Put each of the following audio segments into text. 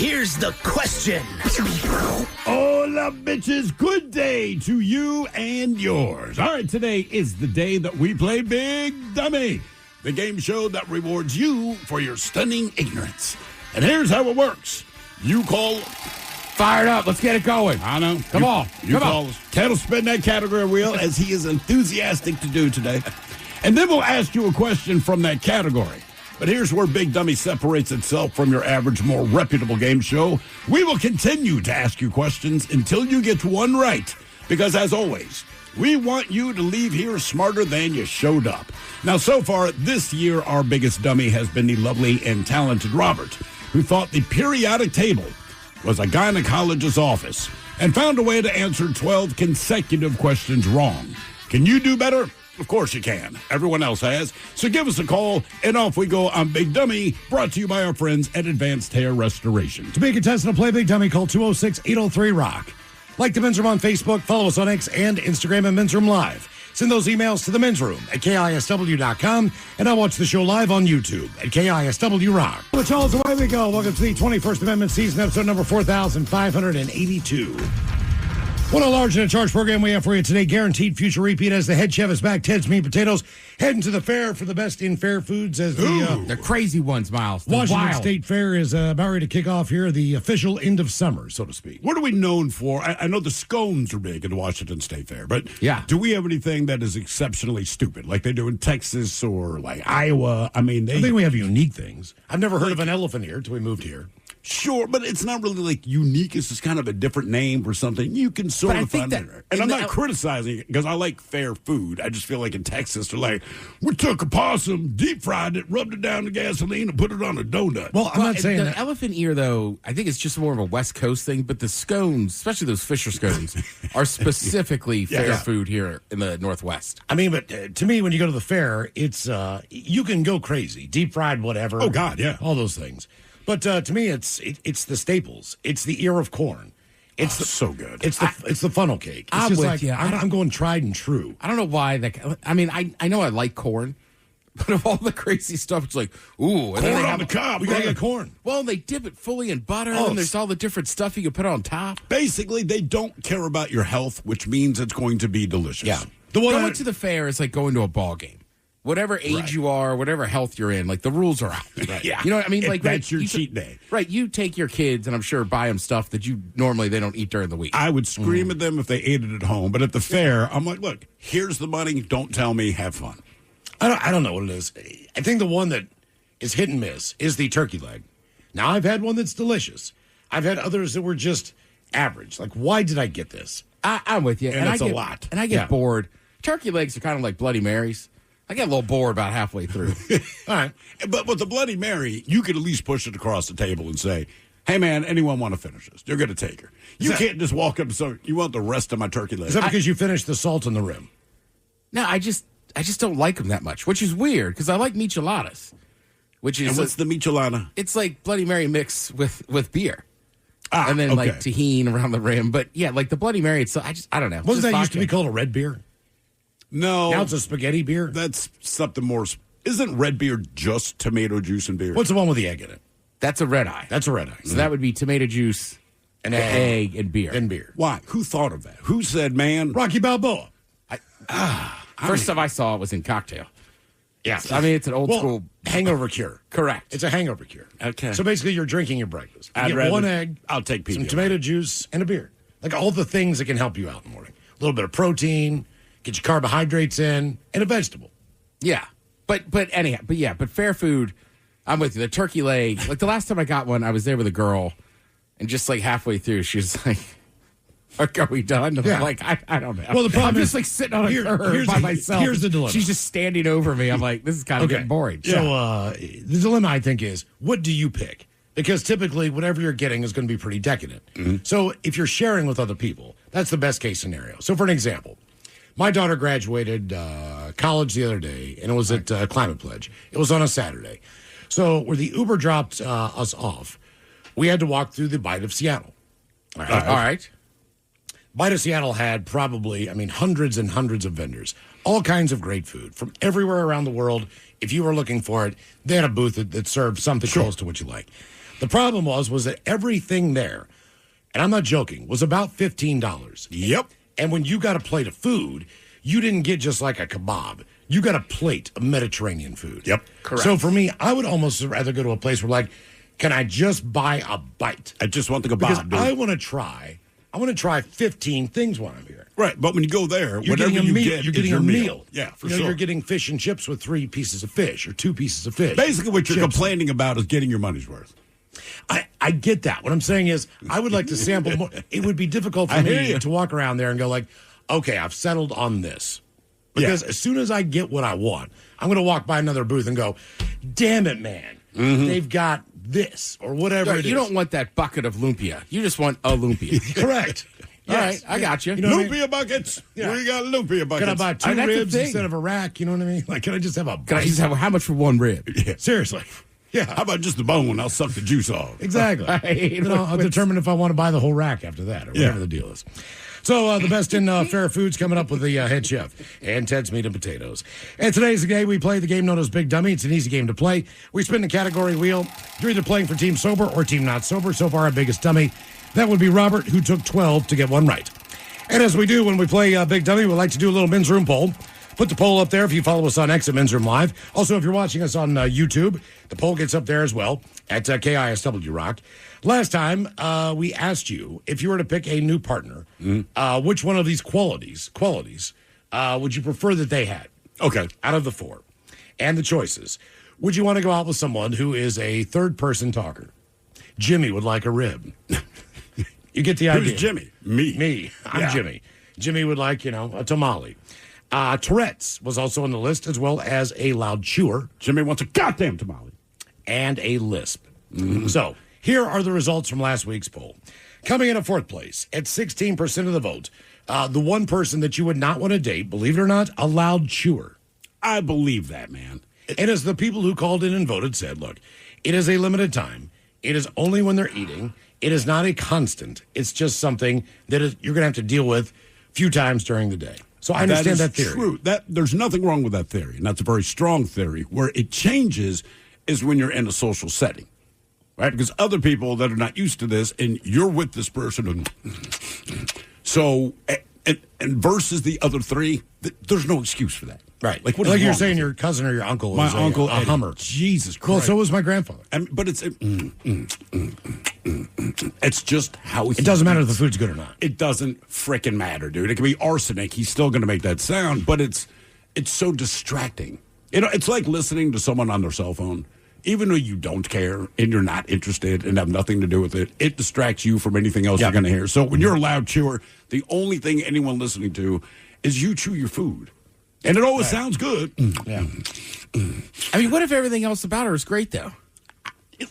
Here's the question. Hola, bitches. Good day to you and yours. All right, today is the day that we play Big Dummy, the game show that rewards you for your stunning ignorance. And here's how it works. You call... Fired up. Let's get it going. I know. Come on. Come on. Ted will spin that category wheel as he is enthusiastic to do today. And then we'll ask you a question from that category. But here's where Big Dummy separates itself from your average, more reputable game show. We will continue to ask you questions until you get one right. Because as always, we want you to leave here smarter than you showed up. Now, so far this year, our biggest dummy has been the lovely and talented Robert, who thought the periodic table was a gynecologist's office and found a way to answer 12 consecutive questions wrong. Can you do better? Of course you can. Everyone else has. So give us a call, and off we go on Big Dummy, brought to you by our friends at Advanced Hair Restoration. To be a contestant to play Big Dummy, call 206-803-ROCK. Like the Men's Room on Facebook, follow us on X and Instagram at Men's Room Live. Send those emails to the Men's Room at KISW.com, and I'll watch the show live on YouTube at KISW Rock. Well, Charles, away we go. Welcome to the 21st Amendment season, episode number 4,582. What a large and a charged program we have for you today. Guaranteed future repeat as the head chef is back. Ted's Meat Potatoes heading to the fair for the best in fair foods as the crazy ones, Miles. Washington State Fair is about ready to kick off here, the official end of summer, so to speak. What are we known for? I know the scones are big at the Washington State Fair, but yeah, do we have anything that is exceptionally stupid, like they do in Texas or like Iowa? I mean, I think we have unique things. I've never heard of an elephant here until we moved here. Sure, but it's not really like unique. It's just kind of a different name for something. You can sort of find it. And I'm not criticizing it because I like fair food. I just feel like in Texas, they're like, we took a possum, deep fried it, rubbed it down to gasoline, and put it on a donut. Well, I'm not saying the that. Elephant ear, though, I think it's just more of a West Coast thing. But the scones, especially those Fisher scones, are specifically fair food here in the Northwest. I mean, but to me, when you go to the fair, it's you can go crazy, deep fried, whatever. Oh God, yeah, all those things. But to me, it's the staples. It's the ear of corn. It's so good. It's the funnel cake. It's I'm just with like you. I'm going tried and true. I don't know why I mean, I know I like corn, but of all the crazy stuff, it's like, ooh, corn on the cob. We gotta get corn. Well, they dip it fully in butter, and there's all the different stuff you can put on top. Basically, they don't care about your health, which means it's going to be delicious. Yeah. Going to the fair is like going to a ball game. Whatever age you are, whatever health you're in, like the rules are out. Right. Yeah. You know what I mean? Like that's your cheat day. Right. You take your kids and I'm sure buy them stuff that you normally they don't eat during the week. I would scream at them if they ate it at home, but at the fair, I'm like, look, here's the money. Don't tell me. Have fun. I don't know what it is. I think the one that is hit and miss is the turkey leg. Now, I've had one that's delicious. I've had others that were just average. Like, why did I get this? I'm with you. And it's a lot. And I get bored. Turkey legs are kind of like Bloody Marys. I get a little bored about halfway through. All right. But with the Bloody Mary, you could at least push it across the table and say, hey, man, anyone want to finish this? You're going to take her. You can't just walk up and say, you want the rest of my turkey leg? Is that because you finished the salt on the rim? No, I just don't like them that much, which is weird because I like micheladas. And what's the michelada? It's like Bloody Mary mix with beer. And then like tahini around the rim. But yeah, like the Bloody Mary, I don't know. Wasn't that used to be called a red beer? No. Now it's a spaghetti beer? That's something more. Isn't red beer just tomato juice and beer? What's the one with the egg in it? That's a red eye. That's a red eye. So that would be tomato juice, and egg, and beer. And beer. Why? Who thought of that? Who said, man? Rocky Balboa. First time I saw it was in cocktail. Yeah. I mean, it's an old school hangover cure. Correct. It's a hangover cure. Okay. So basically, you're drinking your breakfast. You I'd get rather, one egg. I'll take some tomato juice and a beer. Like all the things that can help you out in the morning. A little bit of protein, get your carbohydrates in, and a vegetable. Yeah. But fair food, I'm with you. The turkey leg, like the last time I got one, I was there with a girl, and just like halfway through, she was like, are we done? And I'm like, I don't know. Well, the problem I'm is, just like sitting on a curb by myself. Here's the dilemma. She's just standing over me. I'm like, this is kind of getting boring. So the dilemma, I think, is what do you pick? Because typically, whatever you're getting is going to be pretty decadent. Mm-hmm. So if you're sharing with other people, that's the best case scenario. So for an example, my daughter graduated college the other day, and it was at Climate Pledge. It was on a Saturday. So where the Uber dropped us off, we had to walk through the Bite of Seattle. All right. Bite of Seattle had probably, hundreds and hundreds of vendors. All kinds of great food from everywhere around the world. If you were looking for it, they had a booth that served something close to what you like. The problem was that everything there, and I'm not joking, was about $15. Yep. And when you got a plate of food, you didn't get just like a kebab. You got a plate of Mediterranean food. Yep. Correct. So for me, I would almost rather go to a place where, like, can I just buy a bite? I just want the kebab, Because dude. I want to try 15 things while I'm here. Right, but when you go there, You're whatever getting a you meal. get You're is getting your a meal. Yeah, for You know, sure. You're getting fish and chips with 3 pieces of fish or 2 pieces of fish. Basically, what you're Chips. complaining about is getting your money's worth. I get that. What I'm saying is, I would like to sample more. It would be difficult for I hear me you. to walk around there and go like, okay, I've settled on this. Because as soon as I get what I want, I'm going to walk by another booth and go, damn it, man. They've got this or whatever it is. You don't want that bucket of lumpia. You just want a lumpia. Correct. All right, I got you. You know what I mean? Lumpia buckets. Yeah. We got lumpia buckets. Can I buy 2 that's the ribs thing. instead of a rack? You know what I mean? Like, can I just have a Can I bite? just have how much for one rib? Yeah. Seriously. Yeah. How about just the bone? I'll suck the juice off. Exactly. Right. You know, I'll determine if I want to buy the whole rack after that or whatever Yeah. the deal is. So the best in fair foods coming up with the head chef and Ted's Meat and Potatoes. And today's the game we play the game known as Big Dummy. It's an easy game to play. We spin the category wheel. You're either playing for Team Sober or Team Not Sober. So far, our biggest dummy, that would be Robert, who took 12 to get one right. And as we do when we play Big Dummy, we like to do a little men's room poll. Put the poll up there if you follow us on X at Men's Room Live. Also, if you're watching us on YouTube, the poll gets up there as well at KISW Rock. Last time, we asked you if you were to pick a new partner, which one of these qualities would you prefer that they had? Okay. Out of the 4. And the choices. Would you want to go out with someone who is a third-person talker? Jimmy would like a rib. You get the idea. Who's Jimmy? Me. I'm Yeah. Jimmy. Jimmy would like, a tamale. Tourette's was also on the list, as well as a loud chewer Jimmy wants a goddamn tamale. and a lisp. So here are the results from last week's poll. Coming in at 4th place at 16% of the vote, the one person that you would not want to date, believe it or not, a loud chewer. I believe that, man. And as the people who called in and voted said, look, it is a limited time. It is only when they're eating. It is not a constant. It's just something that you're going to have to deal with a few times during the day. So I understand that theory. True. There's nothing wrong with that theory, and that's a very strong theory. Where it changes is when you're in a social setting, right? Because other people that are not used to this, and you're with this person, and so and versus the other 3, there's no excuse for that, Right. Like what like is you're wrong saying with your cousin or your uncle my was uncle a Eddie. Hummer. Jesus Christ. Well, so was my grandfather. But it's just how It doesn't matter if the food's good or not. It doesn't frickin' matter, dude. It can be arsenic. He's still going to make that sound, but it's so distracting. It's like listening to someone on their cell phone. Even though you don't care and you're not interested and have nothing to do with it, it distracts you from anything else you're going to hear. So when you're a loud chewer, the only thing anyone listening to is you chew your food. And it always sounds good. Yeah. I mean, what if everything else about her is great, though?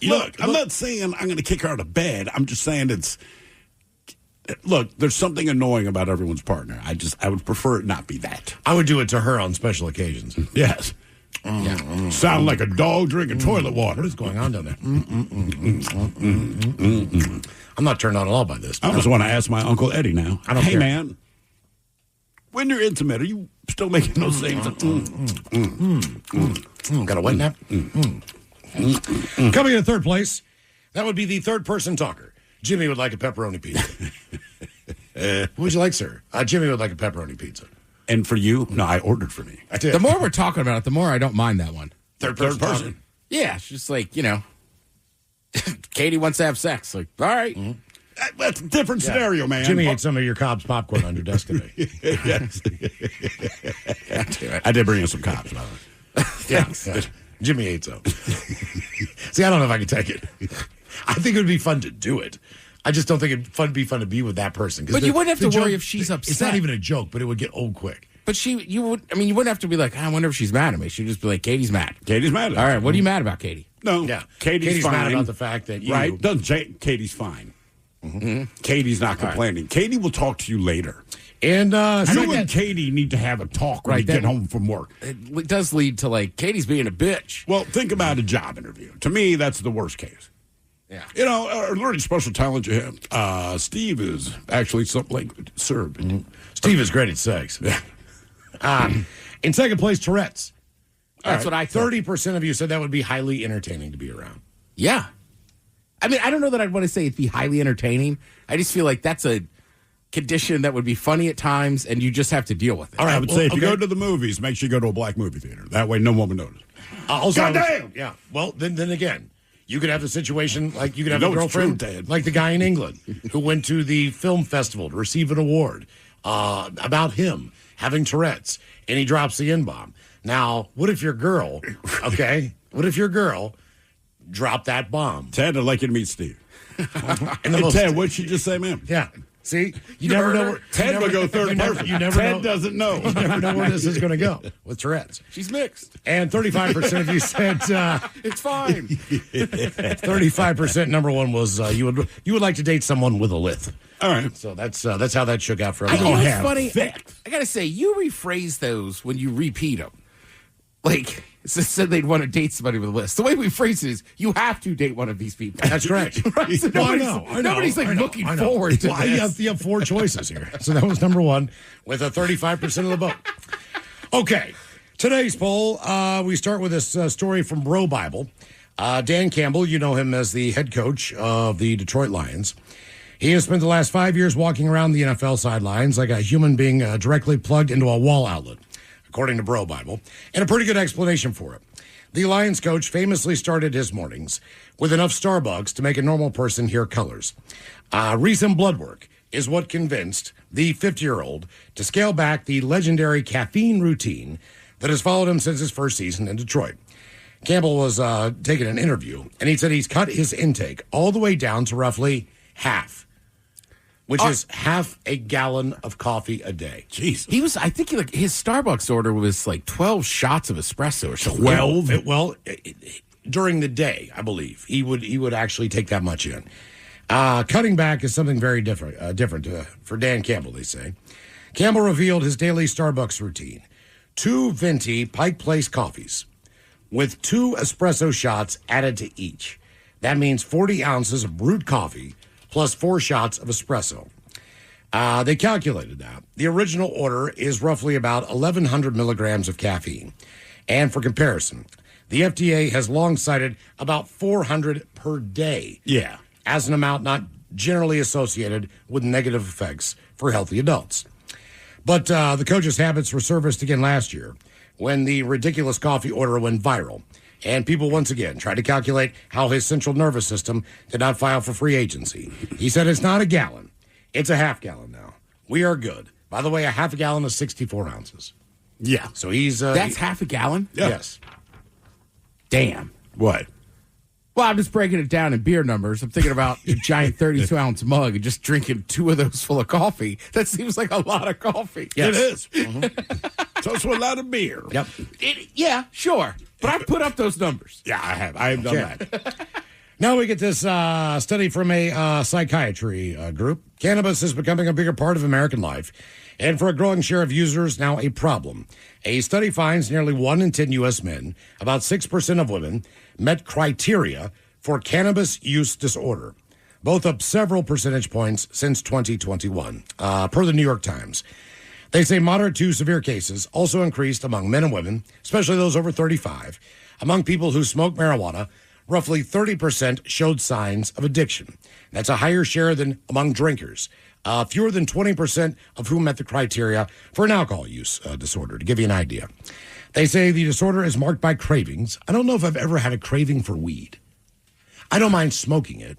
Look, I'm not saying I'm going to kick her out of bed. I'm just saying look, there's something annoying about everyone's partner. I would prefer it not be that. I would do it to her on special occasions. Yes. Sound like a dog drinking toilet water. What is going on down there? I'm not turned on at all by this. I just want to ask my Uncle Eddie now. I don't hey, care. Man, when you're intimate, are you still making those same Got a wet nap? Coming in 3rd place, that would be the third-person talker. Jimmy would like a pepperoni pizza. What would you like, sir? Jimmy would like a pepperoni pizza. And for you? No, I ordered for me. I did. The more we're talking about it, the more I don't mind that one. Third Third person. person. Yeah, it's just like, Katie wants to have sex. Like, all right. That's a different scenario, man. Jimmy ate some of your Cobb's popcorn on your desk today. Yes. I did bring in some cops, by the way. Yeah. Jimmy ate some. See, I don't know if I can take it. I think it would be fun to do it. I just don't think it'd be fun to be with that person. But you wouldn't have to worry if she's It's upset. not even a joke, but it would get old quick. But you wouldn't have to be like, I wonder if she's mad at me. She'd just be like, Katie's mad. Katie's mad at All us. right, what are you mad about, Katie? No. Yeah. Katie's fine. mad about the fact that you... Right? Katie's fine. Katie's not complaining. Katie will talk to you later. And You and Katie need to have a talk when Right, you get that- home from work. It does lead to, like, Katie's being a bitch. Well, think about a job interview. To me, that's the worst case. Yeah. Learning special talent you have. Steve is actually something like, sir. Steve is great at sex. In second place, Tourette's. That's what I thought. 30% of you said that would be highly entertaining to be around. Yeah. I mean, I don't know that I'd want to say it'd be highly entertaining. I just feel like that's a condition that would be funny at times, and you just have to deal with it. All right, I would say if you go to the movies, make sure you go to a black movie theater. That way no one will notice. Goddamn! Yeah. Well, then again, you could have a situation like you could have a girlfriend like the guy in England who went to the film festival to receive an award about him having Tourette's, and he drops the N-bomb. Now, what if your girl, dropped that bomb? Ted, I'd like you to meet Steve. Ted, what'd she just say, ma'am? Yeah. See, you never know where Ted will go third person. Ted doesn't know. You never know where this is going to go with Tourette's. She's mixed. And 35% of you said it's fine. 35% number one was you would like to date someone with a lith. All right. So that's how that shook out for I us. know it's funny. I got to say, you rephrase those when you repeat them. Like, it said they'd want to date somebody with a list. The way we phrase it is, you have to date one of these people. That's correct. Right? So nobody's looking forward to this. You have 4 choices here. So that was number one with a 35% of the vote. Okay. Today's poll, we start with this story from Bro Bible. Dan Campbell, you know him as the head coach of the Detroit Lions. He has spent the last 5 years walking around the NFL sidelines like a human being directly plugged into a wall outlet, according to Bro Bible, and a pretty good explanation for it. The Lions coach famously started his mornings with enough Starbucks to make a normal person hear colors. Recent blood work is what convinced the 50-year-old to scale back the legendary caffeine routine that has followed him since his first season in Detroit. Campbell was taking an interview, and he said he's cut his intake all the way down to roughly half, which is half a gallon of coffee a day. Jeez. I think his Starbucks order was like 12 shots of espresso or something. 12? During the day, I believe, he would actually take that much in. Cutting back is something very different for Dan Campbell, they say. Campbell revealed his daily Starbucks routine. 2 venti Pike Place coffees with 2 espresso shots added to each. That means 40 ounces of brewed coffee plus 4 shots of espresso. They calculated that. The original order is roughly about 1,100 milligrams of caffeine. And for comparison, the FDA has long cited about 400 per day as an amount not generally associated with negative effects for healthy adults. But the coach's habits resurfaced again last year when the ridiculous coffee order went viral. And people once again tried to calculate how his central nervous system did not file for free agency. He said it's not a gallon. It's a half gallon now. We are good. By the way, a half a gallon is 64 ounces. Yeah. So he's... That's half a gallon? Yeah. Yes. Damn. What? Well, I'm just breaking it down in beer numbers. I'm thinking about a giant 32-ounce mug and just drinking 2 of those full of coffee. That seems like a lot of coffee. Yes. It is. Mm-hmm. So it's a lot of beer. Yep. Yeah, sure. But I've put up those numbers. Yeah, I have. I have done that. Now we get this study from a psychiatry group. Cannabis is becoming a bigger part of American life, and for a growing share of users, now a problem. A study finds nearly 1 in 10 U.S. men, about 6% of women, met criteria for cannabis use disorder, both up several percentage points since 2021, per the New York Times. They say moderate to severe cases also increased among men and women, especially those over 35. Among people who smoke marijuana, roughly 30% showed signs of addiction. That's a higher share than among drinkers. Fewer than 20% of whom met the criteria for an alcohol use disorder, to give you an idea. They say the disorder is marked by cravings. I don't know if I've ever had a craving for weed. I don't mind smoking it.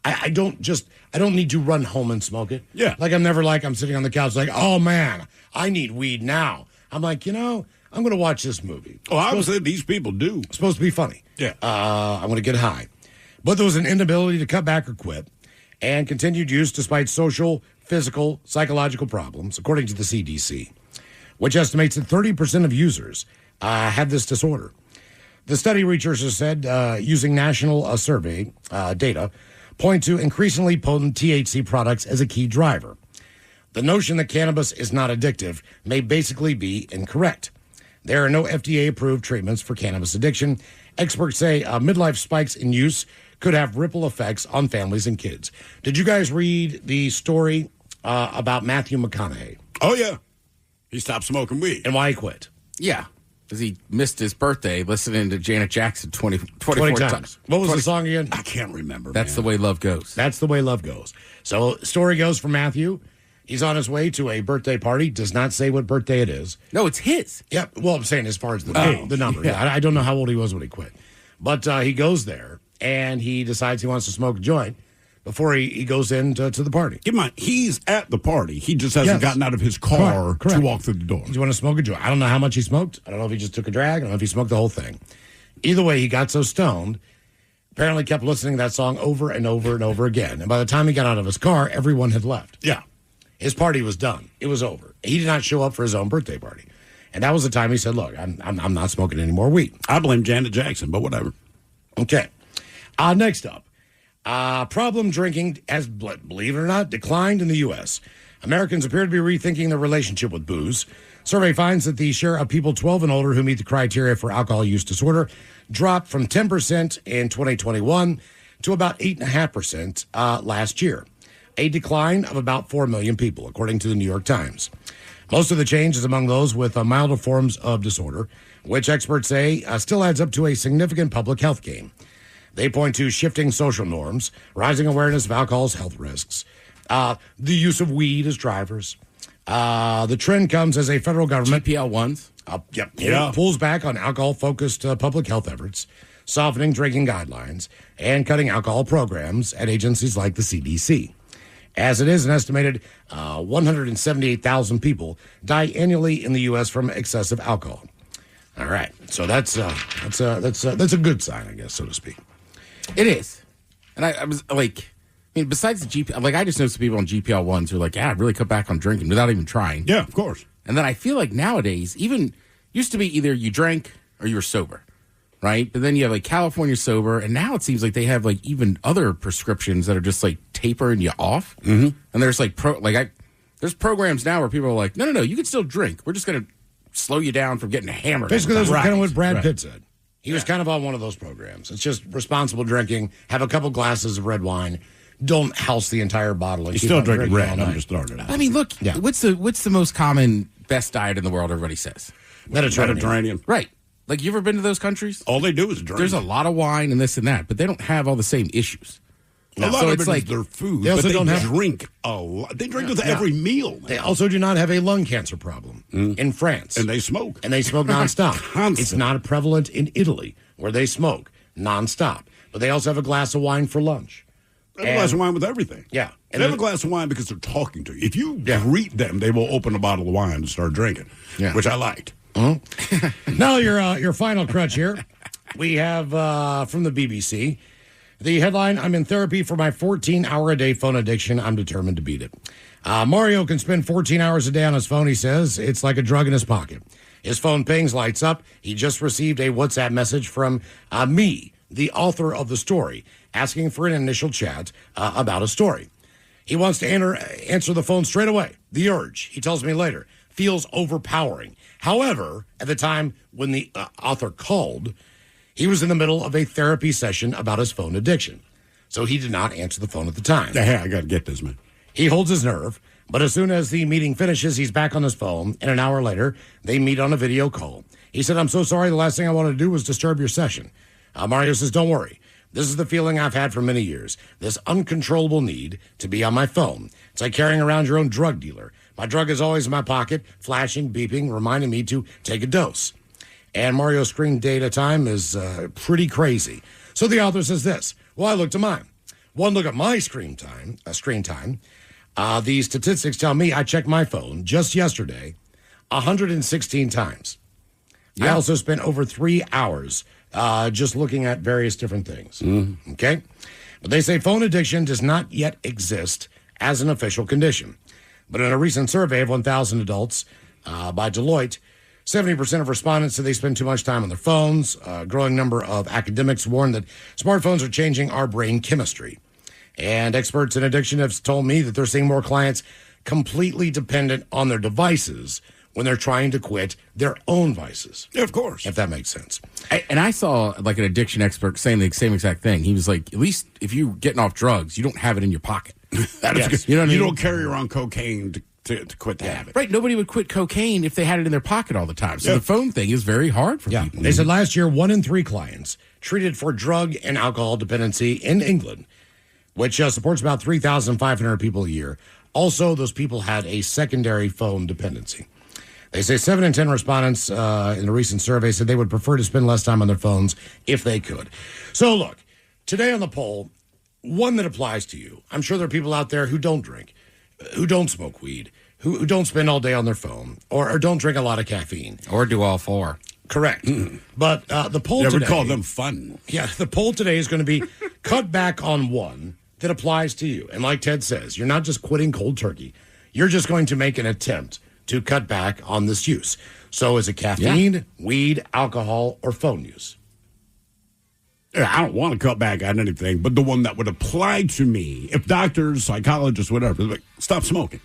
I don't need to run home and smoke it. Yeah. I'm sitting on the couch like, oh man, I need weed now. I'm like, I'm going to watch this movie. Oh, obviously these people do. It's supposed to be funny. Yeah. I'm going to get high. But there was an inability to cut back or quit and continued use despite social, physical, psychological problems, according to the CDC, which estimates that 30% of users have this disorder. The study researchers said, using national survey data, point to increasingly potent THC products as a key driver. The notion that cannabis is not addictive may basically be incorrect. There are no FDA-approved treatments for cannabis addiction. Experts say midlife spikes in use could have ripple effects on families and kids. Did you guys read the story about Matthew McConaughey? Oh, yeah. He stopped smoking weed. And why he quit? Yeah. because he missed his birthday listening to Janet Jackson 24 20 times. What was the song again? I can't remember. That's the way love goes. That's the way love goes. So, story goes for Matthew. He's on his way to a birthday party. Does not say what birthday it is. No, it's his. Yep. Well, I'm saying as far as the number. Yeah. I don't know how old he was when he quit. But he goes there, and he decides he wants to smoke a joint before he goes into to the party. Keep in mind, he's at the party. He just hasn't gotten out of his car Correct. to walk through the door. He's want to smoke a joint. I don't know how much he smoked. I don't know if he just took a drag. I don't know if he smoked the whole thing. Either way, he got so stoned, apparently kept listening to that song over and over and over again. And by the time he got out of his car, everyone had left. Yeah. His party was done. It was over. He did not show up for his own birthday party. And that was the time he said, look, I'm not smoking any more weed. I blame Janet Jackson, but whatever. Okay. Next up, problem drinking has, believe it or not, declined in the U.S. Americans appear to be rethinking their relationship with booze. Survey finds that the share of people 12 and older who meet the criteria for alcohol use disorder dropped from 10% in 2021 to about 8.5% last year, a decline of about 4 million people, according to the New York Times. Most of the change is among those with milder forms of disorder, which experts say still adds up to a significant public health gain. They point to shifting social norms, rising awareness of alcohol's health risks, the use of weed as drivers. The trend comes as a federal government GPL-1s. Pulls back on alcohol-focused public health efforts, softening drinking guidelines, and cutting alcohol programs at agencies like the CDC. As it is, an estimated 178,000 people die annually in the U.S. from excessive alcohol. All right, so that's a good sign, I guess, so to speak. It is, and I was like, I mean, besides the GP, like I just know some people on GPL-1s who are like, yeah, I really cut back on drinking without even trying. Yeah, of course. And then I feel like nowadays, even used to be either you drank or you were sober, right? But then you have like California sober, and now it seems like they have like even other prescriptions that are just like tapering you off. Mm-hmm. And there's like there's programs now where people are like, no, you can still drink. We're just going to slow you down from getting hammered. Basically, that's kind of what Brad Pitt said. He was kind of on one of those programs. It's just responsible drinking. Have a couple glasses of red wine. Don't house the entire bottle. And He's still drinking red. I'm just starting out. I mean, look, what's the most common best diet in the world? Everybody says Mediterranean. Right. Like, you ever been to those countries? All they do is drink. There's a lot of wine and this and that, but they don't have all the same issues. A lot of it is their food. They also don't have drink a lot. They drink with every meal. Man. They also do not have a lung cancer problem in France. And they smoke. And they smoke nonstop. Constant. It's not prevalent in Italy, where they smoke nonstop. But they also have a glass of wine for lunch. They have a glass of wine with everything. Yeah. And they have a glass of wine because they're talking to you. If you greet them, they will open a bottle of wine and start drinking, which I liked. Now your final crutch here. We have from the BBC. The headline, I'm in therapy for my 14-hour-a-day phone addiction. I'm determined to beat it. Mario can spend 14 hours a day on his phone, he says. It's like a drug in his pocket. His phone pings, lights up. He just received a WhatsApp message from me, the author of the story, asking for an initial chat about a story. He wants to answer the phone straight away. The urge, he tells me later, feels overpowering. However, at the time when the author called, he was in the middle of a therapy session about his phone addiction. So he did not answer the phone at the time. Hey, I got to get this, man. He holds his nerve, but as soon as the meeting finishes, he's back on his phone, and an hour later, they meet on a video call. He said, I'm so sorry, the last thing I wanted to do was disturb your session. Mario says, don't worry. This is the feeling I've had for many years, this uncontrollable need to be on my phone. It's like carrying around your own drug dealer. My drug is always in my pocket, flashing, beeping, reminding me to take a dose. And Mario's screen data time is pretty crazy. So the author says this. Well, I looked at mine. One look at my screen time. The statistics tell me I checked my phone just yesterday 116 times. I also spent over 3 hours just looking at various different things. Okay? But they say phone addiction does not yet exist as an official condition. But in a recent survey of 1,000 adults by Deloitte, 70% of respondents say they spend too much time on their phones. A growing number of academics warn that smartphones are changing our brain chemistry. And experts in addiction have told me that they're seeing more clients completely dependent on their devices when they're trying to quit their own vices. Yeah, of course. If that makes sense. I saw like an addiction expert saying the same exact thing. He was like, at least if you're getting off drugs, you don't have it in your pocket. That is good. You know what I mean? You don't carry around cocaine to to quit the habit. Right. Nobody would quit cocaine if they had it in their pocket all the time. So the phone thing is very hard for people. They said last year, 1 in 3 clients treated for drug and alcohol dependency in England, which supports about 3,500 people a year. Also, those people had a secondary phone dependency. They say 7 in 10 respondents in a recent survey said they would prefer to spend less time on their phones if they could. So, look, today on the poll, one that applies to you. I'm sure there are people out there who don't drink, who don't smoke weed, who don't spend all day on their phone, or don't drink a lot of caffeine. Or do all 4. Correct. But the poll today... would call them fun. Yeah, the poll today is going to be cut back on one that applies to you. And like Ted says, you're not just quitting cold turkey. You're just going to make an attempt to cut back on this use. So is it caffeine, weed, alcohol, or phone use? Yeah, I don't want to cut back on anything, but the one that would apply to me, if doctors, psychologists, whatever, like, stop smoking,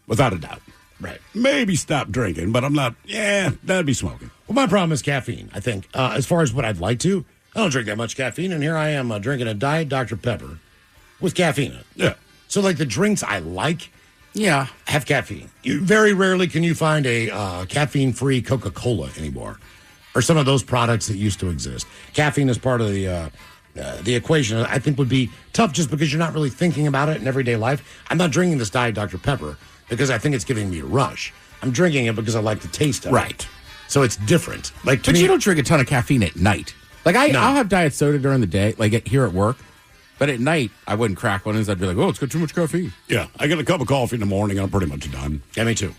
without a doubt. Right. Maybe stop drinking, but I'm not, that'd be smoking. Well, my problem is caffeine, I think. As far as what I'd like to, I don't drink that much caffeine, and here I am drinking a Diet Dr. Pepper with caffeine in it. Yeah. So, like, the drinks I like... Yeah. Have caffeine. Very rarely can you find a caffeine-free Coca-Cola anymore, or some of those products that used to exist. Caffeine is part of the equation. I think would be tough just because you're not really thinking about it in everyday life. I'm not drinking this Diet Dr. Pepper because I think it's giving me a rush. I'm drinking it because I like the taste of it. Right. So it's different. Like, But you don't drink a ton of caffeine at night. Like, No. I'll have diet soda during the day, like here at work. But at night, I wouldn't crack one because I'd be like, oh, it's got too much caffeine. Yeah, I get a cup of coffee in the morning, I'm pretty much done. Yeah, me too.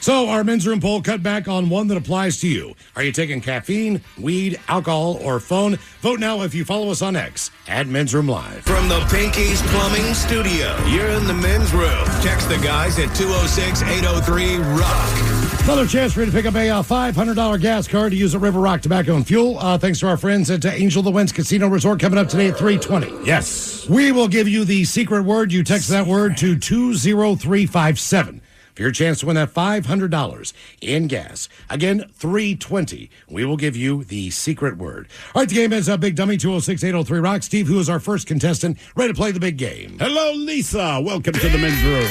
So our men's room poll cut back on one that applies to you. Are you taking caffeine, weed, alcohol, or phone? Vote now if you follow us on X at Men's Room Live. From the Pinky's Plumbing Studio, you're in the men's room. Text the guys at 206-803-ROCK. Another chance for you to pick up a $500 gas card to use at River Rock Tobacco and Fuel. Thanks to our friends at Angel the Winds Casino Resort coming up today at 3:20. Yes. We will give you the secret word. You text that word to 20357 for your chance to win that $500 in gas. Again, 3:20. We will give you the secret word. All right, the game is Big Dummy, 206-803-ROCK. Steve, who is our first contestant, ready to play the big game. Hello, Lisa. Welcome to the men's room.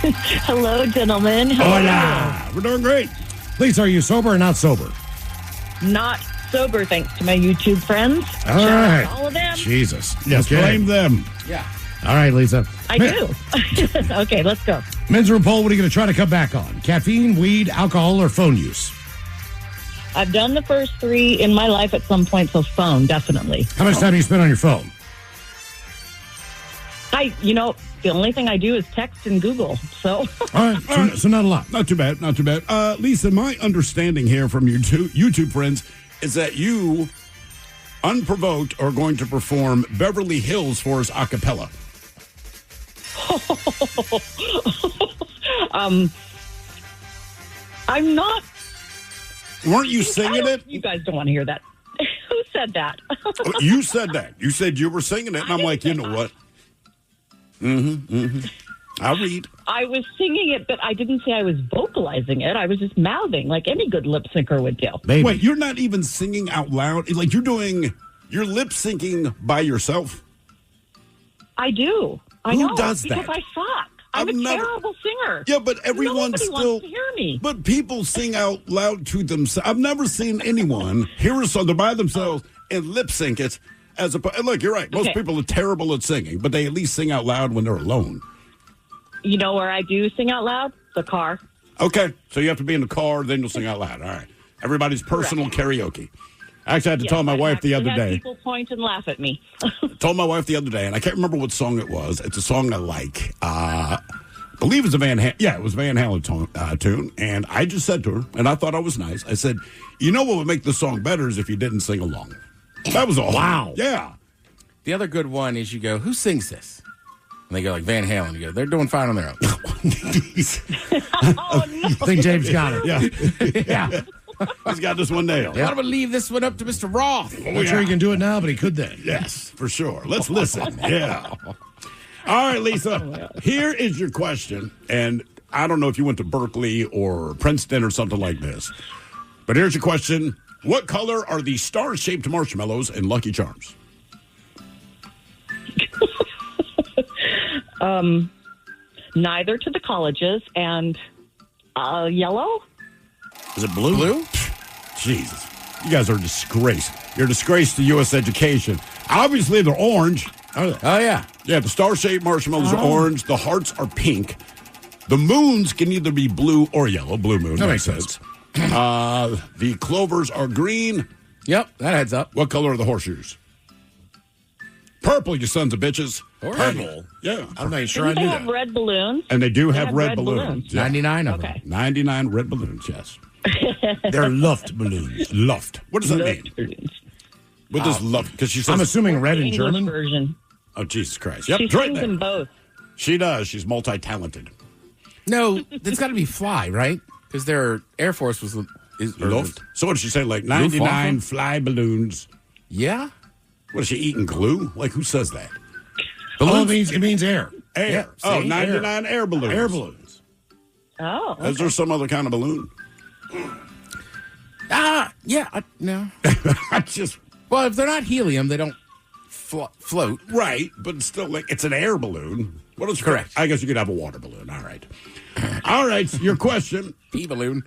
Hello, gentlemen. How are Hola. We're doing great. Lisa, are you sober or not sober? you? Not sober, thanks to my YouTube friends. All Shout out right. to all of them. Jesus. Yes, Okay. blame them. Yeah. All right, Lisa. I do. Okay, let's go. Men's room poll, what are you going to try to cut back on? Caffeine, weed, alcohol, or phone use? I've done the first 3 in my life at some point, so phone, definitely. How much time do you spend on your phone? The only thing I do is text and Google, so. All right, so not a lot. Not too bad, not too bad. Lisa, my understanding here from your YouTube friends is that you, unprovoked, are going to perform Beverly Hills for us a cappella. I'm not. Weren't you singing it? You guys don't want to hear that. Who said that? You said that. You said you were singing it, and I'm like, you know what? I'll read. I was singing it, but I didn't say I was vocalizing it. I was just mouthing like any good lip syncer would do. Maybe. Wait, you're not even singing out loud? Like you're lip syncing by yourself? I do. I Who know. does because that? I suck. I'm a terrible singer. Yeah, but everyone Nobody still wants to hear me. But people sing out loud to themselves. I've never seen anyone hear a song they're by themselves and lip sync it. And look, you're right. Most people are terrible at singing, but they at least sing out loud when they're alone. You know where I do sing out loud? The car. Okay, so you have to be in the car, then you'll sing out loud. All right. Everybody's personal karaoke. Actually, I had to tell my wife the other day. People point and laugh at me. Told my wife the other day, and I can't remember what song it was. It's a song I like. I believe it's a it was a Van Halen tune. And I just said to her, and I thought I was nice. I said, you know what would make the song better is if you didn't sing along. That was all. Wow. Yeah. The other good one is you go, who sings this? And they go like Van Halen. You go, they're doing fine on their own. Oh, no. I think James got it. Yeah. Yeah. He's got this one nailed. I'm going to leave this one up to Mr. Roth. I'm not sure he can do it now, but he could then. Yes, for sure. Let's listen. Yeah. All right, Lisa. Here is your question. And I don't know if you went to Berkeley or Princeton or something like this. But here's your question. What color are the star-shaped marshmallows in Lucky Charms? neither to the colleges, and yellow. Is it blue? Blue? Jesus. You guys are a disgrace. You're a disgrace to U.S. education. Obviously, they're orange. Oh, yeah. Yeah, the star-shaped marshmallows are orange. The hearts are pink. The moons can either be blue or yellow. Blue moon. That makes sense. The clovers are green. Yep, that adds up. What color are the horseshoes? Purple, you sons of bitches. Purple? Yeah. I'm not sure I They knew have that. red balloons. And they do They have red balloons. Yeah. 99 of them. Okay. 99 red balloons, yes. They're luft balloons. Luft. What does that mean? Balloons. What does luft? Because she says. I'm assuming red in English German. version. Oh, Jesus Christ. Yep, She it's right sings there. them both. She does. She's multi-talented. No, it's got to be fly, right? Because their Air Force was... Luft. So what did she say? Like 99 Luftwaffe? fly balloons. Yeah? What is she eating glue? Like who says that? Oh, it means air. Air. Yeah, Oh, see? 99 air balloons. Air balloons. Oh. Is there some other kind of balloon? Yeah, no. I just Well, if they're not helium, they don't float. right, but it's still like it's an air balloon. What is Correct. I guess you could have a water balloon. All right. All right. Your question. Pea balloon.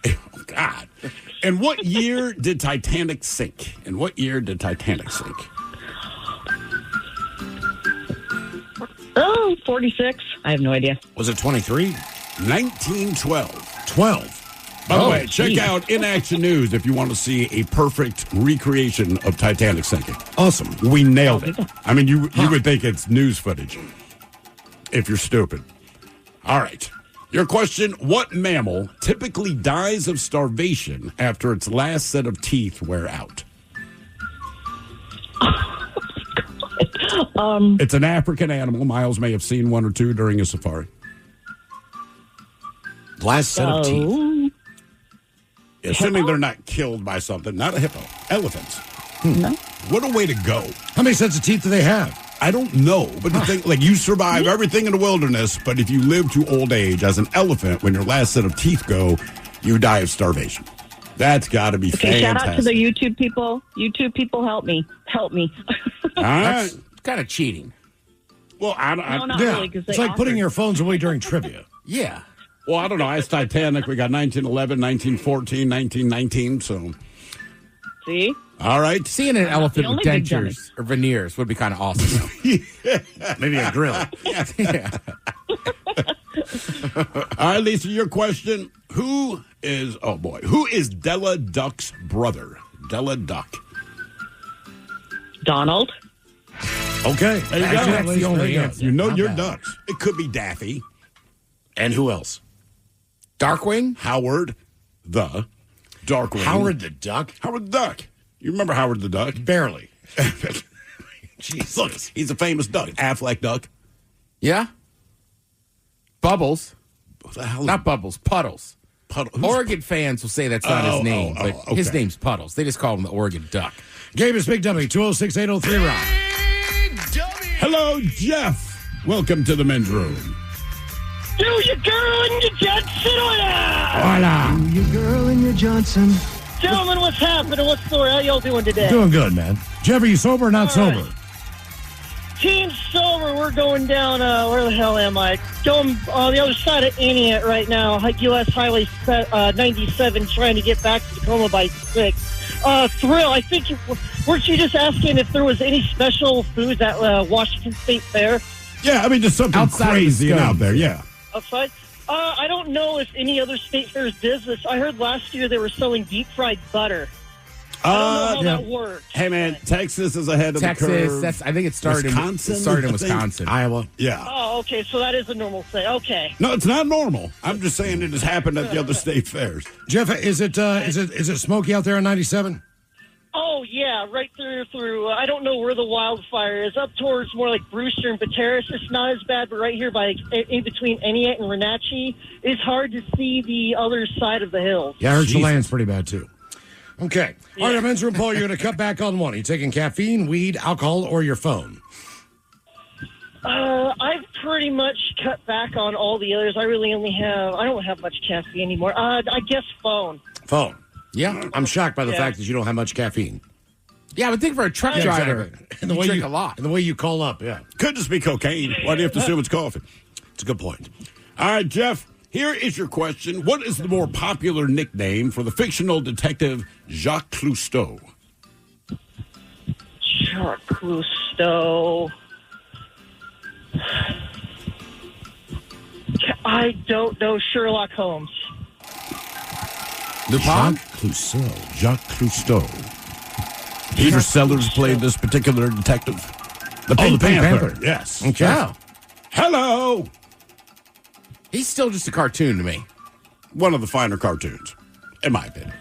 Oh God. In what year did Titanic sink? In what year did Titanic sink? Oh, 46. I have no idea. Was it 23? 1912. 12. By the Oh, way, check geez. out In Action News if you want to see a perfect recreation of Titanic sinking. Awesome. We nailed it. I mean, you would think it's news footage if you're stupid. All right. Your question, what mammal typically dies of starvation after its last set of teeth wear out? It's an African animal. Miles may have seen one or two during a safari. Last set of teeth. Oh, Assuming they're not killed by something. Not a hippo. Elephants. no. What a way to go. How many sets of teeth do they have? I don't know, but the thing, like you survive everything in the wilderness, but if you live to old age as an elephant, when your last set of teeth go, you die of starvation. That's got to be Okay, fantastic. shout out to the YouTube people. YouTube people, help me. Help me. All right. That's kind of cheating. Well, I don't. No, not Yeah. really, because It's they like putting offered. your phones away during trivia. Yeah. Well, I don't know. It's Titanic. We got 1911, 1914, 1919. So, See? all right. Seeing an elephant the with only big dentures or veneers would be kind of awesome. Maybe a grill. Yeah. All right, Lisa, your question. Who is Della Duck's brother? Della Duck. Donald. Okay. There you go. Actually, that's the only Very good. answer. You know Not your bad. ducks. It could be Daffy, And who else? Darkwing? Howard, the Darkwing. Howard the Duck? Howard the Duck. You remember Howard the Duck? Barely. Look, he's a famous duck. Affleck Duck. Yeah. Bubbles. What the hell? Not Bubbles, Puddles. Puddle. Oregon fans will say that's not his name, but his okay. name's Puddles. They just call him the Oregon Duck. Gabe is Big Dummy, 206-803 Rock. Hello, Jeff. Welcome to the men's room. Do your girl and your Johnson Voila. Your girl and your Johnson. Gentlemen, what's happening? What's the story? How y'all doing today? Doing good, man. Jeff, are you sober or not All right. sober? Team sober, we're going down, where the hell am I? Going on the other side of Antioch right now, U.S. Highway 97, trying to get back to Tacoma by 6. Thrill, I think, weren't you just asking if there was any special foods at Washington State Fair Yeah, I mean, just something Outside of the crazy and scones. out there. Yeah. outside? I don't know if any other state fairs did this. I heard last year they were selling deep fried butter. I don't know how that works. Hey, man, Texas is ahead of the Texas, curve. I think it started Wisconsin, in I think. Wisconsin. Iowa. Yeah. Oh, okay, so that is a normal thing. Okay. No, it's not normal. I'm just saying it has happened at the other state fairs. Jeff, is it smoky out there on 97? Oh, yeah, right through I don't know where the wildfire is. Up towards more like Brewster and Pateros, it's not as bad, but right here by in between Eniat and Wenatchee, it's hard to see the other side of the hills. Yeah, I heard Jesus. Chelan's pretty bad, too. Okay. All right, our men's room poll, you're going to cut back on one. Are you taking caffeine, weed, alcohol, or your phone? I've pretty much cut back on all the others. I don't have much caffeine anymore. I guess phone. Phone. Yeah. I'm shocked by the Yeah. fact that you don't have much caffeine. Yeah, but think for a truck Yeah, driver, exactly. And the you way drink you a lot. And the way you call up, yeah. Could just be cocaine. Why do you have to assume it's coffee? It's a good point. All right, Jeff, here is your question. What is the more popular nickname for the fictional detective Jacques Cousteau? Jacques Cousteau. I don't know Sherlock Holmes. Lupin? Jacques Cousteau. Peter Sellers played this particular detective. The Pink Panther. Yes. Okay. Yeah. Hello. He's still just a cartoon to me. One of the finer cartoons, in my opinion.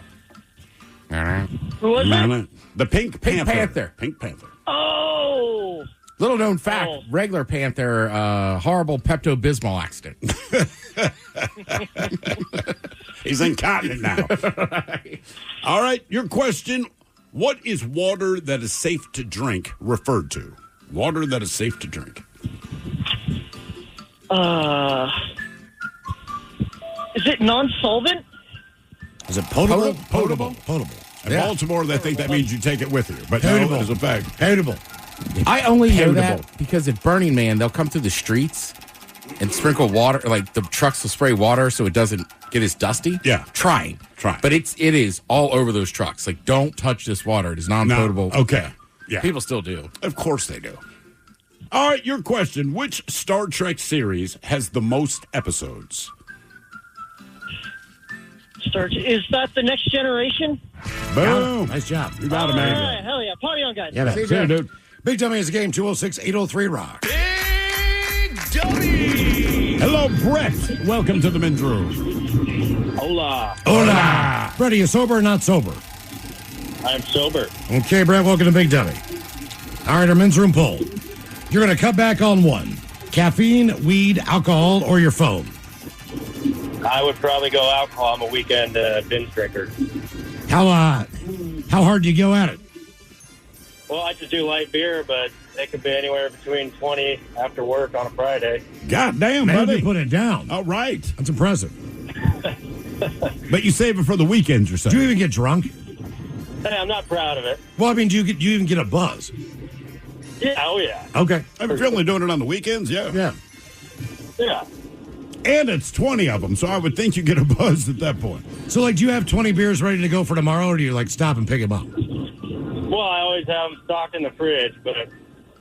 Who was it? The Pink Panther. Panther. Pink Panther. Oh! Little known fact, regular Panther, horrible Pepto-Bismol accident. He's incontinent now. All right, your question. What is water that is safe to drink referred to? Water that is safe to drink. Is it non-solvent? Is it potable? Potable. In Baltimore, they think that means you take it with you. But no, as a fact. Potable. I only know Potable. that because at Burning Man, they'll come through the streets and sprinkle water. Like the trucks will spray water so it doesn't get as dusty. Yeah. Trying. But it is all over those trucks. Like, don't touch this water. It is non-potable. No. Okay. Yeah. People still do. Of course they do. All right, your question. Which Star Trek series has the most episodes? Is that the Next Generation? Boom. Nice job. You got it, All man. right, hell yeah. Party on, guys. Yeah, man. See you, dude. Big Dummy is a game, 206-803-ROCK. Big Dummy. Hello, Brett. Welcome to the men's room. Hola. Hola. Brett, are you sober or not sober? I'm sober. Okay, Brett, welcome to Big Dummy. All right, our men's room poll. You're going to cut back on one. Caffeine, weed, alcohol, or your phone? I would probably go alcohol. I'm a weekend binge drinker. How hard do you go at it? Well, I just do light beer, but it could be anywhere between 20 after work on a Friday. God damn, Man, buddy. you put it down. All right. That's impressive. But you save it for the weekends, you're saying? Do you even get drunk? Hey, I'm not proud of it. Well, I mean, do you even get a buzz? Yeah, oh, yeah. Okay. I'm only doing it on the weekends, yeah. Yeah. Yeah. And it's 20 of them, so I would think you get a buzz at that point. So, like, do you have 20 beers ready to go for tomorrow, or do you, like, stop and pick them up? Well, I always have them stocked in the fridge, but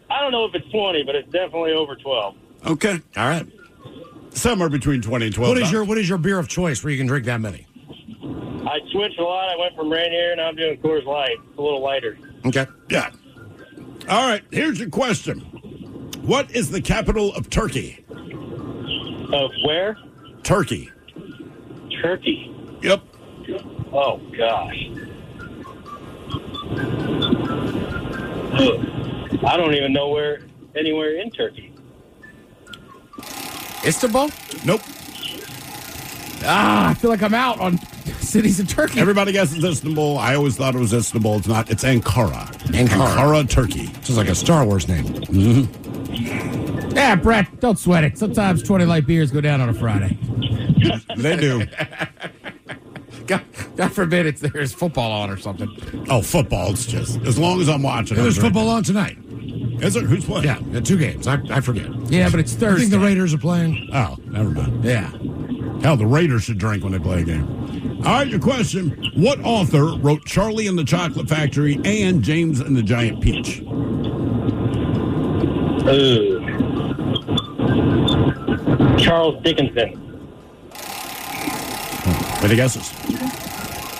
I don't know if it's 20, but it's definitely over 12. Okay. All right. Somewhere between 20 and 12. What is your beer of choice where you can drink that many? I switched a lot. I went from Rainier, now I'm doing Coors Light. It's a little lighter. Okay. Yeah. All right, here's your question. What is the capital of Turkey? Of where? Turkey. Turkey. Yep. Oh, gosh. I don't even know anywhere in Turkey. Istanbul? Nope. I feel like I'm out on cities in Turkey. Everybody guesses Istanbul. I always thought it was Istanbul. It's not. It's Ankara. Ankara, Turkey. Sounds like a Star Wars name. Mm-hmm. Yeah, Brett, don't sweat it. Sometimes 20 light beers go down on a Friday. They do. God forbid there's football on or something. Oh, football. It's just, as long as I'm watching. There's football on tonight. Is there? Who's playing? Yeah, 2 games. I forget. Yeah, but it's Thursday. I think the Raiders are playing. Oh, never mind. Yeah. Hell, the Raiders should drink when they play a game. All right, your question. What author wrote Charlie and the Chocolate Factory and James and the Giant Peach? Charles Dickinson. Any guesses?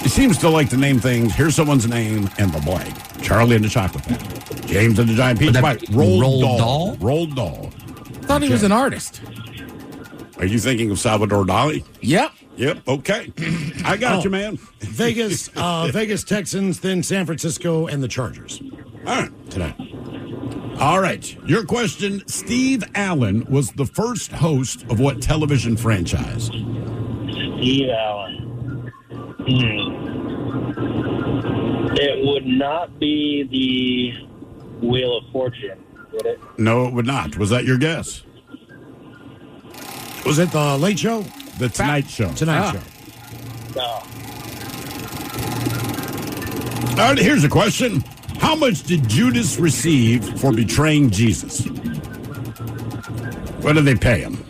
He seems to like to name things. Here's someone's name and the blank. Charlie and the Chocolate Factory. James and the Giant Peach. By Roald Dahl. Roald Dahl. Thought he was an artist. Are you thinking of Salvador Dali? Yep. Yep. Okay. I got you, man. Vegas, Vegas Texans, then San Francisco, and the Chargers. All right. Tonight. All right. Your question. Steve Allen was the first host of what television franchise? Steve Allen. It would not be the Wheel of Fortune, would it? No, it would not. Was that your guess? Was it the Late Show? The Tonight Show. Tonight Show. No. All right, here's a question. How much did Judas receive for betraying Jesus? What did they pay him?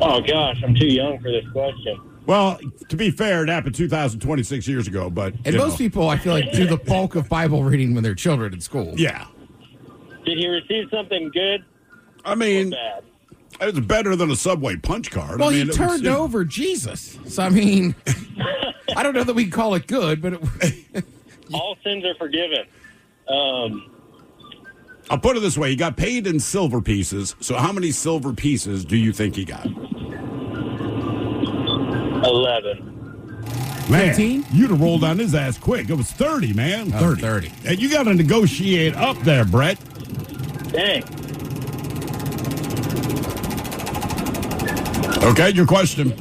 Oh, gosh, I'm too young for this question. Well, to be fair, it happened 2,026 years ago, but... And most people, I feel like, do the bulk of Bible reading when they're children in school. Yeah. Did he receive something good I mean, or bad? it was better than a Subway punch card. Well, I mean, he turned over Jesus. So, I mean, I don't know that we can call it good, but it... All sins are forgiven. I'll put it this way. He got paid in silver pieces. So how many silver pieces do you think he got? 11. Man, 15? you'd have rolled on his ass quick. It was 30, man. Oh, 30. And you got to negotiate up there, Brett. Dang. Okay, your question.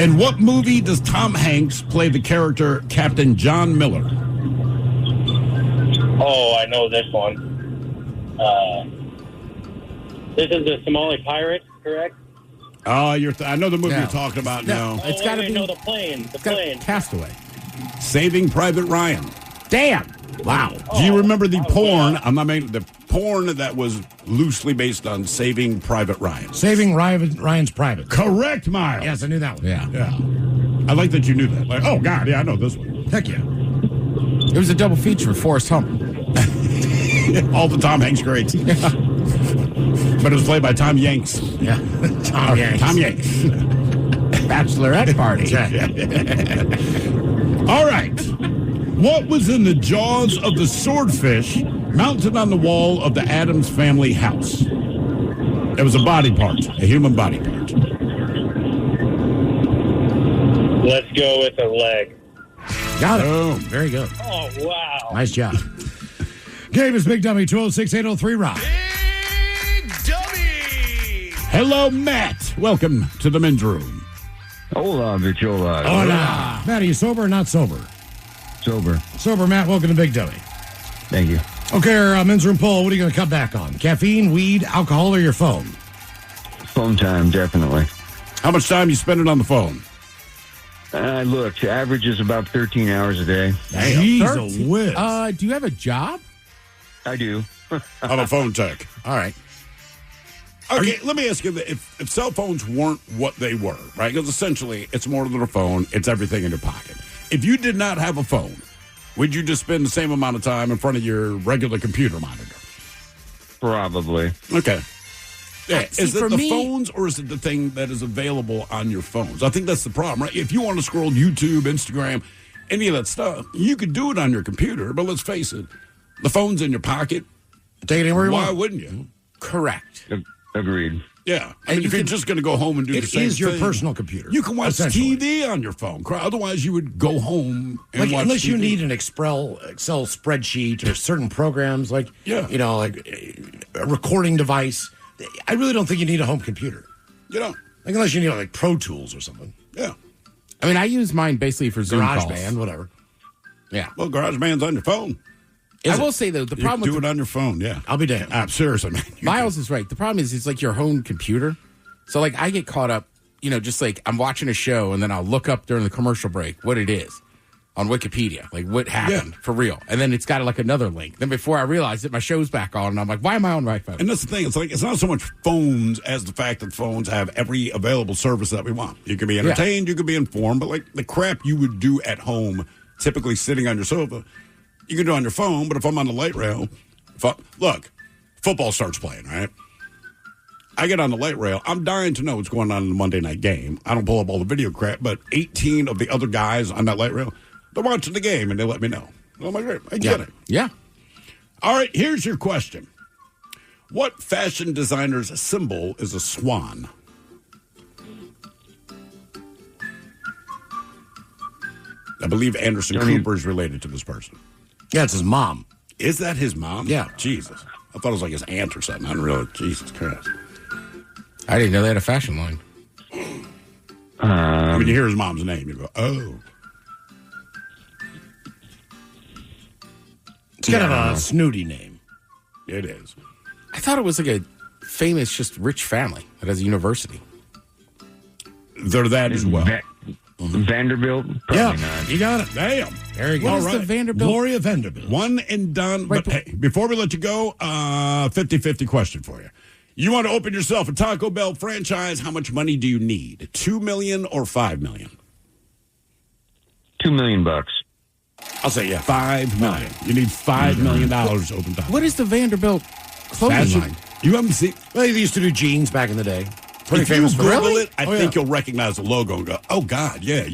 In what movie does Tom Hanks play the character Captain John Miller? Oh, I know this one. This is the Somali pirate, correct? Oh, I know the movie No. you're talking about No. now. It's Oh, gotta wait, be- no, the plane. The It's got plane. Castaway. Saving Private Ryan. Damn. Wow. Do you remember the Oh, porn? yeah. I'm not making the porn that was loosely based on Saving Private Ryan. Saving Ryan's Private. Correct, Miles. Yes, I knew that one. Yeah. Yeah. I like that you knew that. Like, oh, God, yeah, I know this one. Heck yeah. It was a double feature with Forrest Hump. All the Tom Hanks greats. But it was played by Tom Yanks. Yeah. Tom Yanks. Tom Yanks. Bachelorette party. All right. What was in the jaws of the swordfish mounted on the wall of the Addams family house? It was a body part, a human body part. Let's go with a leg. Got it. Boom. Very good. Oh, wow. Nice job. Game is Big Dummy 206-803-ROCK. Hello, Matt. Welcome to the men's room. Hola, bichola. Hola. Matt, are you sober or not sober? Sober. Sober, Matt. Welcome to Big Dummy. Thank you. Okay, our men's room poll. What are you going to cut back on? Caffeine, weed, alcohol, or your phone? Phone time, definitely. How much time you spending on the phone? I looked. Average is about 13 hours a day. Jeez 13. whiz. Do you have a job? I do. I'm a phone tech. All right. Okay, let me ask you, if cell phones weren't what they were, right? Because essentially, it's more than a phone. It's everything in your pocket. If you did not have a phone, would you just spend the same amount of time in front of your regular computer monitor? Probably. Okay. Yeah. See, Is it for the me- phones or is it the thing that is available on your phones? I think that's the problem, right? If you want to scroll YouTube, Instagram, any of that stuff, you could do it on your computer, but let's face it, the phone's in your pocket. Take it anywhere you Why want. wouldn't you? Correct. Agreed. Yeah. I And mean, you if you're can- just going to go home and do the It same is your thing, personal computer. you can watch essentially. TV on your phone. Otherwise, you would go home and Like, watch unless you TV. need an Excel spreadsheet or certain programs, like, Yeah. you know, like a recording device. I really don't think you need a home computer. You know, Like, unless you need, like, Pro Tools or something. yeah. I mean, I use mine basically for Zoom calls. GarageBand, whatever. Yeah. Well, GarageBand's on your phone. I will say, though, the You problem can do with it on your phone, yeah. I'll be damned. Seriously, man. Miles is right. The problem is it's like your home computer. So, like, I get caught up, you know, just like I'm watching a show and then I'll look up during the commercial break what it is on Wikipedia, like what happened for real. And then it's got like another link. Then before I realize it, my show's back on and I'm like, why am I on my phone? And that's the thing. It's like it's not so much phones as the fact that phones have every available service that we want. You can be entertained, you can be informed, but like the crap you would do at home, typically sitting on your sofa, you can do on your phone. But if I'm on the light rail, look, football starts playing, right? I get on the light rail. I'm dying to know what's going on in the Monday night game. I don't pull up all the video crap, but 18 of the other guys on that light rail, they're watching the game and they let me know. I'm like, great, I get it. Yeah. All right, here's your question. What fashion designer's symbol is a swan? I believe Anderson Cooper is related to this person. Yeah, it's his mom. Is that his mom? Yeah. Jesus. I thought it was like his aunt or something. I didn't realize. Jesus Christ. I didn't know they had a fashion line. When you hear his mom's name, you go, oh. It's kind of a snooty name. It is. I thought it was like a famous, just rich family that has a university. They're that as well. Vanderbilt? Probably not. You got it. Damn. There you go. What is All the right. Vanderbilt? Gloria Vanderbilt. One and done. Right, But hey, before we let you go, 50-50 question for you. You want to open yourself a Taco Bell franchise? How much money do you need? $2 million or $5 million? $2 million. I'll say $5 million. You need $5 million to open Taco. What is the Vanderbilt clothing Fashion. line? You haven't seen? Well, they used to do jeans back in the day. Pretty If famous you for Google that. it, I think you'll recognize the logo and go, "Oh God, yeah."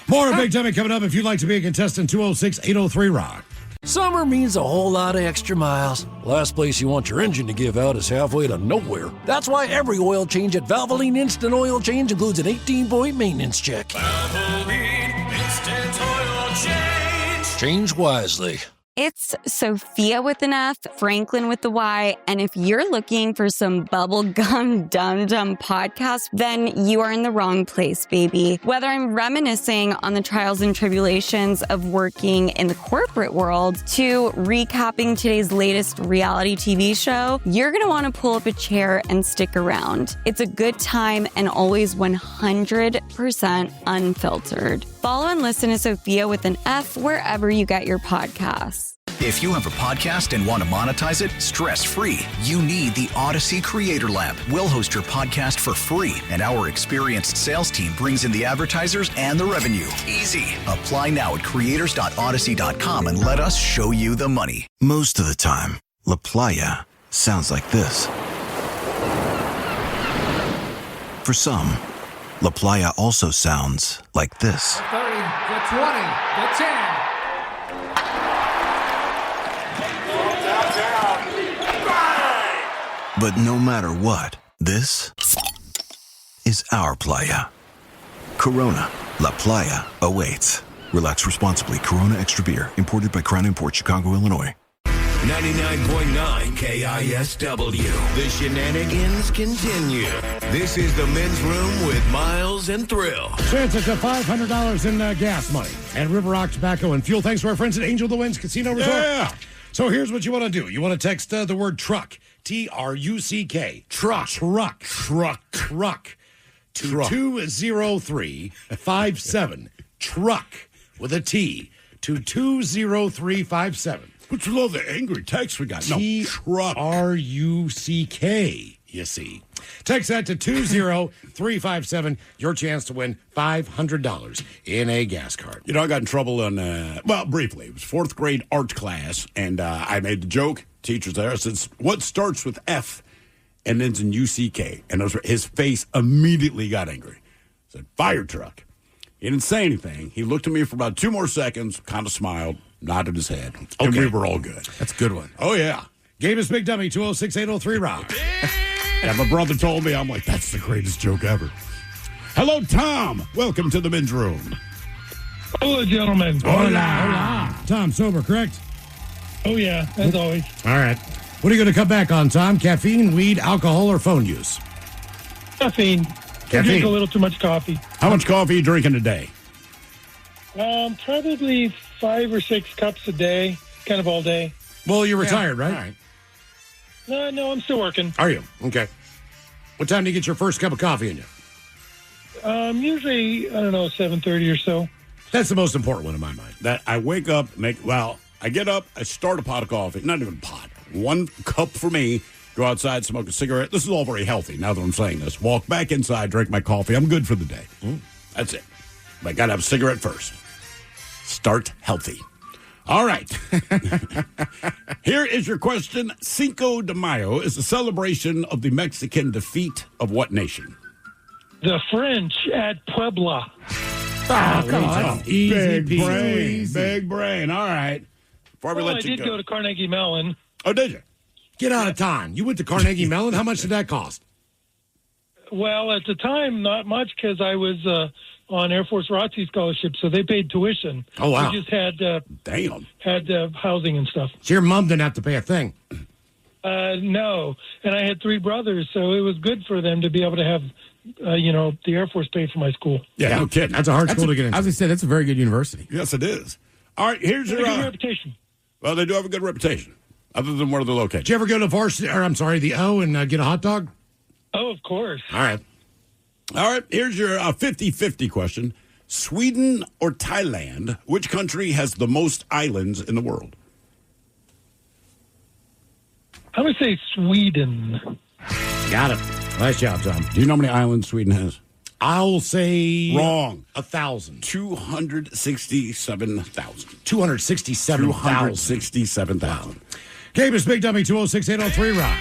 More of Big Dummy coming up. If you'd like to be a contestant, 206-803-ROCK. Summer means a whole lot of extra miles. Last place you want your engine to give out is halfway to nowhere. That's why every oil change at Valvoline Instant Oil Change includes an 18-point maintenance check. Valvoline Instant Oil Change. Change wisely. It's Sophia with an F, Franklin with the Y, and if you're looking for some bubblegum dum-dum podcast, then you are in the wrong place, baby. Whether I'm reminiscing on the trials and tribulations of working in the corporate world to recapping today's latest reality TV show, you're going to want to pull up a chair and stick around. It's a good time and always 100% unfiltered. Follow and listen to Sophia with an F wherever you get your podcasts. If you have a podcast and want to monetize it stress-free, you need the Odyssey Creator Lab. We'll host your podcast for free, and our experienced sales team brings in the advertisers and the revenue. Easy. Apply now at creators.odyssey.com and let us show you the money. Most of the time, La Playa sounds like this. For some, La Playa also sounds like this. 30, the 20, the 10. But no matter what, this is our playa. Corona, La Playa, awaits. Relax responsibly. Corona Extra Beer, imported by Crown Imports, Chicago, Illinois. 99.9 KISW. The shenanigans continue. This is the Men's Room with Miles and Thrill. Chance at $500 in gas money and River Rock Tobacco and Fuel. Thanks to our friends at Angel of the Winds Casino Resort. Yeah. So here's what you want to do. You want to text the word truck, Truck. To 20357. Truck with a T to 20357. But you love the angry text we got. No, truck. Truck, you see. Text that to 20357. Your chance to win $500 in a gas card. You know, I got in trouble briefly. It was fourth grade art class, and I made the joke. Teacher's there. I said, what starts with F and ends in UCK? And his face immediately got angry. I said, fire truck. He didn't say anything. He looked at me for about 2 more seconds, kind of smiled, nodded his head. And Okay. we were all good. That's a good one. Oh, yeah. Game is Big Dummy, 206-803-ROCK. Yeah, my brother told me, I'm like, that's the greatest joke ever. Hello, Tom. Welcome to the men's room. Hello, gentlemen. Hola. Tom, sober, correct? Oh, yeah, as always. All right. What are you going to come back on, Tom? Caffeine, weed, alcohol, or phone use? Caffeine. I drink a little too much coffee. How much coffee are you drinking a day? Probably 5 or 6 cups a day, kind of all day. Well, you're retired, right? All right. No, I'm still working. Are you? Okay. What time do you get your first cup of coffee in you? Usually, 7:30 or so. That's the most important one in my mind. That I wake up, I get up, I start a pot of coffee. Not even a pot. 1 cup for me. Go outside, smoke a cigarette. This is all very healthy now that I'm saying this. Walk back inside, drink my coffee. I'm good for the day. That's it. But I got to have a cigarette first. Start healthy. All right. Here is your question. Cinco de Mayo is a celebration of the Mexican defeat of what nation? The French at Puebla. Oh, come on. Easy Big peasy. brain. Big brain. All right. Before we Well, I let you did go to Carnegie Mellon. Oh, did you? Get out of town. You went to Carnegie Mellon. How much did that cost? Well, at the time, not much because I was on Air Force ROTC scholarship, so they paid tuition. Oh, wow. We just had Damn. housing and stuff. So your mom didn't have to pay a thing. No, and I had 3 brothers, so it was good for them to be able to have, the Air Force paid for my school. Yeah, no kidding. That's a hard school to get I into. was going to say, that's a very good university. Yes, it is. All right, here's They your have a good reputation. Well, they do have a good reputation, other than where they're located. Did you ever go to the O and get a hot dog? Oh, of course. All right. All right, here's your 50-50 question. Sweden or Thailand, which country has the most islands in the world? I'm going to say Sweden. Got it. Nice job, Tom. Do you know how many islands Sweden has? I'll say Wrong. 1,000. 267,000. 267,000. 267,000. Gabe's Big Dummy 206-803 Rock.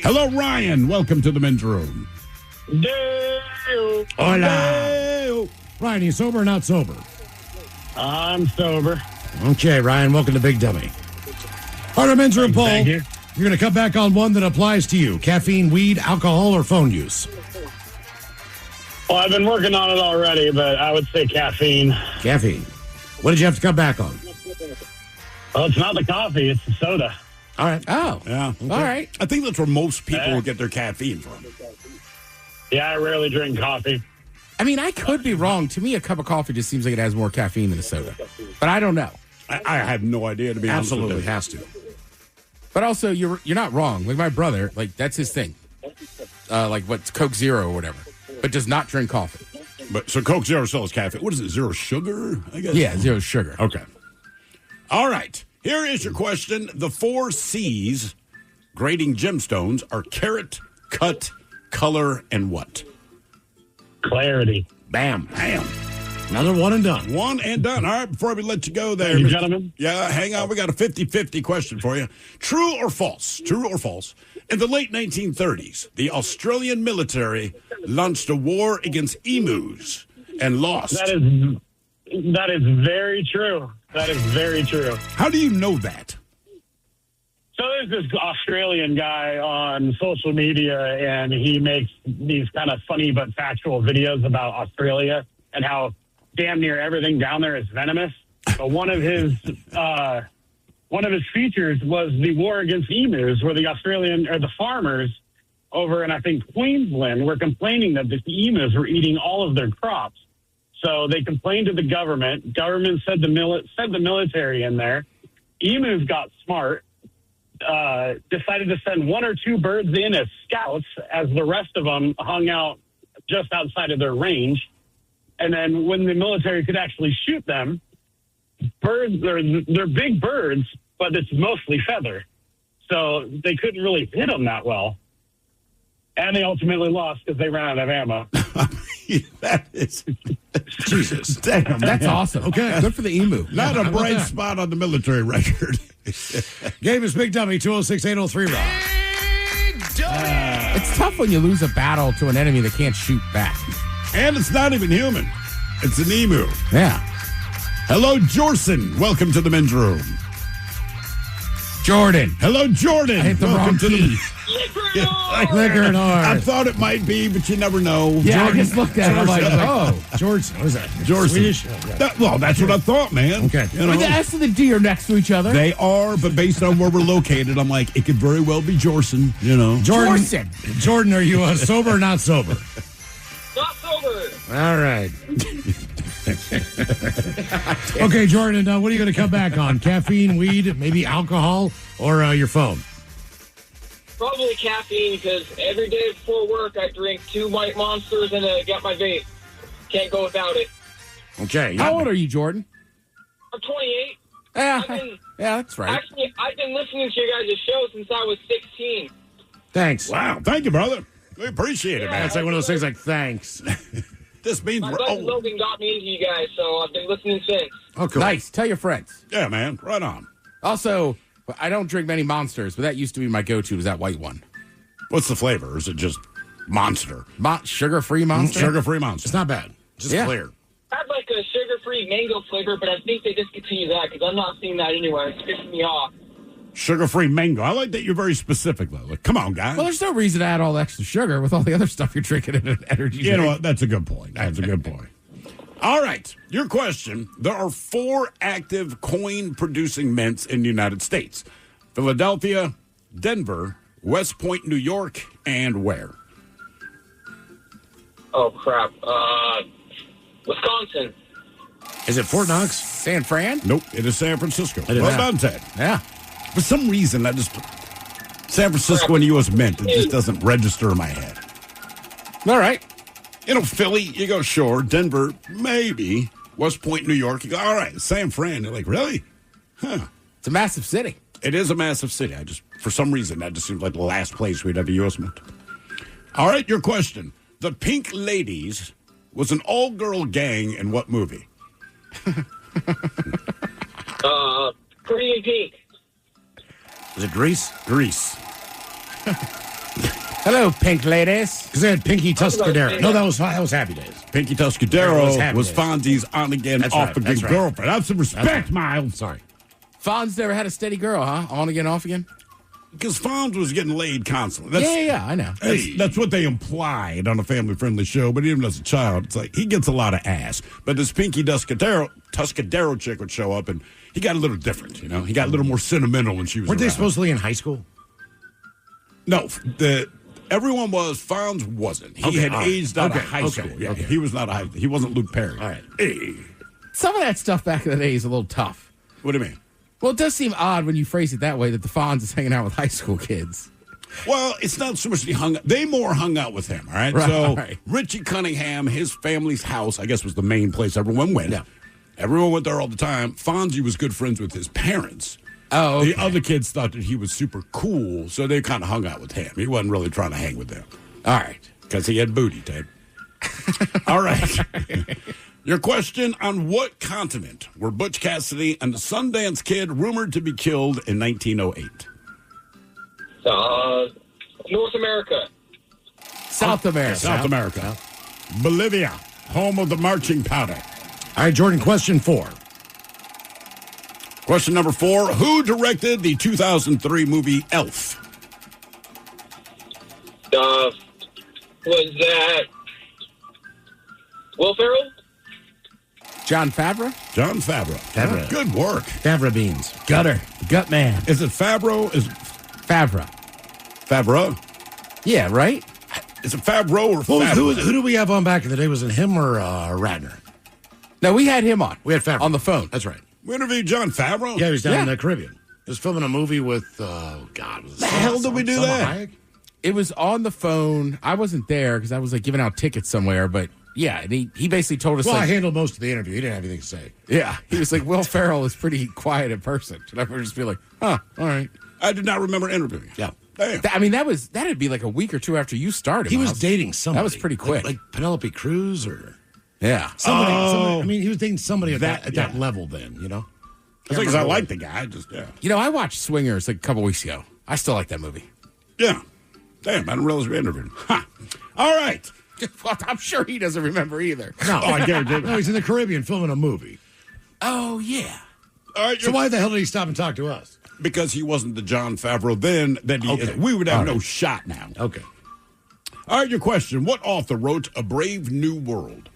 Hello, Ryan. Welcome to the men's room. Hola. Ryan, you sober or not sober? I'm sober. Okay, Ryan, welcome to Big Dummy. All right, our men's room poll. Thank you. You're going to come back on one that applies to you. Caffeine, weed, alcohol, or phone use? Well, I've been working on it already, but I would say caffeine. Caffeine. What did you have to come back on? Well, it's not the coffee, it's the soda. All right. Oh, Yeah. all right. I think that's where most people get their caffeine from. Yeah, I rarely drink coffee. I mean, I could be wrong. To me, a cup of coffee just seems like it has more caffeine than a soda. But I don't know. I have no idea, to be honest with you. Absolutely has to. But also, you're not wrong. Like my brother, like that's his thing. Like what's Coke Zero or whatever, but does not drink coffee. But so Coke Zero still has caffeine. What is it? Zero sugar? I guess. Yeah, zero sugar. Okay. All right. Here is your question. The 4 C's grading gemstones are carat, cut, color, and what? Clarity. Bam. Bam. Another one and done. One and done. All right, before we let you go there. Thank you, Mr. gentlemen. Yeah, hang on. We got a 50-50 question for you. True or false? True or false? In the late 1930s, the Australian military launched a war against emus and lost. That is very true. That is very true. How do you know that? So there's this Australian guy on social media, and he makes these kind of funny but factual videos about Australia and how damn near everything down there is venomous. But one of his features was the war against emus, where the farmers over in I think Queensland were complaining that the emus were eating all of their crops. So they complained to the government. Government sent the military in there. Emus got smart. Decided to send 1 or 2 birds in as scouts, as the rest of them hung out just outside of their range. And then when the military could actually shoot them, they're big birds, but it's mostly feather. So they couldn't really hit them that well. And they ultimately lost because they ran out of ammo. That is... Jesus. Damn, That's awesome. Okay. Good for the emu. not a bright that? spot on the military record. Game is Big Dummy 206-803 Rock. It's tough when you lose a battle to an enemy that can't shoot back. And it's not even human. It's an emu. Yeah. Hello, Jorson. Welcome to the men's room. Jordan. Hello, Jordan. I hit the Welcome wrong to key. Liquor and I hard. thought it might be, but you never know. Yeah, I just looked at it. I'm like, oh. George, what is that? Jorson. Swedish? Well, that's what I thought, man. Okay. You know, The S and the D are next to each other. they are, but based on where we're located, I'm like, it could very well be Jorson, you know. Jordan, are you sober or not sober? Not sober. All right. Okay, Jordan, what are you going to come back on? Caffeine, weed, maybe alcohol, or your phone? Probably caffeine, because every day before work I drink 2 White Monsters and get my vape. Can't go without it. Okay. How old are you, Jordan? I'm 28. Yeah, Yeah, that's right. Actually, I've been listening to your guys' show since I was 16. Thanks. Wow. Thank you, brother. We appreciate it, man. That's like one of those things like, thanks. This means My we're buddy old. Logan got me into you guys, so I've been listening since. Oh, cool. Nice. Tell your friends. Yeah, man. Right on. Also, I don't drink many Monsters, but that used to be my go-to, was that white one. What's the flavor? Is it just Monster? Sugar-free Monster? Sugar-free Monster. It's not bad. Just clear. I had like a sugar-free mango flavor, but I think they discontinued that because I'm not seeing that anywhere. It's pissing me off. Sugar-free mango. I like that you're very specific, though. Like, come on, guys. Well, there's no reason to add all the extra sugar with all the other stuff you're drinking in an energy drink. You know what? That's a good point. That's a good point. All right. Your question. There are 4 active coin-producing mints in the United States. Philadelphia, Denver, West Point, New York, and where? Oh, crap. Wisconsin. Is it Fort Knox? San Fran? Nope. It is San Francisco. did Well that. done, Ted. Yeah. For some reason, San Francisco and U.S. Mint, it just doesn't register in my head. All right. You know, Philly, you go, sure. Denver, maybe. West Point, New York, you go, all right. San Fran, you're like, really? Huh. It's a massive city. It is a massive city. For some reason, that just seems like the last place we'd have a U.S. Mint. All right, your question. The Pink Ladies was an all-girl gang in what movie? Pretty Pink. Is it Grease? Grease. Hello, Pink Ladies. Because they had Pinky Tuscadero. No, that was Happy Days. Pinky Tuscadero was Fonzie's on-again, That's off-again right. girlfriend. Have some respect, Miles. Sorry. Fonz never had a steady girl, huh? On again, off again? Because Fonz was getting laid constantly. Yeah, I know. That's what they implied on a family-friendly show, but even as a child, it's like he gets a lot of ass. But this Pinky Tuscadero chick would show up, and he got a little different, you know? He got a little more sentimental when she was Weren't they around. supposedly in high school? No, everyone was. Fonz wasn't. He had aged out of high school. Yeah, he was not he wasn't Luke Perry. All right. Hey. Some of that stuff back in the day is a little tough. What do you mean? Well, it does seem odd when you phrase it that way that the Fonz is hanging out with high school kids. Well, it's not so much they more hung out with him, all right? Right. Richie Cunningham, his family's house, I guess, was the main place everyone went. Yeah. Everyone went there all the time. Fonzie was good friends with his parents. Oh, okay. The other kids thought that he was super cool, so they kind of hung out with him. He wasn't really trying to hang with them. All right. Because he had booty, Ted. All right. Your question, on what continent were Butch Cassidy and the Sundance Kid rumored to be killed in 1908? North America. South America. South America. Bolivia, home of the marching powder. All right, Jordan, question 4. Question number 4. Who directed the 2003 movie Elf? Was that Will Ferrell? John Favreau? John Favreau. Good work. Favreau beans. Gutter. Gut man. Is it Favreau? Favreau. Favreau? Yeah, right? Is it Favreau or Favreau? Who do we have on back in the day? Was it him or Ratner? No, we had him on. We had Favreau. On the phone. That's right. We interviewed John Favreau? Yeah, he was down in the Caribbean. He was filming a movie with, the hell did we do that? Hayek? It was on the phone. I wasn't there because I was giving out tickets somewhere, but yeah, and he basically told us I handled most of the interview. He didn't have anything to say. Yeah, he was like, Will Ferrell is pretty quiet in person. And I would just be like, all right. I did not remember interviewing. Yeah. Damn. I mean, that'd be like a week or two after you started. He was Miles. dating somebody. That was pretty quick. Like Penelope Cruz or yeah. somebody. I mean, he was dating somebody at that level then, you know? Because I like the guy. I watched Swingers like a couple weeks ago. I still like that movie. Yeah. Damn, I didn't realize we interviewed him. Ha. All right. Well, I'm sure he doesn't remember either. No, I guarantee it. No, he's in the Caribbean filming a movie. Oh, yeah. All right. So why the hell did he stop and talk to us? Because he wasn't the John Favreau then that he is. We would have no shot now. Okay. All right, your question. What author wrote A Brave New World?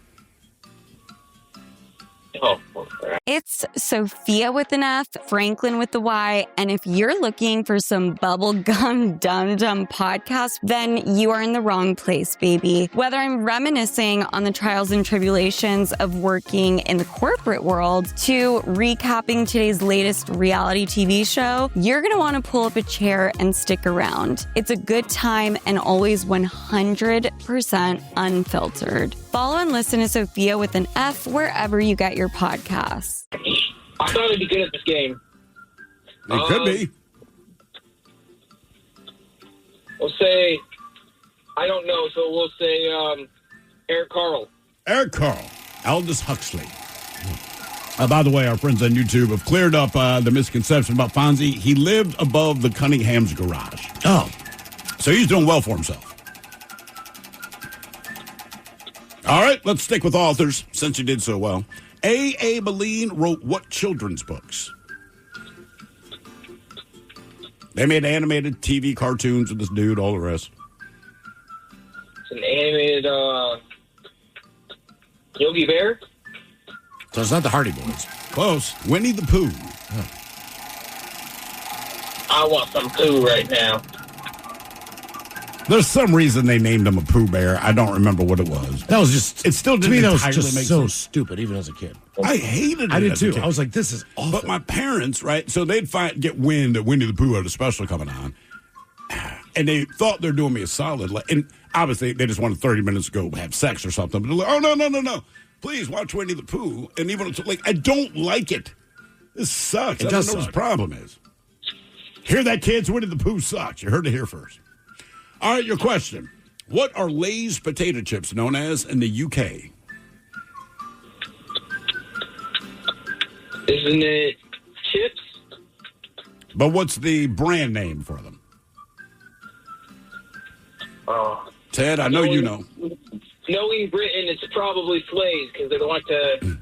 It's Sophia with an F, Franklin with the Y, and if you're looking for some bubblegum dum-dum podcast, then you are in the wrong place, baby. Whether I'm reminiscing on the trials and tribulations of working in the corporate world to recapping today's latest reality TV show, you're going to want to pull up a chair and stick around. It's a good time and always 100% unfiltered. Follow and listen to Sophia with an F wherever you get your podcasts. I thought I'd be good at this game. It could be. We'll say, I don't know, so we'll say Eric Carl. Eric Carl. Aldous Huxley. By the way, our friends on YouTube have cleared up the misconception about Fonzie. He lived above the Cunningham's garage. Oh. So he's doing well for himself. All right, let's stick with authors since you did so well. A. Boleyn wrote what children's books? They made animated TV cartoons with this dude, all the rest. It's an animated Yogi Bear. So it's not the Hardy Boys. Close. Winnie the Pooh. I want some poo right now. There's some reason they named him a Pooh Bear. I don't remember what it was. That was just... It still to didn't me, that was entirely just make so sense. stupid, even as a kid. I hated it. I did as a too. kid. I was like, this is awful. But my parents, right, so they'd get wind that Winnie the Pooh had a special coming on, and they thought they're doing me a solid. And obviously, they just wanted 30 minutes to go have sex or something. But they're like, oh, no. Please watch Winnie the Pooh. And even, I don't like it. This sucks. I don't know what the problem is. Hear that, kids? Winnie the Pooh sucks. You heard it here first. All right, your question. What are Lay's potato chips known as in the UK? Isn't it chips? But what's the brand name for them? Ted, I know you know. Knowing Britain, it's probably Slays because they don't like to.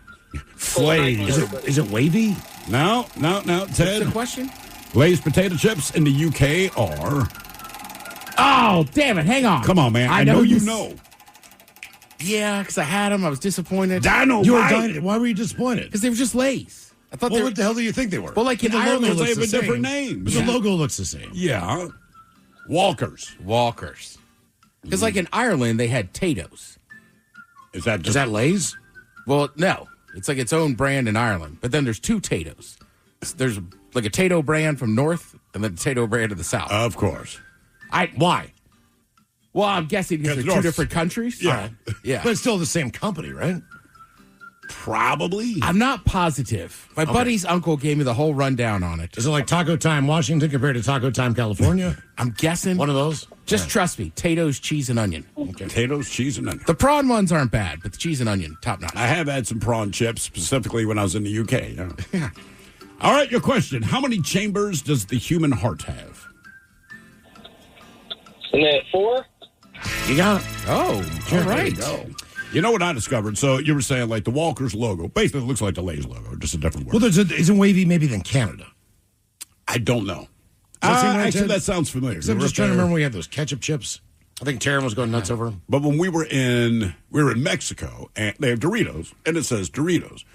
Slays. Is it wavy? No. Ted. What's the question? Lay's potato chips in the UK are... Oh, damn it. Hang on. Come on, man. I know you know. Yeah, because I had them. I was disappointed. Dynamite. Why were you disappointed? Because they were just Lay's. I thought what the hell do you think they were? Well, like in the Ireland, logos, they have the a different same. name. The logo looks the same. Yeah. Walkers. Because like in Ireland, they had Tato's. Is that Lay's? Well, no. It's like its own brand in Ireland. But then there's two Tato's. There's like a Tato brand from North and then a Tato brand of the South. Of course. Why? Well, I'm guessing because they're two different countries. Yeah. Yeah. But it's still the same company, right? Probably. I'm not positive. My buddy's uncle gave me the whole rundown on it. Is it like Taco Time Washington compared to Taco Time California? I'm guessing. One of those? Just trust me. Tato's, cheese, and onion. Okay. Potatoes, cheese, and onion. The prawn ones aren't bad, but the cheese and onion, top notch. I have had some prawn chips, specifically when I was in the UK. Yeah. All right, your question. How many chambers does the human heart have? Isn't it 4? You got it. Oh, all right. There you go. You know what I discovered? So you were saying like the Walker's logo basically looks like the Lay's logo, just a different word. Well, isn't wavy maybe than Canada? I don't know. Does that seem right, Actually, Ted? that sounds familiar. I'm just trying to remember when we had those ketchup chips. I think Taryn was going nuts over them. But when we were in Mexico, and they have Doritos, and it says Doritos.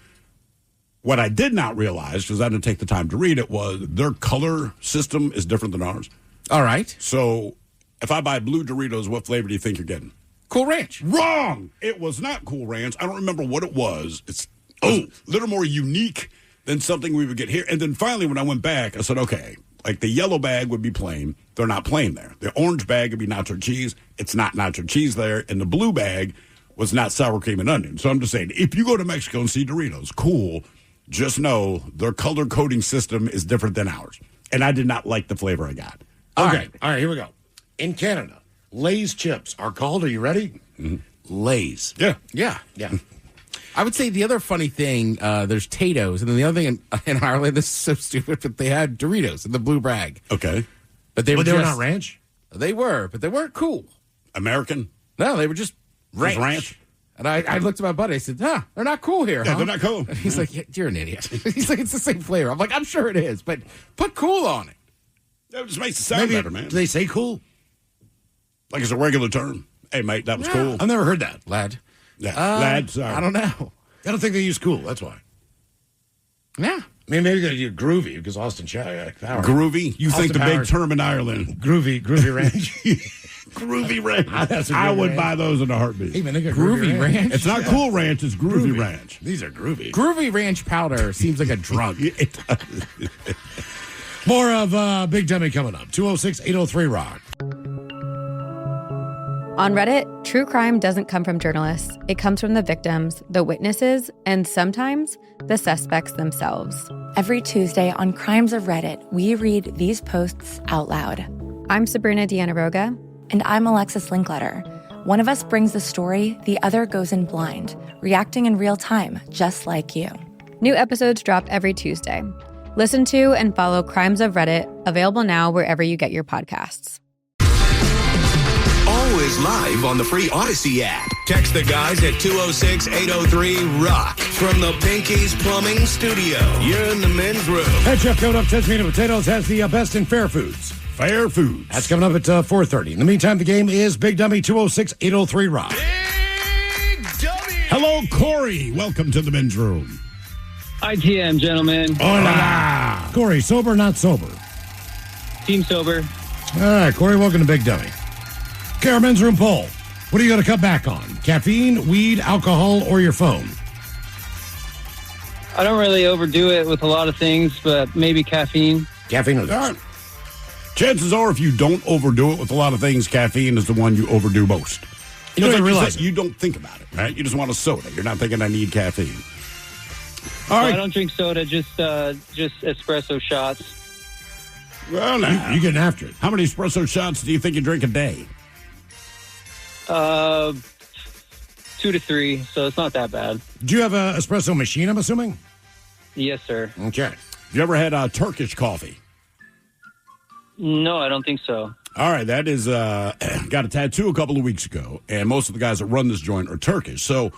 What I did not realize, because I didn't take the time to read it, was their color system is different than ours. All right. So if I buy blue Doritos, what flavor do you think you're getting? Cool Ranch. Wrong. It was not Cool Ranch. I don't remember what it was. It's a little more unique than something we would get here. And then finally, when I went back, I said, okay, like the yellow bag would be plain. They're not plain there. The orange bag would be nacho cheese. It's not nacho cheese there. And the blue bag was not sour cream and onion. So I'm just saying, if you go to Mexico and see Doritos, cool. Just know their color coding system is different than ours. And I did not like the flavor I got. All right, here we go. In Canada, Lay's chips are called, are you ready? Mm-hmm. Lay's. Yeah. I would say the other funny thing, there's Tato's, and then the other thing in Ireland, this is so stupid, but they had Doritos in the blue bag. Okay. But they were not ranch? They were, but they weren't cool. American? No, they were just ranch. Just ranch? And I looked at my buddy, I said, they're not cool here, Yeah, huh? they're not cool. And he's like, yeah, you're an idiot. He's like, it's the same flavor. I'm like, I'm sure it is, but put cool on it. That just makes it sound better, man. Do they say cool? Like it's a regular term. Hey, mate, that was cool. I've never heard that. Lad. Yeah, lad, sorry. I don't know. I don't think they use cool, that's why. Yeah. I mean, maybe they do groovy because Austin Power. Groovy? You think the Austin big term in Ireland. Groovy ranch. Groovy ranch. That's a I groovy would ranch. buy those in a heartbeat. Hey, man, they got Groovy ranch? It's not Cool Ranch, it's Groovy Ranch. These are groovy. Groovy Ranch powder seems like a drug. More of Big Dummy coming up. 206-803-ROCK. On Reddit, true crime doesn't come from journalists. It comes from the victims, the witnesses, and sometimes the suspects themselves. Every Tuesday on Crimes of Reddit, we read these posts out loud. I'm Sabrina Dianaroga. And I'm Alexis Linkletter. One of us brings the story, the other goes in blind, reacting in real time, just like you. New episodes drop every Tuesday. Listen to and follow Crimes of Reddit, available now wherever you get your podcasts. Always live on the free Odyssey app. Text the guys at 206-803-ROCK from the Pinky's Plumbing Studio. You're in the men's room. Hey, Jeff, coming up, 10 Tomato Potatoes has the best in fair foods. Fair foods. That's coming up at 4:30. In the meantime, the game is Big Dummy 206-803-ROCK. Big Dummy. Hello, Corey. Welcome to the men's room. ITM, gentlemen. Hola. Corey, sober or not sober? Team sober. All right, Corey, welcome to Big Dummy. Okay, our men's room poll. What are you going to cut back on? Caffeine, weed, alcohol, or your phone? I don't really overdo it with a lot of things, but maybe caffeine. Caffeine All right. Chances are, if you don't overdo it with a lot of things, caffeine is the one you overdo most. You don't even realize it. You don't think about it, right? You just want a soda. You're not thinking, I need caffeine. All Well, right. I don't drink soda, just espresso shots. Well, now, you getting after it. How many espresso shots do you think you drink a day? 2 to 3, so it's not that bad. Do you have an espresso machine, I'm assuming? Yes, sir. Okay. Have you ever had Turkish coffee? No, I don't think so. All right, that is, got a tattoo a couple of weeks ago, and most of the guys that run this joint are Turkish. So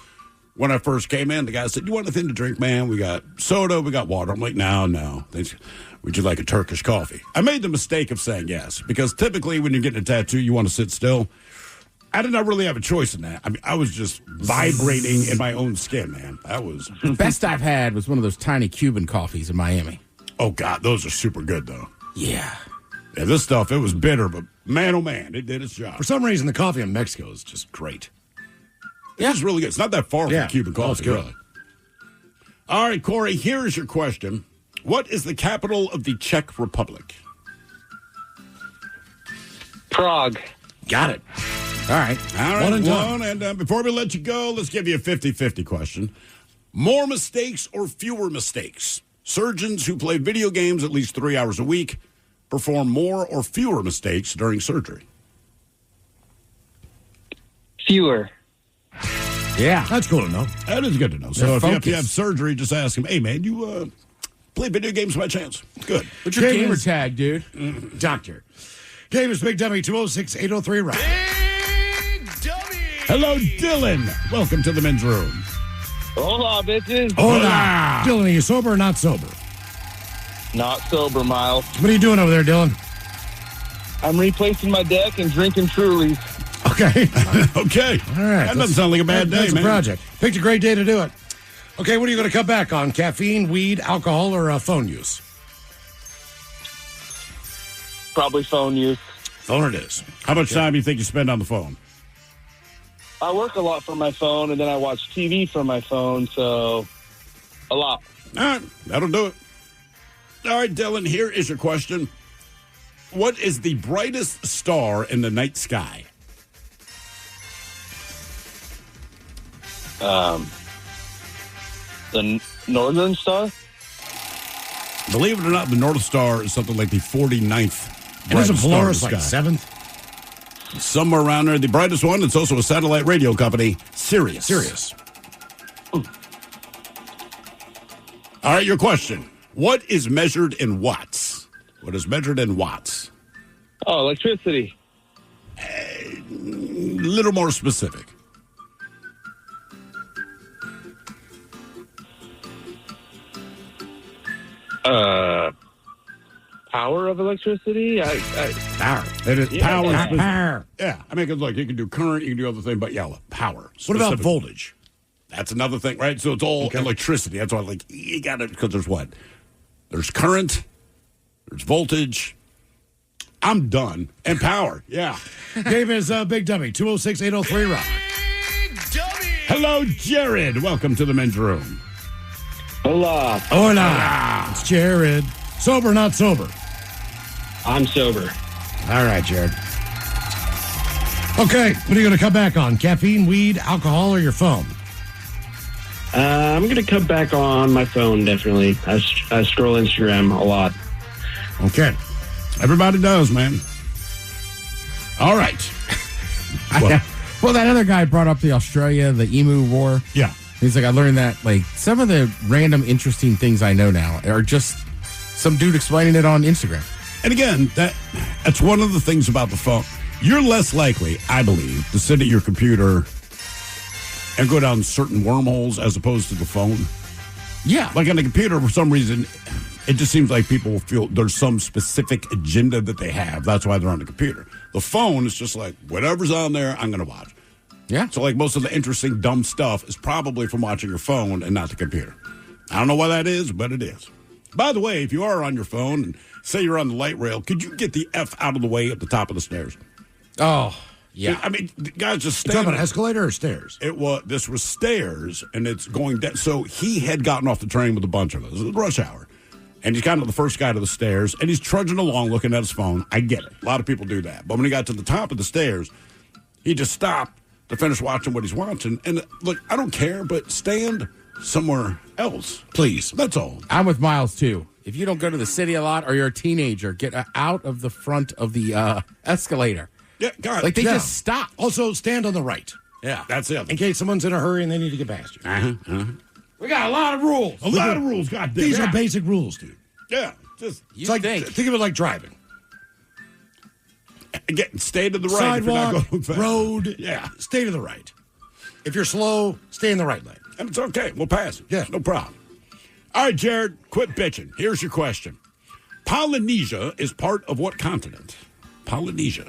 when I first came in, the guy said, "You want anything to drink, man? We got soda, we got water." I'm like, no. Would you like a Turkish coffee? I made the mistake of saying yes, because typically when you're getting a tattoo, you want to sit still. I did not really have a choice in that. I mean, I was just vibrating in my own skin, man. That was... The best I've had was one of those tiny Cuban coffees in Miami. Oh, God, those are super good, though. Yeah. Yeah, this stuff, it was bitter, but man, oh, man, it did its job. For some reason, the coffee in Mexico is just great. Yeah, it's really good. It's not that far from Cuban coffee, it's good. really. All right, Corey, here is your question. What is the capital of the Czech Republic? Prague. Got it. All right. All right, One and done. And before we let you go, let's give you a 50-50 question. More mistakes or fewer mistakes? Surgeons who play video games at least 3 hours a week perform more or fewer mistakes during surgery? Fewer. Yeah. That's cool to know. That is good to know. So if you have surgery, just ask him, "Hey, man, you play video games by chance?" Good. What's your gamer tag, dude? Doctor. Game is Big Dummy, 206-803-ROCK. Hello, Dylan. Welcome to the men's room. Hola, bitches. Hola. Dylan, are you sober or not sober? Not sober, Miles. What are you doing over there, Dylan? I'm replacing my deck and drinking Trulies. Okay. Okay. All right. That doesn't sound like a bad day, That's man. a project. Picked a great day to do it. Okay, what are you going to cut back on? Caffeine, weed, alcohol, or phone use? Probably phone use. Phone it is. How much time do you think you spend on the phone? I work a lot from my phone, and then I watch TV from my phone, so a lot. All right. That'll do it. All right, Dylan, here is your question. What is the brightest star in the night sky? The Northern Star? Believe it or not, the North Star is something like the 49th. And isn't brightest star in Polaris the like sky. 7th? Somewhere around there. The brightest one, it's also a satellite radio company, Sirius. Sirius. All right, your question. What is measured in watts? What is measured in watts? Oh, electricity. A little more specific. Power of electricity? Power. It is Yeah, power. yeah. Power. Yeah, I mean, 'cause look, you can do current, you can do other things, but yeah, power. What about Specific. voltage? That's another thing, right? So it's all electricity. That's why, like, you got it, because there's what? There's current, there's voltage. I'm done. And power, yeah. Game is Big Dummy, 206-803-ROCK. Hello, Jared. Welcome to the men's room. Hola. Hola. It's Jared. Sober or not sober? I'm sober. All right, Jared. Okay, what are you going to cut back on? Caffeine, weed, alcohol, or your phone? I'm going to cut back on my phone, definitely. I scroll Instagram a lot. Okay. Everybody does, man. All right. Well, that other guy brought up the Emu war. Yeah. He's like, I learned that, like, some of the random interesting things I know now are just some dude explaining it on Instagram. And again, that's one of the things about the phone. You're less likely, I believe, to sit at your computer and go down certain wormholes as opposed to the phone. Yeah. Like on the computer, for some reason, it just seems like people feel there's some specific agenda that they have. That's why they're on the computer. The phone is just like, whatever's on there, I'm going to watch. Yeah. So, like, most of the interesting, dumb stuff is probably from watching your phone and not the computer. I don't know why that is, but it is. By the way, if you are on your phone and say you're on the light rail, could you get the F out of the way at the top of the stairs? Oh, yeah. I mean, the guy's just You standing. talking about escalator or stairs? This was stairs, and it's going down. So he had gotten off the train with a bunch of us. It was rush hour. And he's kind of the first guy to the stairs, and he's trudging along looking at his phone. I get it. A lot of people do that. But when he got to the top of the stairs, he just stopped to finish watching what he's watching. And look, I don't care, but stand somewhere else, please. That's all. I'm with Miles, too. if you don't go to the city a lot or you're a teenager, get out of the front of the escalator. Yeah, God. Like they just stop. Also, stand on the right. Yeah. That's it. In case someone's in a hurry and they need to get past you. We got a lot of rules. A lot of rules, goddamn. These are basic rules, dude. Yeah. Just It's like, think of it like driving. stay to the right. Sidewalk, if you're not going fast. road, Yeah. stay to the right. If you're slow, stay in the right lane. And it's okay. We'll pass it. Yeah. No problem. All right, Jared, quit bitching. Here's your question. Polynesia is part of what continent? Polynesia.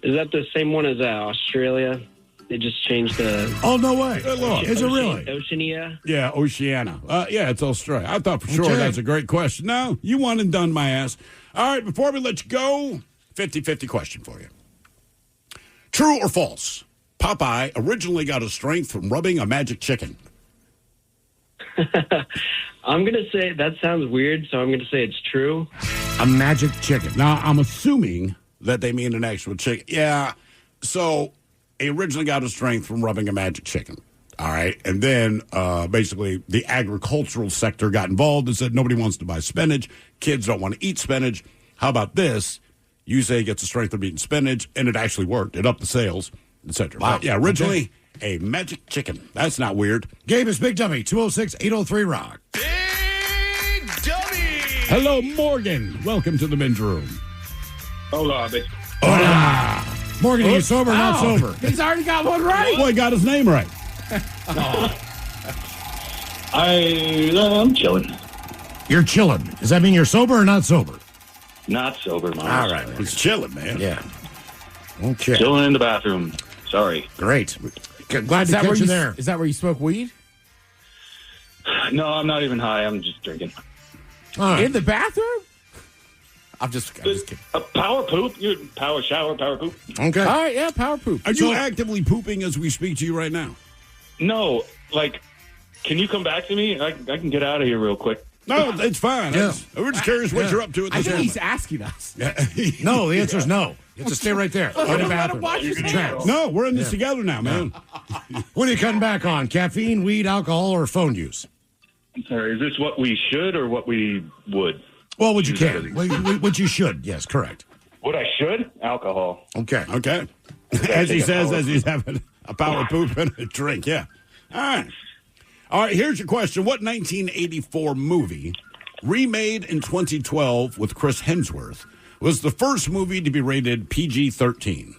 Is that the same one as Australia? They just changed the... Oh, no way. Look, is it really? Oceania? Yeah, Oceania. Yeah, it's Australia. I thought for sure Okay. that's a great question. No, you won and done, my ass. All right, before we let you go, 50-50 question for you. True or false? Popeye originally got his strength from rubbing a magic chicken. I'm going to say... That sounds weird, so I'm going to say it's true. A magic chicken. Now, I'm assuming that they mean an actual chicken. Yeah, so he originally got his strength from rubbing a magic chicken. All right, and then basically the agricultural sector got involved and said nobody wants to buy spinach. Kids don't want to eat spinach. How about this? You say he gets the strength from eating spinach, and it actually worked. It upped the sales, etc. Wow. But yeah, originally a magic chicken. That's not weird. Game is Big Dummy, 206-803-ROCK. Big Dummy! Hello, Morgan. Welcome to the men's room. Hola, bitch. Hola. Morgan, are you sober or not sober? He's already got one right. Boy, got his name right. I'm chilling. You're chilling. Does that mean you're sober or not sober? Not sober, man. All right, he's chilling, man. Yeah. Okay. Chilling in the bathroom. Sorry. Great. Glad Is to that where catch you you there. Is that where you smoke weed? No, I'm not even high. I'm just drinking. All right. In the bathroom? I'm just kidding. A power poop? You power shower, power poop? Okay. All right, yeah, power poop. Are you actively pooping as we speak to you right now? No, like, can you come back to me? I can get out of here real quick. No, it's fine. Yeah. We're just curious what you're up to at I this think moment. he's asking us. No, the answer is no. You have to stay right there. In the bathroom. Watch his hands. No, we're in this together now, man. What are you cutting back on? Caffeine, weed, alcohol, or phone use? Sorry, is this what we should or what we would? Well, what you can. What you should. Yes, correct. What I should? Alcohol. Okay. Okay. As he says, as he's having a power poop and a drink. Yeah. All right. All right, here's your question. What 1984 movie, remade in 2012 with Chris Hemsworth, was the first movie to be rated PG-13?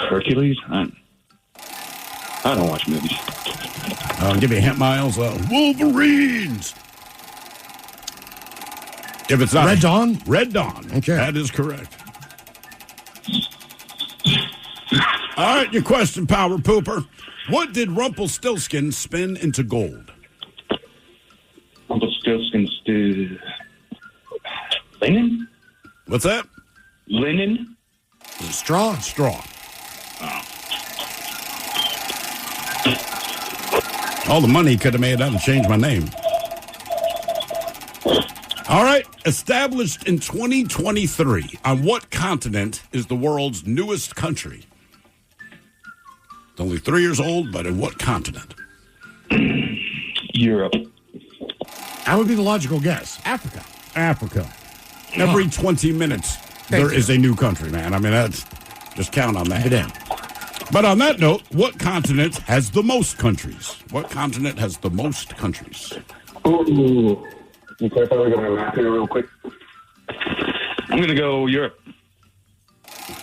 Hercules? I don't watch movies. I'll give you a hint, Miles. Wolverines. If it's not Red Dawn? Red Dawn. Okay. That is correct. All right, your question, Power Pooper. What did Rumpelstiltskin spin into gold? Rumpelstiltskin's do linen? What's that? Linen? Straw? Straw. All the money he could have made out of change my name. All right. Established in 2023, on what continent is the world's newest country? It's only 3 years old, but in what continent? Europe. That would be the logical guess. Africa. Africa. Every 20 minutes, there is a new country, man. I mean, that's just count on that. Damn. But on that note, what continent has the most countries? What continent has the most countries? Ooh. You care if I look at my map here real quick? I'm going to go Europe.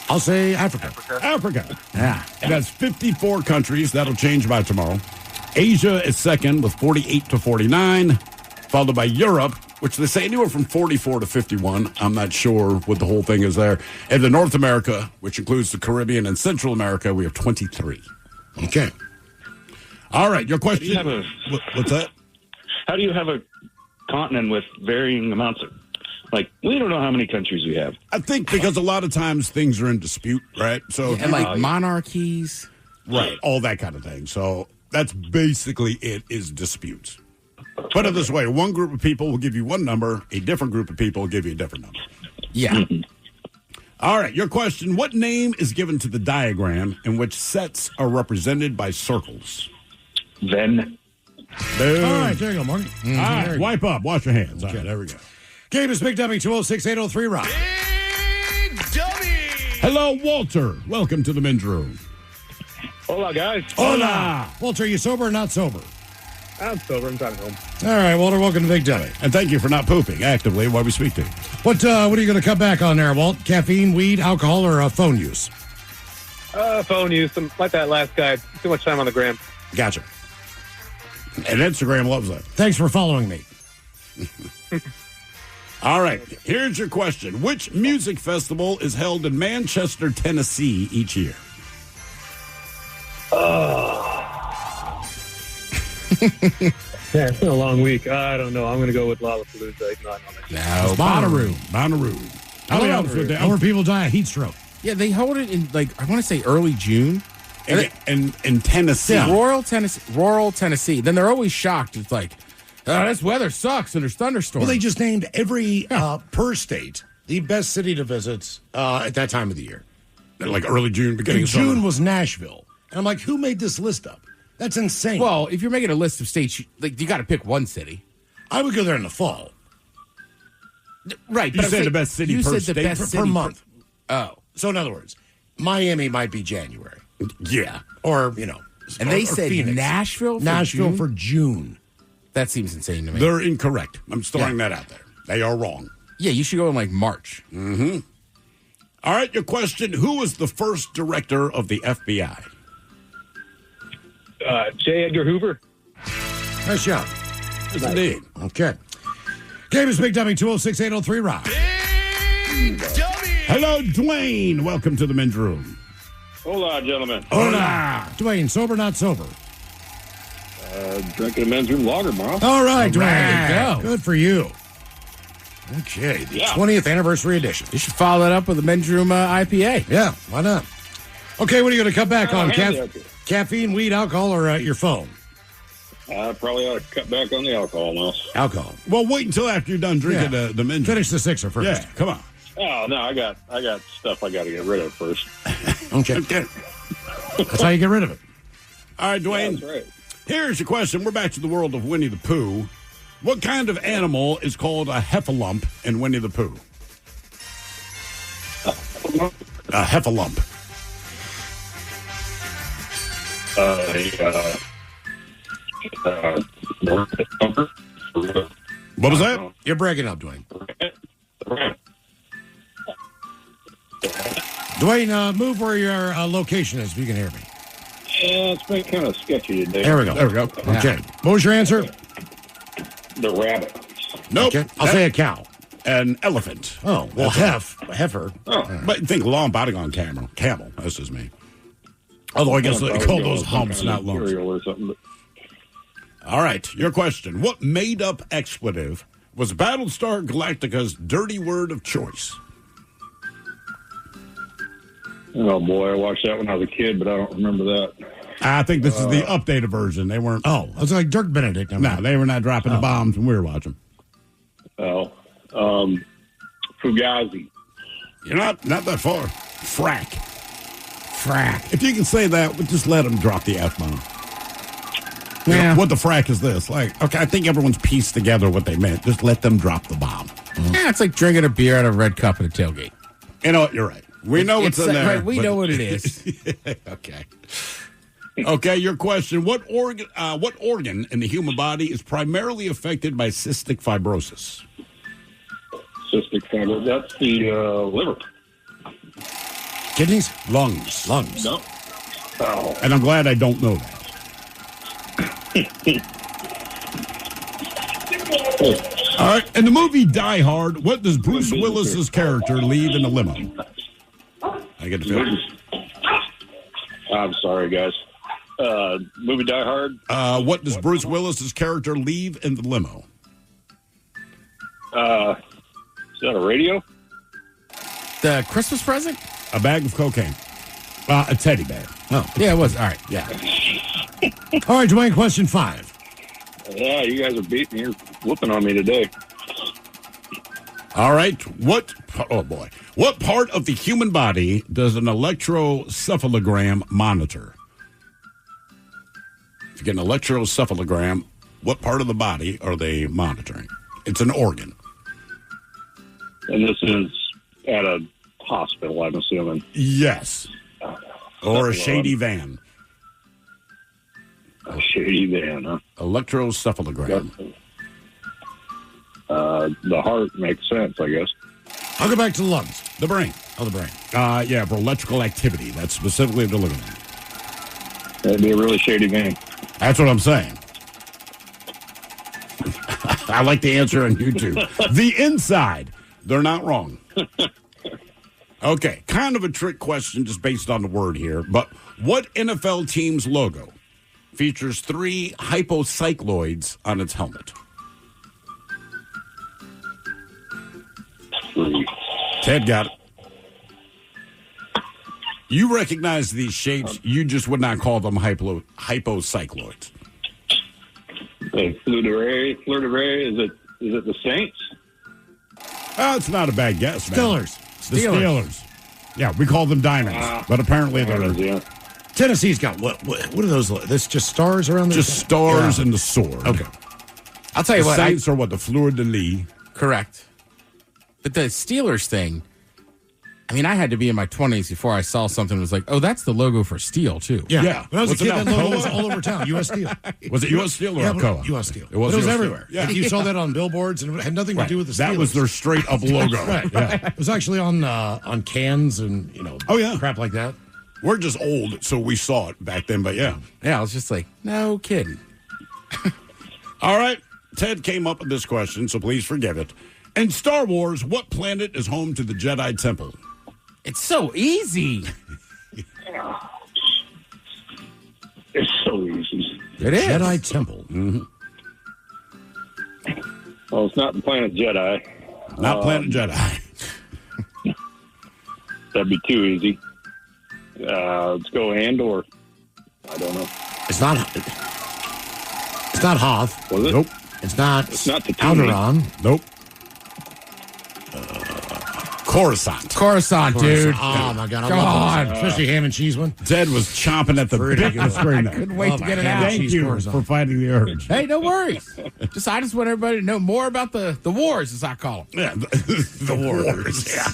I'll say Africa. Africa. Yeah. It has 54 countries. That'll change by tomorrow. Asia is second with 48 to 49, followed by Europe, which they say anywhere from 44 to 51. I'm not sure what the whole thing is there. And the North America, which includes the Caribbean and Central America, we have 23. Okay. All right, your question. What's that? How do you have a continent with varying amounts of, like, we don't know how many countries we have. I think because a lot of times things are in dispute, right? So And like monarchies. Right, all that kind of thing. So that's basically it, is disputes. Put it this way, one group of people will give you one number, a different group of people will give you a different number. Yeah. All right, your question. What name is given to the diagram in which sets are represented by circles? Venn. Boom. All right, there you go, Mark. All right, wipe up. Wash your hands. Okay. All right, there we go. Game is Big Dummy 206-803 Rock. Hello, Walter. Welcome to the men's room. Hola, guys. Hola. Walter, are you sober or not sober? I'm sober. I'm driving home. All right, Walter, welcome to Big Dummy. And thank you for not pooping actively while we speak to you. What are you going to cut back on there, Walt? Caffeine, weed, alcohol, or phone use? Phone use. Like that last guy. Too much time on the gram. Gotcha. And Instagram loves that. Thanks for following me. All right, here's your question. Which music festival is held in Manchester, Tennessee each year? Yeah, it's been a long week. I don't know. I'm going to go with Lollapalooza. No, No, Bonnaroo. I don't know. That's where people die of heat stroke. Yeah, they hold it in, I want to say early June. In Tennessee. Yeah. Rural Tennessee. Then they're always shocked. It's like, oh, this weather sucks and there's thunderstorms. Well, they just named every, per state, the best city to visit at that time of the year. Like early June, beginning In of summer. June was Nashville. And I'm like, who made this list up? That's insane. Well, if you're making a list of states, you got to pick one city. I would go there in the fall. Right. You said the best city you per said the state best per city month. Oh. So, in other words, Miami might be January. Yeah. Or, And they or said Phoenix. Nashville for June. That seems insane to me. They're incorrect. I'm just throwing that out there. They are wrong. Yeah, you should go in March. Mm-hmm. All right, your question. Who was the first director of the FBI? J. Edgar Hoover. Nice job. Yes, indeed. Okay. Game is Big Dummy 206-803 Rock. Hello, Dwayne. Welcome to the men's room. Hola, gentlemen. Hola. Dwayne, sober, not sober? Drinking a men's room lager, tomorrow. All right, Dwayne. Right. Go. Good for you. Okay, the 20th anniversary edition. You should follow that up with a men's room IPA. Yeah, why not? Okay, what are you going to cut back on? handy out Caffeine, weed, alcohol, or your phone? I probably ought to cut back on the alcohol now. Alcohol. Well, wait until after you're done drinking the men's room. Finish the sixer first. Yeah, come on. Oh no, I got stuff I got to get rid of first. Okay. That's how you get rid of it. All right, Dwayne. That's right. Here's your question. We're back to the world of Winnie the Pooh. What kind of animal is called a heffalump in Winnie the Pooh? A heffalump. What was that? You're breaking up, Dwayne. Dwayne, move where your location is if you can hear me. Yeah, it's been kind of sketchy today. There we go. Okay. What was your answer? The rabbit. Nope. Okay. I'll say a cow. An elephant. Oh, well, heifer. But think long body on camel. That's just me. Although I guess they call those humps, not lumps. Or something, but... All right, your question. What made-up expletive was Battlestar Galactica's dirty word of choice? Oh, boy, I watched that when I was a kid, but I don't remember that. I think this is the updated version. They weren't... Oh, it was like Dirk Benedict. No, they were not dropping the bombs when we were watching. Oh. Fugazi. You're not that far. Frack. If you can say that, just let them drop the F-bomb. Yeah. What the frack is this? Like, okay, I think everyone's pieced together what they meant. Just let them drop the bomb. Yeah, it's like drinking a beer out of a red cup at a tailgate. You know what? You're right. We know what's in there. Right, we know what it is. Okay. Okay, your question. What organ in the human body is primarily affected by cystic fibrosis? Cystic fibrosis. That's the liver. Kidneys? Lungs. No. Oh. And I'm glad I don't know that. All right. In the movie Die Hard, what does Bruce Willis's character leave in the limo? I get the feeling. I'm sorry, guys. Movie Die Hard. What does Bruce Willis's character leave in the limo? Is that a radio? The Christmas present? A bag of cocaine. A teddy bear. Oh, yeah, it was. All right, yeah. All right, Dwayne, question 5. Yeah, you guys are beating me. You're whooping on me today. All right. What part of the human body does an electrocephalogram monitor? If you get an electrocephalogram, what part of the body are they monitoring? It's an organ. And this is at a hospital, I'm assuming. Yes. Or a shady van. A shady van, huh? Electrocephalogram. The heart makes sense, I guess. I'll go back to the lungs. The brain. Oh, the brain. Yeah, for electrical activity. That's specifically what they're looking at. That'd be a really shady van. That's what I'm saying. I like the answer on YouTube. The inside. They're not wrong. Okay, kind of a trick question just based on the word here, but what NFL team's logo features 3 hypocycloids on its helmet? 3. Ted got it. You recognize these shapes. You just would not call them hypocycloids. Fleur de Ray, is it the Saints? Oh, it's not a bad guess, man. Steelers. The Steelers. Yeah, we call them diamonds, but apparently they're... Tennessee's got what are those? That's just stars around there? Just stars and the sword. Okay. I'll tell you the what. Saints are what? The Fleur de Lis. Correct. But the Steelers thing, I mean, I had to be in my 20s before I saw something that was like, oh, that's the logo for Steel, too. Yeah. When I was a kid, that logo was all over town. U.S. Steel. Was it U.S. Steel or Alcoa? U.S. Steel. It was everywhere. Yeah. You saw that on billboards, and it had nothing to do with the Steelers. That was their straight-up logo. Right. Yeah. It was actually on cans and, crap like that. We're just old, so we saw it back then, but yeah. Yeah, I was just like, no kidding. All right. Ted came up with this question, so please forgive it. In Star Wars, what planet is home to the Jedi Temple? It's so easy. It's so easy. It is. Jedi Temple. Mm-hmm. Well, it's not the Planet Jedi. Not Planet Jedi. That'd be too easy. Let's go Andor. I don't know. It's not Hoth. Was it? Nope. It's not Tatooine. Alderaan. Nope. Coruscant. Coruscant, dude. Oh, my God. Come on. Especially ham and cheese one. Ted was chomping at the bit to screen that. Couldn't wait to get it out. Thank you for fighting the urge. Hey, no worries. I just want everybody to know more about the wars, as I call them. Yeah, the wars. Yeah.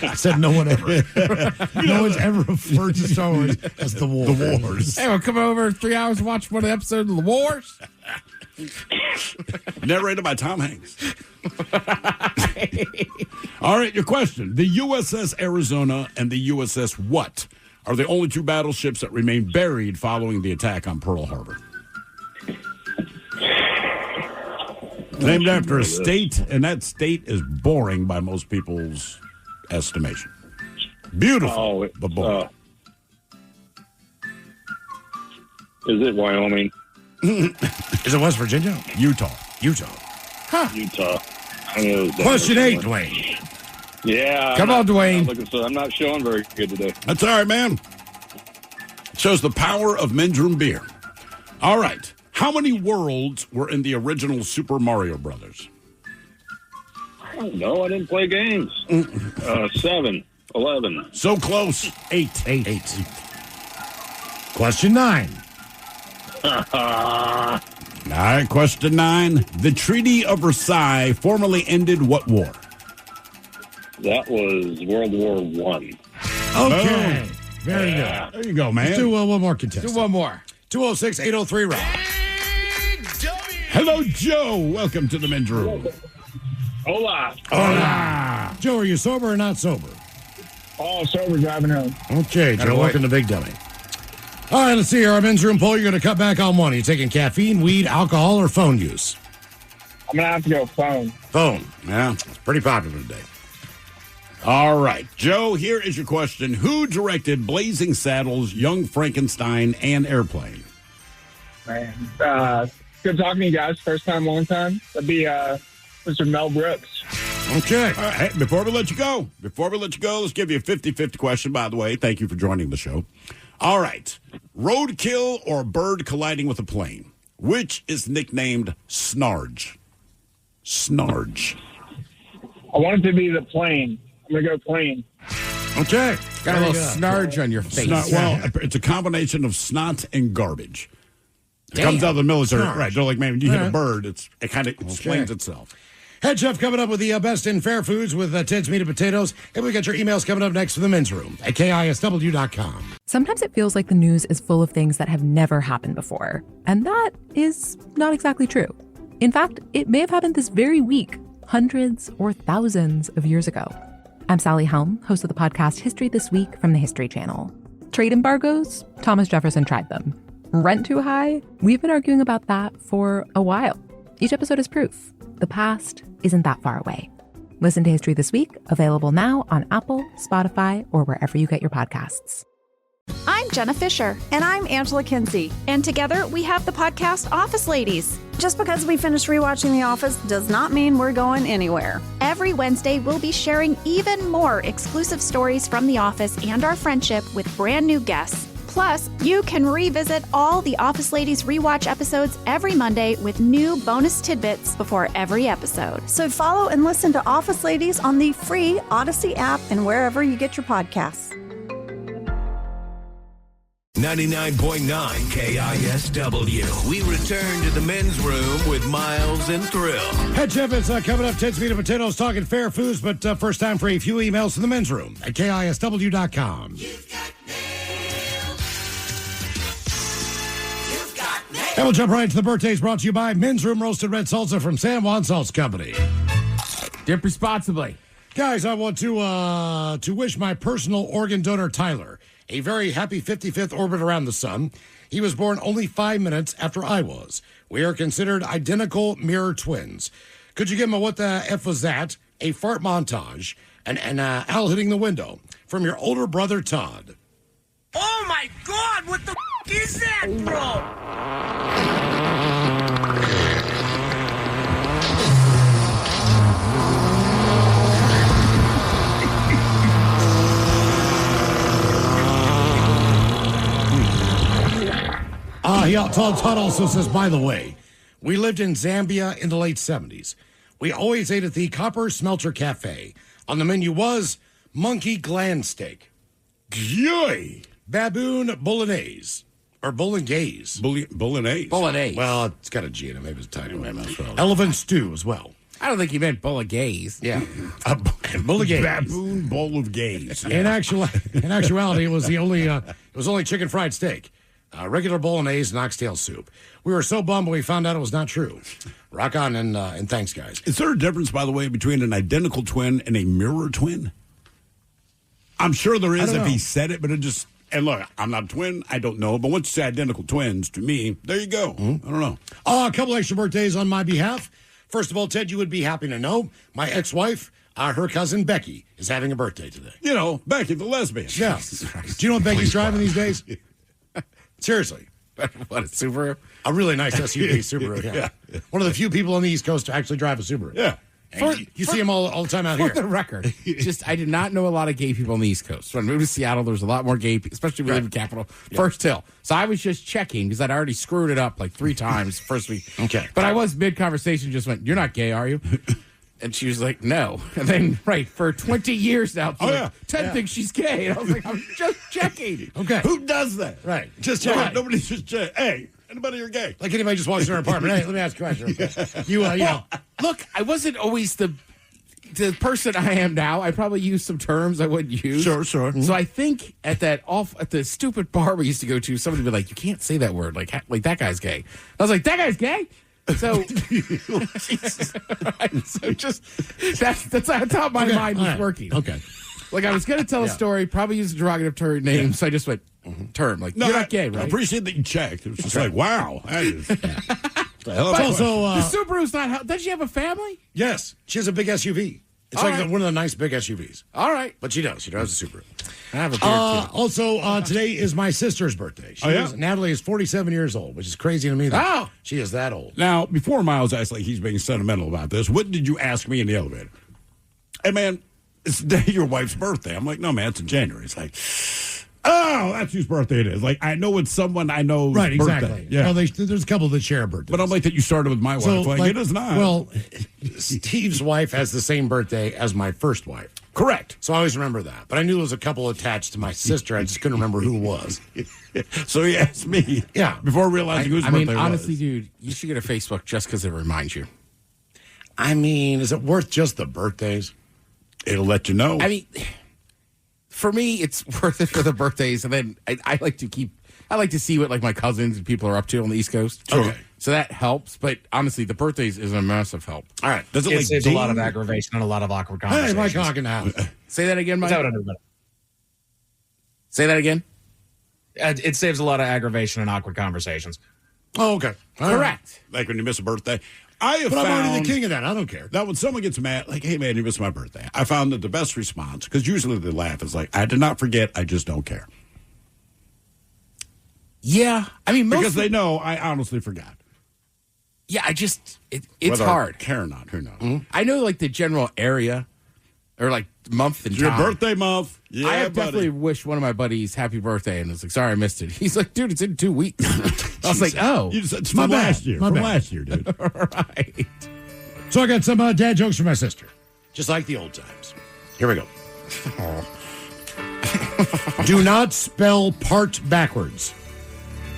I said no one ever. No one's ever referred to Star Wars as the wars. The wars. Hey, we'll come over 3 hours and watch one episode of the wars. Narrated by Tom Hanks. All right, your question. The USS Arizona and the USS what are the only 2 battleships that remain buried following the attack on Pearl Harbor? Named after a state, and that state is boring by most people's estimation. Beautiful, but boring. Is it Wyoming? Is it West Virginia? Utah. Huh. Utah. I mean, it was Question 8, Dwayne. Yeah. Come on, Dwayne. I'm not showing very good today. That's all right, man. It shows the power of men's room beer. All right. How many worlds were in the original Super Mario Brothers? I don't know. I didn't play games. 7, 11. So close. 8. Question 9. All right, question 9. The Treaty of Versailles formally ended what war? That was World War I. Okay. Very good. There you go, man. Let's do one more contestant. Do one more. 206-803 Rock. Hello, Joe. Welcome to the men's room. Hola. Joe, are you sober or not sober? Oh, sober driving home. Okay, Joe. Welcome to Big Dummy. All right, let's see here. Our men's room poll. You're going to cut back on one. Are you taking caffeine, weed, alcohol, or phone use? I'm going to have to go phone. Phone. Yeah, it's pretty popular today. All right, Joe, here is your question. Who directed Blazing Saddles, Young Frankenstein, and Airplane? Man, good talking to you guys. First time, long time. That'd be Mr. Mel Brooks. Okay. All right. Hey, before we let you go, let's give you a 50-50 question, by the way. Thank you for joining the show. All right. Roadkill or a bird colliding with a plane? Which is nicknamed Snarge? Snarge. I want it to be the plane. I'm going to go plane. Okay. Got a little snarge on your face. Well, it's a combination of snot and garbage. It Damn. comes out of the military. Snarge. Right. They're like, man, when you hit a Right. bird, it kind of explains itself. Head Chef coming up with the best in fair foods with Ted's Meat and Potatoes. And we got your emails coming up next from the men's room at KISW.com. Sometimes it feels like the news is full of things that have never happened before. And that is not exactly true. In fact, it may have happened this very week, hundreds or thousands of years ago. I'm Sally Helm, host of the podcast History This Week from the History Channel. Trade embargoes? Thomas Jefferson tried them. Rent too high? We've been arguing about that for a while. Each episode is proof. The past isn't that far away. Listen to History This Week, available now on Apple, Spotify, or wherever you get your podcasts. I'm Jenna Fisher. And I'm Angela Kinsey. And together we have the podcast Office Ladies. Just because we finished rewatching The Office does not mean we're going anywhere. Every Wednesday, we'll be sharing even more exclusive stories from The Office and our friendship with brand new guests. Plus, you can revisit all the Office Ladies rewatch episodes every Monday with new bonus tidbits before every episode. So follow and listen to Office Ladies on the free Odyssey app and wherever you get your podcasts. 99.9 KISW. We return to the men's room with Miles and Thrill. Head Chef is coming up. Ted's Meat and Potatoes talking fair foods, but first time for a few emails to the men's room at KISW.com. And we'll jump right into the birthdays brought to you by Men's Room Roasted Red Salsa from San Juan Salsa Company. Dip responsibly. Guys, I want to wish my personal organ donor, Tyler, a very happy 55th orbit around the sun. He was born only 5 minutes after I was. We are considered identical mirror twins. Could you give him a what the F was that, a fart montage, and Al hitting the window from your older brother, Todd? Oh my God! What the is that, bro? Todd also says, by the way, we lived in Zambia in the late 70s. We always ate at the Copper Smelter Cafe. On the menu was monkey gland steak. Yay! Baboon bolognese. Or bolognese. Bolognese. Bolognese. Well, it's got a G in it. Maybe it's a tiny one. Elephant stew as well. I don't think he meant bolognese. Yeah. Bolognese. Baboon bowl of gaze. In actuality, it was only chicken fried steak. Regular bolognese and oxtail soup. We were so bummed when we found out it was not true. Rock on and thanks, guys. Is there a difference, by the way, between an identical twin and a mirror twin? I'm sure there is if he said it, but it just... And look, I'm not a twin. I don't know. But once you say identical twins, to me, there you go. I don't know. A couple extra birthdays on my behalf. First of all, Ted, you would be happy to know my ex-wife, her cousin Becky, is having a birthday today. You know, Becky, the lesbian. Yeah. Do you know what Becky's driving these days? Seriously. What, a Subaru? A really nice SUV Subaru. Yeah. One of the few people on the East Coast to actually drive a Subaru. Yeah. You see them all the time out here. For the record, I did not know a lot of gay people on the East Coast. When I moved to Seattle, there was a lot more gay people, especially we live in Capital. Yeah. First Hill. So I was just checking because I'd already screwed it up like 3 times first week. Okay. But I was mid-conversation, just went, "You're not gay, are you?" And she was like, "No." And then, for 20 years now, Ted thinks she's gay. And I was like, "I'm just checking." Okay. Who does that? Right. Just checking. Right. Nobody's just checking. Hey, anybody here gay? Like anybody just walks in our apartment. Hey, let me ask you a question. You know. Look, I wasn't always the person I am now. I probably use some terms I wouldn't use. Sure. So I think at the stupid bar we used to go to, somebody would be like, "You can't say that word. Like that guy's gay." I was like, "That guy's gay?" So, that's how my mind was working. Okay. Like I was going to tell a story, probably use a derogatory name, so I just went term. Like, you're not gay, right? I appreciate that you checked. It was just like, wow. That is, the Subaru's not. Does she have a family? Yes. She has a big SUV. It's one of the nice big SUVs. All right. But she does. She drives a Subaru. I have a beard, too. Also, today is my sister's birthday. Natalie is 47 years old, which is crazy to me. She is that old. Now, before Miles acts like he's being sentimental about this, what did you ask me in the elevator? Hey, man, it's the day of your wife's birthday. I'm like, no, man, it's in January. It's like, Oh, that's whose birthday it is. Like, I know it's someone I know's Right, birthday. exactly. Yeah. Well, there's a couple that share birthdays. But I'm like that you started with my wife. So, Like, it is not. Well, Steve's wife has the same birthday as my first wife. Correct. So I always remember that. But I knew there was a couple attached to my sister. I just couldn't remember who it was. So he asked me. Yeah. Before realizing whose birthday it was. Honestly, dude, you should get a Facebook just because it reminds you. I mean, is it worth just the birthdays? It'll let you know. I mean, for me, it's worth it for the birthdays, and then I like to see what like my cousins and people are up to on the East Coast. Okay. So that helps, but honestly, the birthdays is a massive help. All right. Does it saves a lot of aggravation and a lot of awkward Hey, conversations. Mike Hockenhouse. Say that again, Mike. Without everybody. Say that again. It saves a lot of aggravation and awkward conversations. Oh, okay. All Correct. Like when you miss a birthday. I have But found I'm already the king of that. I don't care. that when someone gets mad, like, hey, man, you missed my birthday. I found that the best response, because usually they laugh, is like, I did not forget. I just don't care. Yeah, I mean, Because they know I honestly forgot. Yeah, it's Whether I hard. care or not, who knows? Mm-hmm. I know like the general area or like month and It's your time. birthday month. Yeah, I have buddy. definitely wished one of my buddies happy birthday, and it's like, sorry I missed it. He's like, dude, it's in 2 weeks. I was like, oh, It's My from bad. last year. My From bad. last year, dude. right. So I got some dad jokes for my sister, just like the old times. Here we go. Do not spell part backwards.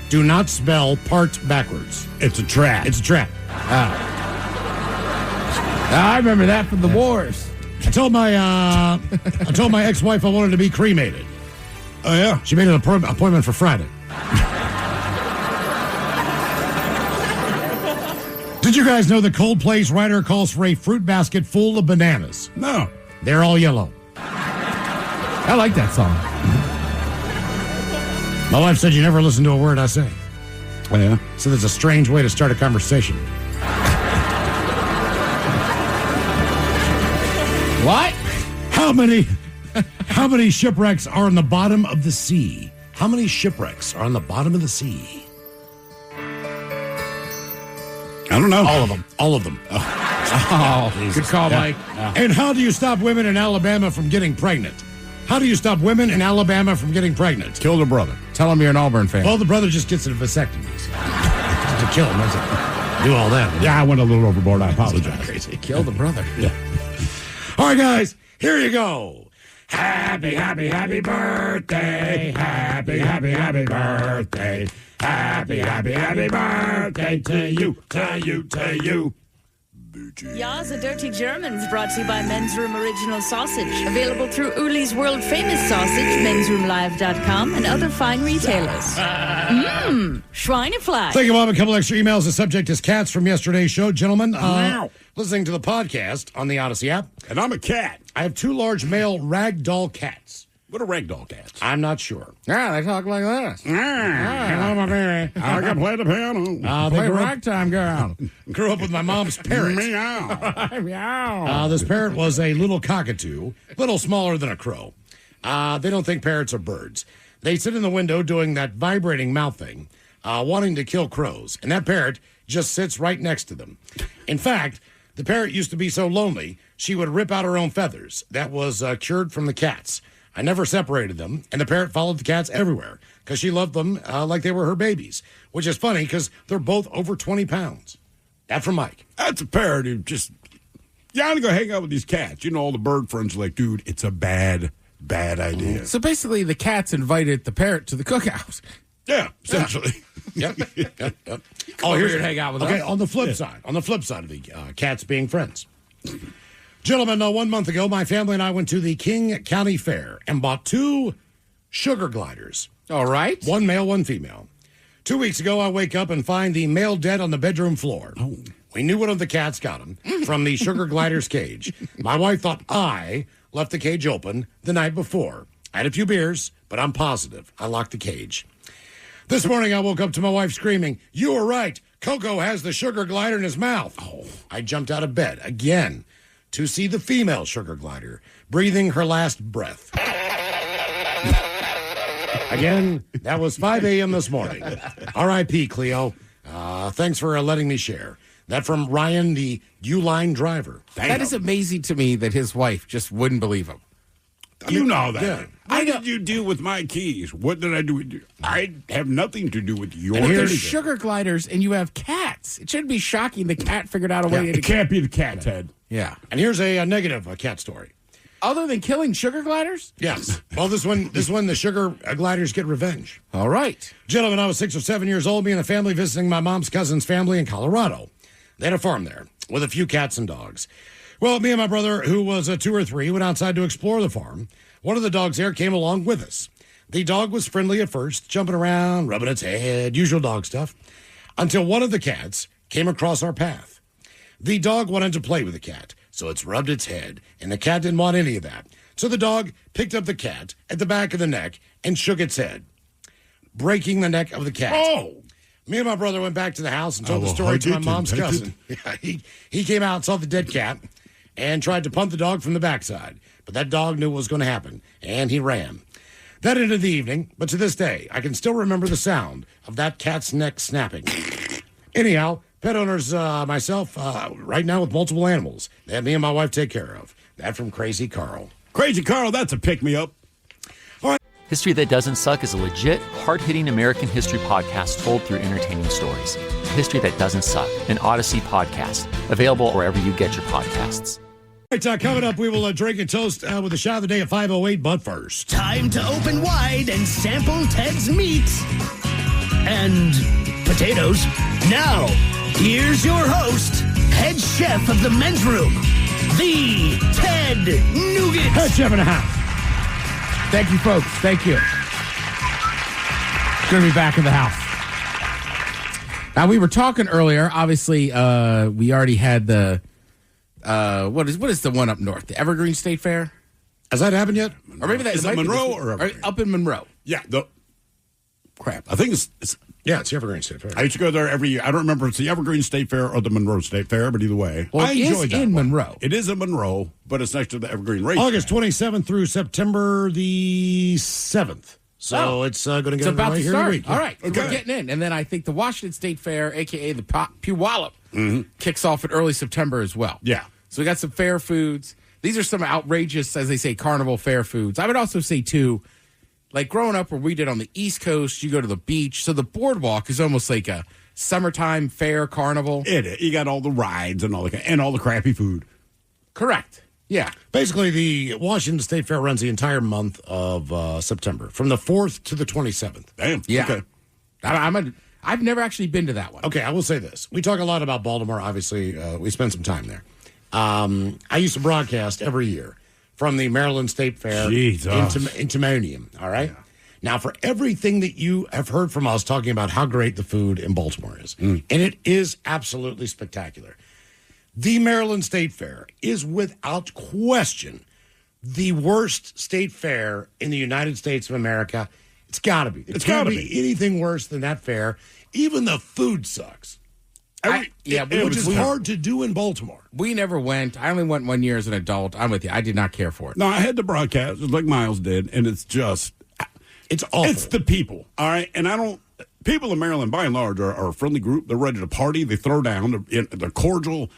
Do not spell part backwards. It's a trap. It's a trap. I remember that from the wars. I told my ex-wife I wanted to be cremated. Oh, yeah. She made an appointment for Friday. Did you guys know that Coldplay's writer calls for a fruit basket full of bananas? No. They're all yellow. I like that song. My wife said you never listen to a word I say. Oh, yeah. So that's a strange way to start a conversation. What? How many shipwrecks are on the bottom of the sea? How many shipwrecks are on the bottom of the sea? I don't know. All of them. All of them. Oh, good call, Mike. And how do you stop women in Alabama from getting pregnant? How do you stop women in Alabama from getting pregnant? Kill their brother. Tell him you're an Auburn fan. Well, the brother just gets a vasectomy. To kill him, that's it. Do all that. Yeah, I went a little overboard. I apologize. Crazy. Kill the brother. Yeah. All right, guys, here you go. Happy, happy, happy birthday. Happy, happy, happy birthday. Happy, happy, happy birthday to you, to you, to you. Ya's a Dirty Germans brought to you by Men's Room Original Sausage. Available through Uli's World Famous Sausage, mensroomlive.com, and other fine retailers. Schweinefly. Thank you, Bob. A couple extra emails. The subject is cats from yesterday's show. Gentlemen, listening to the podcast on the Odyssey app. And I'm a cat. I have two large male ragdoll cats. What are ragdoll cats? I'm not sure. Yeah, they talk like this. Hello, my baby. I can play the piano. They Play grew up, ragtime girl. grew up with my mom's parrot. Meow. Meow. This parrot was a little cockatoo, little smaller than a crow. They don't think parrots are birds. They sit in the window doing that vibrating mouth thing, wanting to kill crows, and that parrot just sits right next to them. In fact, the parrot used to be so lonely, she would rip out her own feathers. That was cured from the cats. I never separated them, and the parrot followed the cats everywhere because she loved them like they were her babies, which is funny because they're both over 20 pounds. That from Mike. That's a parrot who just, you ought to go hang out with these cats. You know, all the bird friends are like, dude, it's a bad idea. So basically, the cats invited the parrot to the cookout. Yeah, essentially. Yep. Oh, here's hang out with okay. us. On the flip side of the cats being friends. Gentlemen, 1 month ago, my family and I went to the King County Fair and bought 2 sugar gliders. All right. One male, one female. 2 weeks ago, I wake up and find the male dead on the bedroom floor. Oh. We knew one of the cats got him from the sugar glider's cage. My wife thought I left the cage open the night before. I had a few beers, but I'm positive I locked the cage. This morning, I woke up to my wife screaming, "You were right. Coco has the sugar glider in his mouth." Oh. I jumped out of bed again to see the female sugar glider breathing her last breath. Again, that was 5 a.m. this morning. R.I.P. Cleo. Thanks for letting me share. That from Ryan, the Uline driver. That is amazing to me that his wife just wouldn't believe him. You know that. Yeah. What did you do with my keys? What did I do with you? I have nothing to do with your And there's anything. sugar gliders, and you have cats. It shouldn't be shocking the cat figured out a way to... It can't be the cat, Ted. Yeah. And here's a negative cat story. Other than killing sugar gliders? Yes. Well, this one, the sugar gliders get revenge. All right. Gentlemen, I was 6 or 7 years old, me and the family visiting my mom's cousin's family in Colorado. They had a farm there with a few cats and dogs. Well, me and my brother, who was 2 or 3, went outside to explore the farm. One of the dogs there came along with us. The dog was friendly at first, jumping around, rubbing its head, usual dog stuff, until one of the cats came across our path. The dog wanted to play with the cat, so it's rubbed its head, and the cat didn't want any of that. So the dog picked up the cat at the back of the neck and shook its head, breaking the neck of the cat. Oh! Me and my brother went back to the house and told the story to my mom's cousin. Yeah, he came out and saw the dead cat and tried to punt the dog from the backside. But that dog knew what was going to happen, and he ran. That ended the evening, but to this day, I can still remember the sound of that cat's neck snapping. Anyhow, pet owners, myself, right now with multiple animals that me and my wife take care of. That from Crazy Carl. Crazy Carl, that's a pick-me-up. History That Doesn't Suck is a legit, hard-hitting American history podcast told through entertaining stories. History That Doesn't Suck, an Odyssey podcast, available wherever you get your podcasts. All right, coming up, we will drink and toast with a shot of the day at 5:08, but first. Time to open wide and sample Ted's meat and potatoes. Now, here's your host, head chef of the men's room, the Ted Nugent. Head chef and a half. Thank you, folks. Thank you. Good to be back in the house. Now, we were talking earlier. Obviously, we already had the... what is the one up north? The Evergreen State Fair? Has that happened yet? Or maybe that is it Monroe or up in Monroe? Yeah. Crap. I think it's the Evergreen State Fair. I used to go there every year. I don't remember if it's the Evergreen State Fair or the Monroe State Fair, but either way. Well, I it is enjoyed that in one. Monroe. It is in Monroe, but it's next to the Evergreen Race. August 27th through September the 7th. So it's going to get It's about underway to here in a start. week. All right. So Okay. we're getting in. And then I think the Washington State Fair, a.k.a. the Puyallup, kicks off in early September as well. Yeah. So we got some fair foods. These are some outrageous, as they say, carnival fair foods. I would also say, too, like growing up where we did on the East Coast, you go to the beach. So the boardwalk is almost like a summertime fair carnival. It is. You got all the rides and all the crappy food. Correct. Yeah. Basically, the Washington State Fair runs the entire month of September, from the 4th to the 27th. Damn. Yeah. Okay. I've never actually been to that one. Okay, I will say this. We talk a lot about Baltimore. Obviously, we spend some time there. I used to broadcast every year from the Maryland State Fair in Timonium, all right? Yeah. Now, for everything that you have heard from us talking about how great the food in Baltimore is, and it is absolutely spectacular, the Maryland State Fair is without question the worst state fair in the United States of America. It's got to be. It's got to be anything worse than that fair. Even the food sucks. Which is hard to do in Baltimore. We never went. I only went 1 year as an adult. I'm with you. I did not care for it. No, I had the broadcast, like Miles did, and it's awful. It's the people, all right? And people in Maryland, by and large, are a friendly group. They're ready to party. They throw down. They're cordial.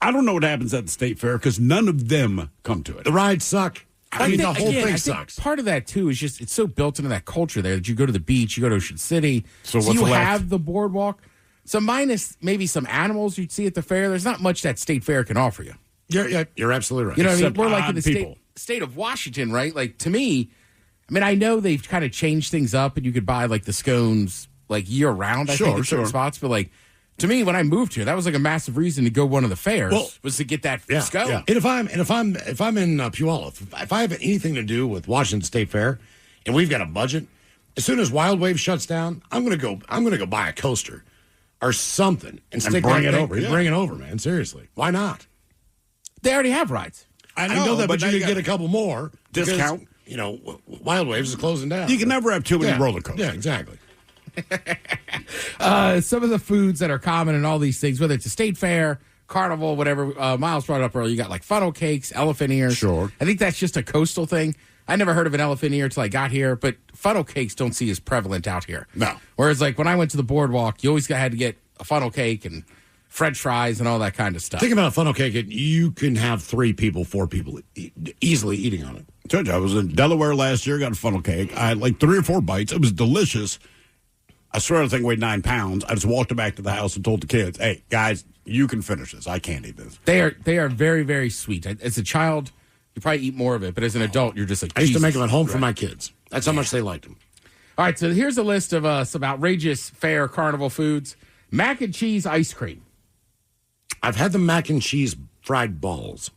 I don't know what happens at the state fair because none of them come to it. The rides suck. The whole thing sucks. Part of that, too, is just it's so built into that culture there that you go to the beach, you go to Ocean City, so you left? have the boardwalk. So minus maybe some animals you'd see at the fair, there's not much that state fair can offer you. You're absolutely right. You know what I mean? Except We're like in the people. state of Washington, right? Like, to me, I mean, I know they've kind of changed things up and you could buy, like, the scones, like, year-round, I think, in certain spots. But, like, to me, when I moved here, that was, like, a massive reason to go one of the fairs was to get that scone. Yeah. And if I'm in Puyallup, if I have anything to do with Washington State Fair and we've got a budget, as soon as Wild Wave shuts down, I'm gonna go buy a coaster or something and bring it over. Bring it over, man. Seriously, why not? They already have rides. I know that, but you can get a couple more discount. Because, Wild Waves is closing down. You can never have too many roller coasters. Yeah, exactly. Some of the foods that are common in all these things, whether it's a state fair, carnival, whatever. Miles brought up earlier. You got like funnel cakes, elephant ears. Sure. I think that's just a coastal thing. I never heard of an elephant ear until I got here, but funnel cakes don't see as prevalent out here. No. Whereas like when I went to the boardwalk, you always had to get a funnel cake and French fries and all that kind of stuff. Think about a funnel cake. You can have 3 people, 4 people easily eating on it. I told you, I was in Delaware last year, got a funnel cake. I had like 3 or 4 bites. It was delicious. I swear the thing weighed 9 pounds. I just walked it back to the house and told the kids, hey, guys, you can finish this. I can't eat this. They are very, very sweet. As a child, you probably eat more of it, but as an adult, you're just like, I used to make them at home right. for my kids. That's how much they liked them. All right, so here's a list of some outrageous fair carnival foods. Mac and cheese ice cream. I've had the mac and cheese fried balls.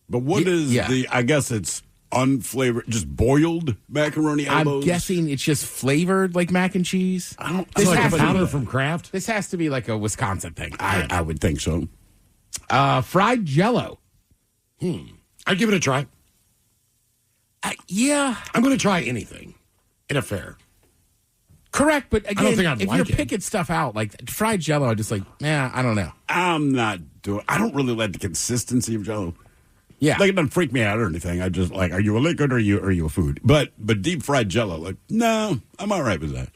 But what is I guess it's unflavored, just boiled macaroni elbows? I'm guessing it's just flavored like mac and cheese. I don't. This like has a to powder be- from Kraft? This has to be like a Wisconsin thing. I would think so. Fried Jell-O. I'd give it a try. Yeah. I'm going to try anything in a fair. Correct, but again, I don't think I'd if like you're it. picking stuff out, like fried Jell-O, I'm just like, I don't know. I'm not doing. I don't really like the consistency of Jell-O. Yeah, like it doesn't freak me out or anything. I just like, are you a liquid or are you a food? But deep fried Jell-O, like, no, I'm all right with that.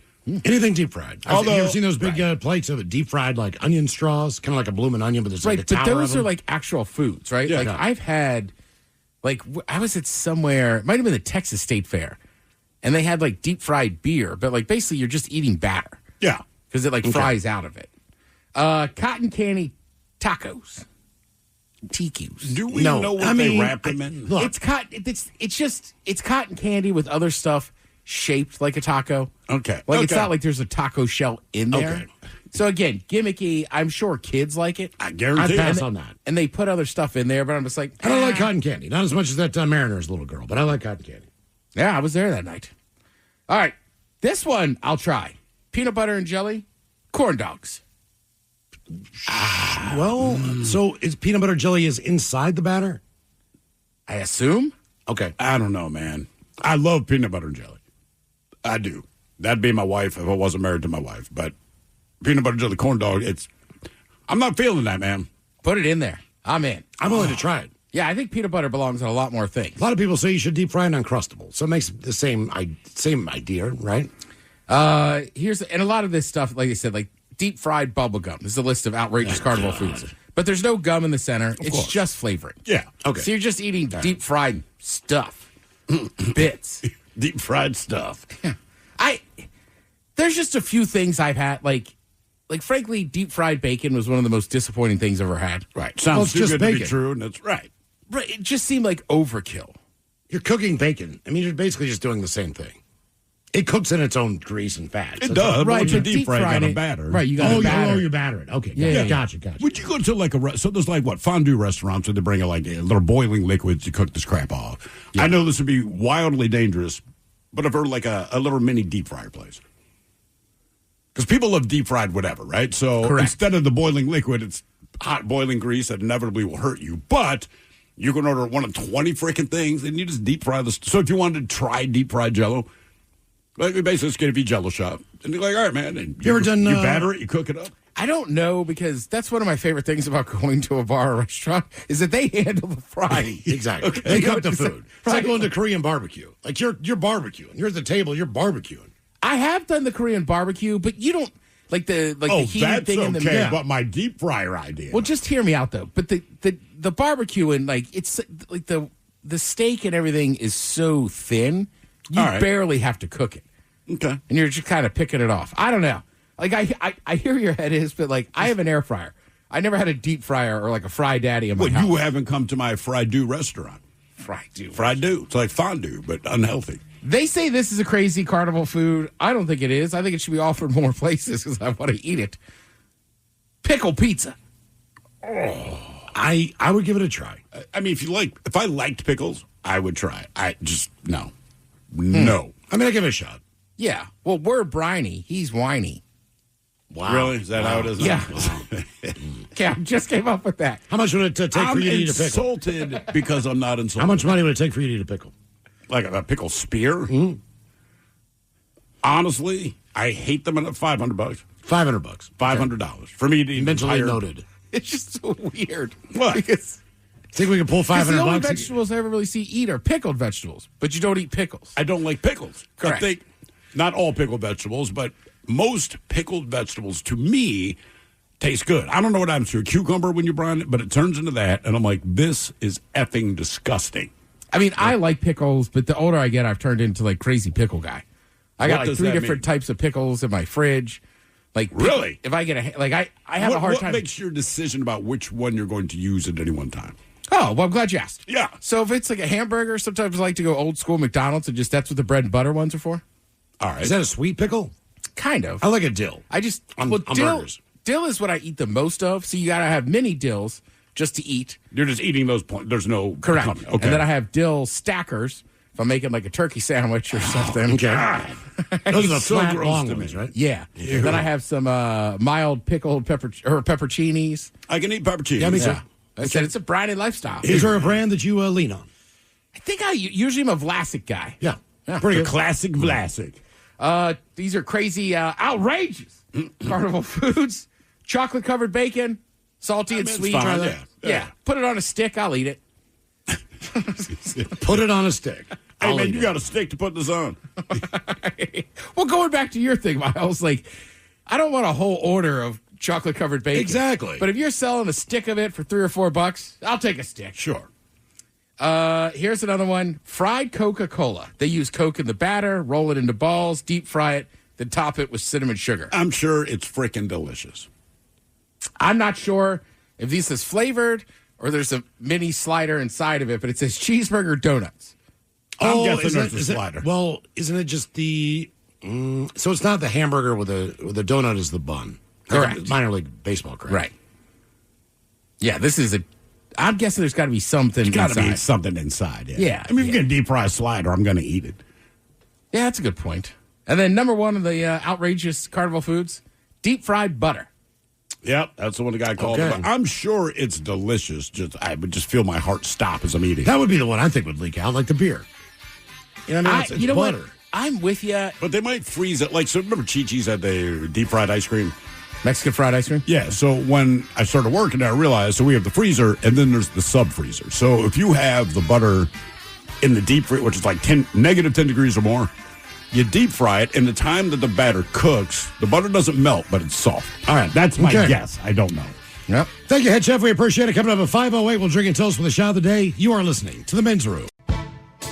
Anything deep fried. Although, you ever seen those big plates of deep fried like onion straws, kind of like a blooming onion, but there's like a but tower those of them? are like actual foods, right? Yeah. Like I've had, like I was at somewhere, it might have been the Texas State Fair, and they had like deep fried beer, but like basically you're just eating batter. Yeah, because it like fries out of it. Cotton candy tacos. TQs. Do we know what they wrap them in? Look, it's cotton candy with other stuff shaped like a taco. Okay. Like it's not like there's a taco shell in there. Okay. So again, gimmicky. I'm sure kids like it. I guarantee. I'd pass on that. And they put other stuff in there, but I'm just like, I don't like cotton candy. Not as much as that Mariner's little girl, but I like cotton candy. Yeah, I was there that night. All right. This one I'll try. Peanut butter and jelly, corn dogs. Well, so is peanut butter jelly is inside the batter? I assume. Okay. I don't know, man. I love peanut butter and jelly. I do. That'd be my wife if I wasn't married to my wife. But peanut butter jelly corn dog, I'm not feeling that, man. Put it in there. I'm in. I'm willing to try it. Yeah, I think peanut butter belongs on a lot more things. A lot of people say you should deep fry an Uncrustable, so it makes the same idea, right? And a lot of this stuff, like I said, like deep fried bubble gum. This is a list of outrageous carnival foods. But there's no gum in the center. It's course. just flavoring. Yeah. Okay. So you're just eating deep fried stuff. Bits. Deep fried stuff. There's just a few things I've had, like frankly, deep fried bacon was one of the most disappointing things I've ever had. Right. Sounds too good to be true, and that's right. Right. It just seemed like overkill. You're cooking bacon. I mean, you're basically just doing the same thing. It cooks in its own grease and fat. It does. Right, But you but deep fry, fried got a it- batter. right, you got to batter. you batter it. Okay, Yeah. gotcha. Would you go to like so there's like fondue restaurants where they bring like a little boiling liquids to cook this crap off. I know this would be wildly dangerous, but if we're like a little mini deep fryer place. Because people love deep fried whatever, right? So Correct. instead of the boiling liquid, it's hot boiling grease that inevitably will hurt you. But you can order one of 20 freaking things and you just deep fry this. So if you wanted to try deep fried Jell-O, like we basically just get a Jell-O shop. And you're like, all right, man. And You ever done, You batter it, you cook it up. I don't know, because that's one of my favorite things about going to a bar or restaurant is that they handle the frying. Exactly. Okay. They You know cook the what I'm food. It's like going to Korean barbecue. Like you're barbecuing. You're at the table. You're barbecuing. I have done the Korean barbecue, but you don't like the heated that's thing in the okay, middle. but my deep fryer idea. Well, just hear me out though. But the barbecue and like it's like the steak and everything is so thin, you All right. barely have to cook it. Okay. And you're just kind of picking it off. I don't know. Like I hear your head is, but like I have an air fryer. I never had a deep fryer or like a fry daddy in my Well, house. you haven't come to my fried do restaurant. Fried do. It's like fondue, but unhealthy. They say this is a crazy carnival food. I don't think it is. I think it should be offered more places because I want to eat it. Pickle pizza. I would give it a try. I mean, if I liked pickles, I would try. I just no. No. I mean, I give it a shot. Yeah. Well, we're briny. He's whiny. Wow. Really? Is that how it is? Yeah. Okay, I just came up with that. How much would it take I'm for you to eat a pickle? insulted because I'm not insulted. How much money would it take for you to eat a pickle? Like a pickle spear? Honestly, I hate them at $500. $500. $500 for me to eat. Mentally entire- noted. It's just so weird. What? Because Think we can pull the only $500? vegetables I ever really see eat are pickled vegetables, but you don't eat pickles. I don't like pickles. Correct. I think not all pickled vegetables, but most pickled vegetables to me Tastes good. I don't know what happens to a cucumber when you brine it, but it turns into that, and I'm like, this is effing disgusting. I mean, I like pickles, but the older I get, I've turned into like crazy pickle guy. I got like 3 different types of pickles in my fridge. Like really, if I get I have a hard time. What makes your decision about which one you're going to use at any one time? Oh, well, I'm glad you asked. Yeah. So if it's like a hamburger, sometimes I like to go old school McDonald's and just that's what the bread and butter ones are for. All right. Is that a sweet pickle? Kind of. I like a dill. I just on burgers. Dill is what I eat the most of, so you got to have mini dills just to eat. You're just eating those points. There's no correct. Okay. And then I have dill stackers if I'm making like a turkey sandwich or something. God. Those are the so flat gross long to ones, me. right? Yeah. Ew. Then I have some mild pickled pepperoncinis. I can eat pepperoncinis. Yeah, me too. I said it's a briny lifestyle. Is there a brand that you lean on? I think I usually am a Vlasic guy. Yeah. Pretty good. Classic Vlasic. These are crazy, outrageous carnival foods. Chocolate-covered bacon, salty and sweet. Fine, yeah. Put it on a stick. I'll eat it. Put it on a stick. Hey, man, you got a stick to put this on. Well, going back to your thing, Miles, like, I don't want a whole order of chocolate-covered bacon. Exactly. But if you're selling a stick of it for $3 or $4, I'll take a stick. Sure. Here's another one. Fried Coca-Cola. They use Coke in the batter, roll it into balls, deep fry it, then top it with cinnamon sugar. I'm sure it's freaking delicious. I'm not sure if this is flavored or there's a mini slider inside of it, but it says cheeseburger donuts. I'm guessing there's a slider. Well, isn't it just the... so it's not the hamburger with the donut is the bun. Correct. Minor league baseball, correct? Right. Yeah, this is a... I'm guessing there's got to be something There's got to be inside. something inside. Yeah. I mean, if you're going to deep fry a slider, I'm going to eat it. Yeah, that's a good point. And then number one of the outrageous carnival foods, deep fried butter. Yep, that's the one the guy called. Okay. I'm sure it's delicious. I would just feel my heart stop as I'm eating. That would be the one I think would leak out, like the beer. You know what I mean? It's you know butter. what? I'm with you. But they might freeze it. Like, so remember Chi-Chi's had the deep fried ice cream? Mexican fried ice cream? Yeah, so when I started working, I realized, so we have the freezer, and then there's the sub-freezer. So if you have the butter in the deep freezer, which is like negative 10 degrees or more, you deep fry it, and the time that the batter cooks, the butter doesn't melt, but it's soft. All right, that's my guess. I don't know. Yep. Thank you, Head Chef. We appreciate it. Coming up at 5:08, we'll drink and toast with the shot of the day. You are listening to The Men's Room.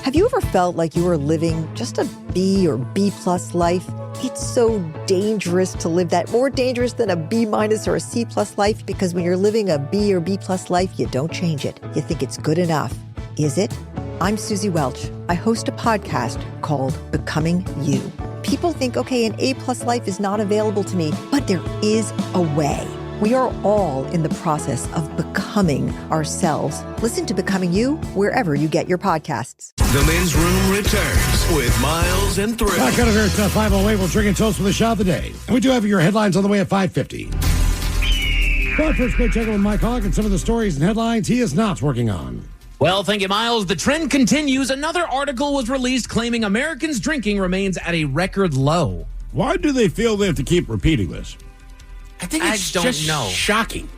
Have you ever felt like you were living just a B or B plus life? It's so dangerous to live that, more dangerous than a B minus or a C plus life, because when you're living a B or B plus life, you don't change it. You think it's good enough. Is it? I'm Susie Welch. I host a podcast called Becoming You. People think, okay, an A plus life is not available to me, but there is a way. We are all in the process of becoming ourselves. Listen to Becoming You wherever you get your podcasts. The Men's Room returns with Miles and Thrill. Back out of here at 5:08, we'll drink and toast with the shot of the day. And we do have your headlines on the way at 5:50. But first, go check in with Mike Hogg and some of the stories and headlines he is not working on. Well, thank you, Miles. The trend continues. Another article was released claiming Americans' drinking remains at a record low. Why do they feel they have to keep repeating this? I think it's don't just know. shocking.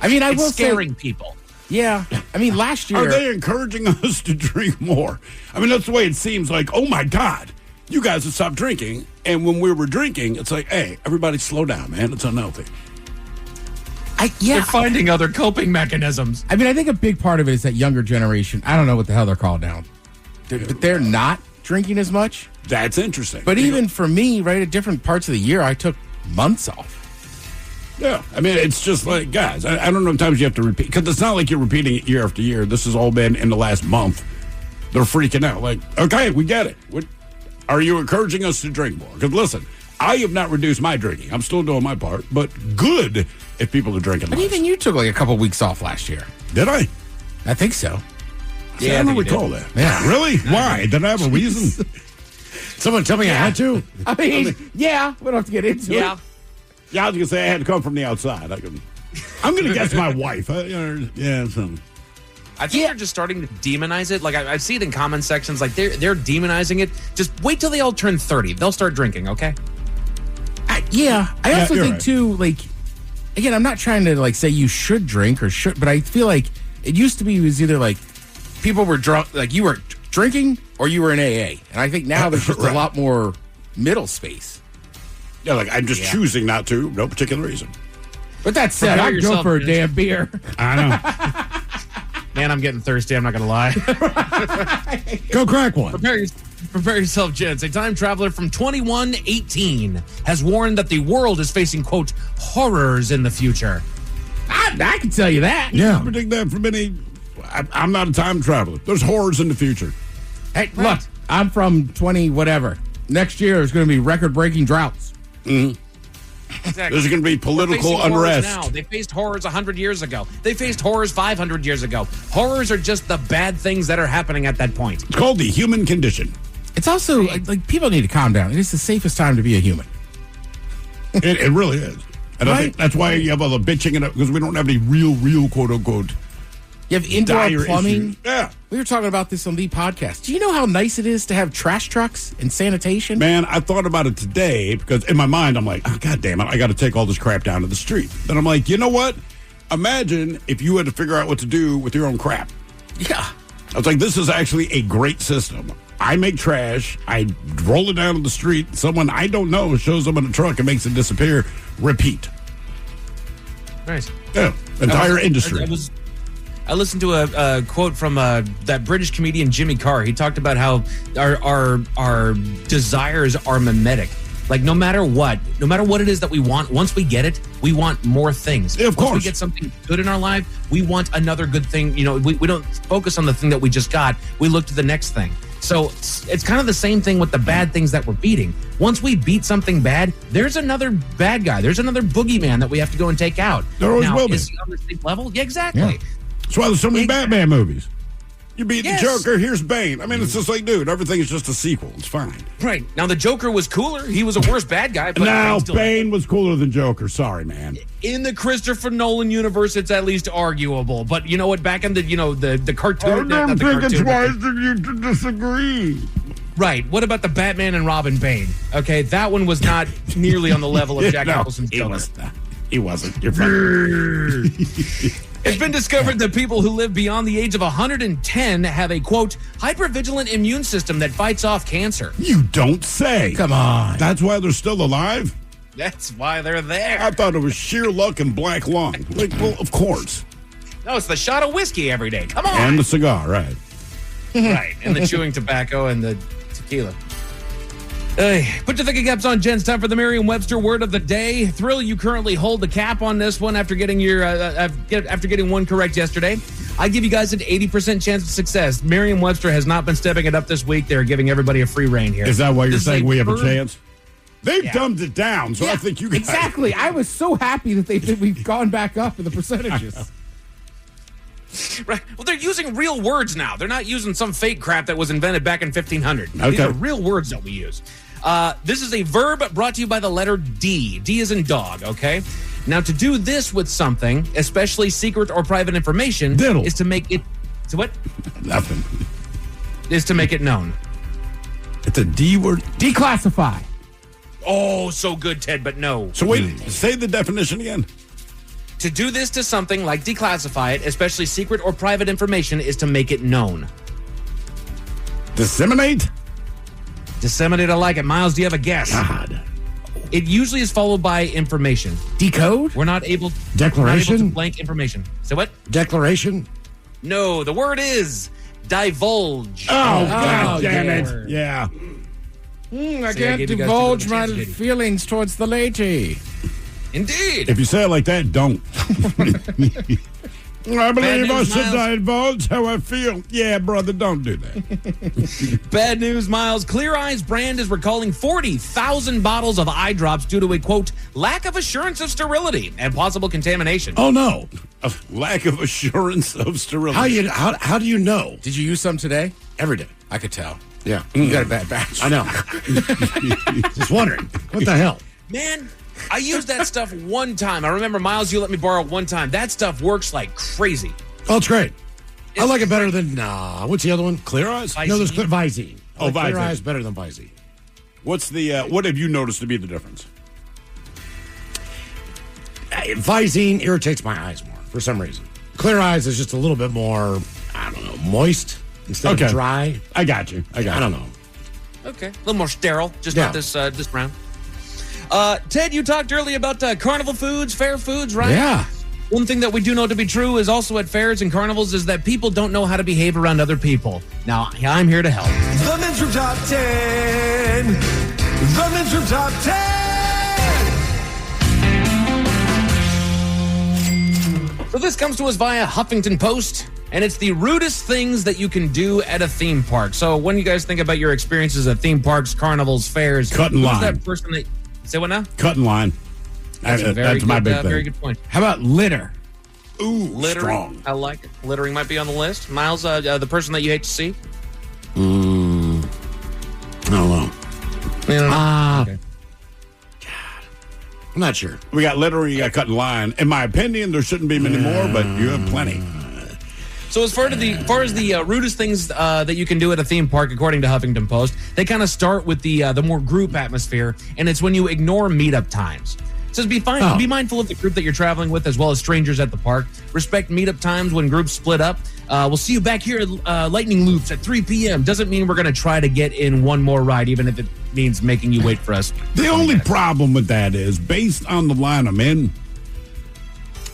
I mean, I It's will scaring say, people. Yeah. I mean, last year... Are they encouraging us to drink more? I mean, that's the way it seems like, oh, my God, you guys have stopped drinking. And when we were drinking, it's like, hey, everybody slow down, man. It's unhealthy. They're finding other coping mechanisms. I mean, I think a big part of it is that younger generation. I don't know what the hell they're called now. But they're not drinking as much. That's interesting. But even for me, right, at different parts of the year, I took months off. Yeah. I mean, it's just like, guys, I don't know how times you have to repeat. Because it's not like you're repeating it year after year. This has all been in the last month. They're freaking out. Like, okay, we get it. Are you encouraging us to drink more? Because listen, I have not reduced my drinking. I'm still doing my part. But good if people are drinking But less. even you took like a couple weeks off last year. Did I? I think so. See, I don't recall that. Yeah. Really? Why? Did I have a reason? Someone tell me I had to? I mean, yeah, we don't have to get into it. Yeah, I was going to say I had to come from the outside. I'm going to guess my wife. Yeah, something. I think they're just starting to demonize it. Like I see it in comment sections. Like they're demonizing it. Just wait till they all turn 30. They'll start drinking. Okay. I also you're think right. too, like, again, I'm not trying to like say you should drink or should, but I feel like it used to be it was either like people were drunk, like you were drinking or you were in AA, and I think now there's just a lot more middle space. Yeah, like I'm just choosing not to, no particular reason. With that said, Prepare I'd go yourself, for a Vince. damn beer. I know. Man, I'm getting thirsty. I'm not going to lie. Go crack one. Prepare yourself, gents. A time traveler from 2118 has warned that the world is facing, quote, horrors in the future. I can tell you that. I predict that from any. I'm not a time traveler. There's horrors in the future. Hey, look, I'm from 20 whatever. Next year there's going to be record-breaking droughts. Mm-hmm. Exactly. There's going to be political unrest. Now. They faced horrors 100 years ago. They faced horrors 500 years ago. Horrors are just the bad things that are happening at that point. It's called the human condition. It's also, like people need to calm down. It's the safest time to be a human. It really is. And I think that's why you have all the bitching and because we don't have any real quote-unquote You have indoor dire plumbing. issues. Yeah. We were talking about this on the podcast. Do you know how nice it is to have trash trucks and sanitation? Man, I thought about it today because in my mind, I'm like, oh, God damn it, I got to take all this crap down to the street. Then I'm like, you know what? Imagine if you had to figure out what to do with your own crap. Yeah. I was like, this is actually a great system. I make trash. I roll it down to the street. Someone I don't know shows up in a truck and makes it disappear. Repeat. Nice. Yeah. Entire industry. I listened to a quote from that British comedian Jimmy Carr. He talked about how our desires are mimetic. Like no matter what it is that we want, once we get it, we want more things. Yeah, of course. Once we get something good in our life, we want another good thing. You know, we don't focus on the thing that we just got. We look to the next thing. So it's kind of the same thing with the bad things that we're beating. Once we beat something bad, there's another bad guy. There's another boogeyman that we have to go and take out. There always now, will be. is he on the same level? Yeah, exactly. Yeah. That's why there's so many Batman movies. You beat Yes. the Joker, here's Bane. I mean, it's just like, dude, everything is just a sequel. It's fine. Right. Now, the Joker was cooler. He was a worse bad guy. But Now, still, Bane was cooler than Joker. Sorry, man. in the Christopher Nolan universe, it's at least arguable. But you know what? Back in the, the cartoon. I'm not the thinking cartoon, but twice of you to disagree. Right. What about the Batman and Robin Bane? Okay, that one was not nearly on the level of Jack Nicholson's Joker. He wasn't. You're fine. It's been discovered that people who live beyond the age of 110 have a, quote, hypervigilant immune system that fights off cancer. You don't say. Come on. That's why they're still alive? That's why they're there. I thought it was sheer luck and black lung. Like, well, of course. No, it's the shot of whiskey every day. Come on. And the cigar, right. Right, and the chewing tobacco and the tequila. Put your thinking caps on, gents. Time for the Merriam-Webster word of the day. Thrill, you currently hold the cap on this one after getting one correct yesterday. I give you guys an 80% chance of success. Merriam-Webster has not been stepping it up this week. They're giving everybody a free rein here. Is that why you're This is saying a we have a verb- chance? They've dumbed it down, so I think you guys... Exactly. I was so happy that we've gone back up in the percentages. Right. Well, they're using real words now. They're not using some fake crap that was invented back in 1500. These Okay. are real words that we use. This is a verb brought to you by the letter D. D is in dog, okay? Now, to do this with something, especially secret or private information, Diddle. is to make it... So what? Nothing. Is to make it known. It's a D word. Declassify. Oh, so good, Ted, but no. So wait, say the definition again. To do this to something, like declassify it, especially secret or private information, is to make it known. Disseminate? Disseminate, I like it. Miles, do you have a guess? God. It usually is followed by information. Decode? We're not able Declaration? to blank information. So what? Declaration? No, the word is divulge. Oh, God damn it. Yeah. I See, I can't gave you guys divulge two my little chances, feelings towards the lady. Indeed. If you say it like that, don't. I believe I news, should Miles. divulge how I feel. Yeah, brother, don't do that. Bad news, Miles. Clear Eyes brand is recalling 40,000 bottles of eye drops due to a, quote, lack of assurance of sterility and possible contamination. Oh, no. A lack of assurance of sterility. How do you know? Did you use some today? Every day. I could tell. Yeah. You got a bad batch. I know. Just wondering. What the hell? Man, I used that stuff one time. I remember, Miles, you let me borrow it one time. That stuff works like crazy. Oh, it's great. I like it better than, what's the other one? Clear Eyes? No, there's Visine. Oh, I like Clear Visine. Eyes better than Visine. What's the, what have you noticed to be the difference? Visine irritates my eyes more for some reason. Clear Eyes is just a little bit more, I don't know, moist instead of dry. I got you. I don't know. Okay. A little more sterile, just not this round. Ted, you talked earlier about carnival foods, fair foods, right? Yeah. One thing that we do know to be true is also at fairs and carnivals is that people don't know how to behave around other people. Now, I'm here to help. The Men's Room Top 10. The Men's Room Top 10. So this comes to us via Huffington Post, and it's the rudest things that you can do at a theme park. So when you guys think about your experiences at theme parks, carnivals, fairs, cut in line. That person that say what now? Cut in line. That's my big thing. Very good point. How about litter? Ooh, littering. Strong. I like it. Littering might be on the list. Miles, the person that you hate to see. I don't know. Okay. I'm not sure. We got littering, you got cut in line. In my opinion, there shouldn't be many more, but you have plenty. So as far as the rudest things that you can do at a theme park, according to Huffington Post, they kind of start with the more group atmosphere, and it's when you ignore meetup times. It says be mindful of the group that you're traveling with, as well as strangers at the park. Respect meetup times when groups split up. We'll see you back here at Lightning Loops at 3 p.m. Doesn't mean we're going to try to get in one more ride, even if it means making you wait for us. The only problem with that is, based on the line I'm in,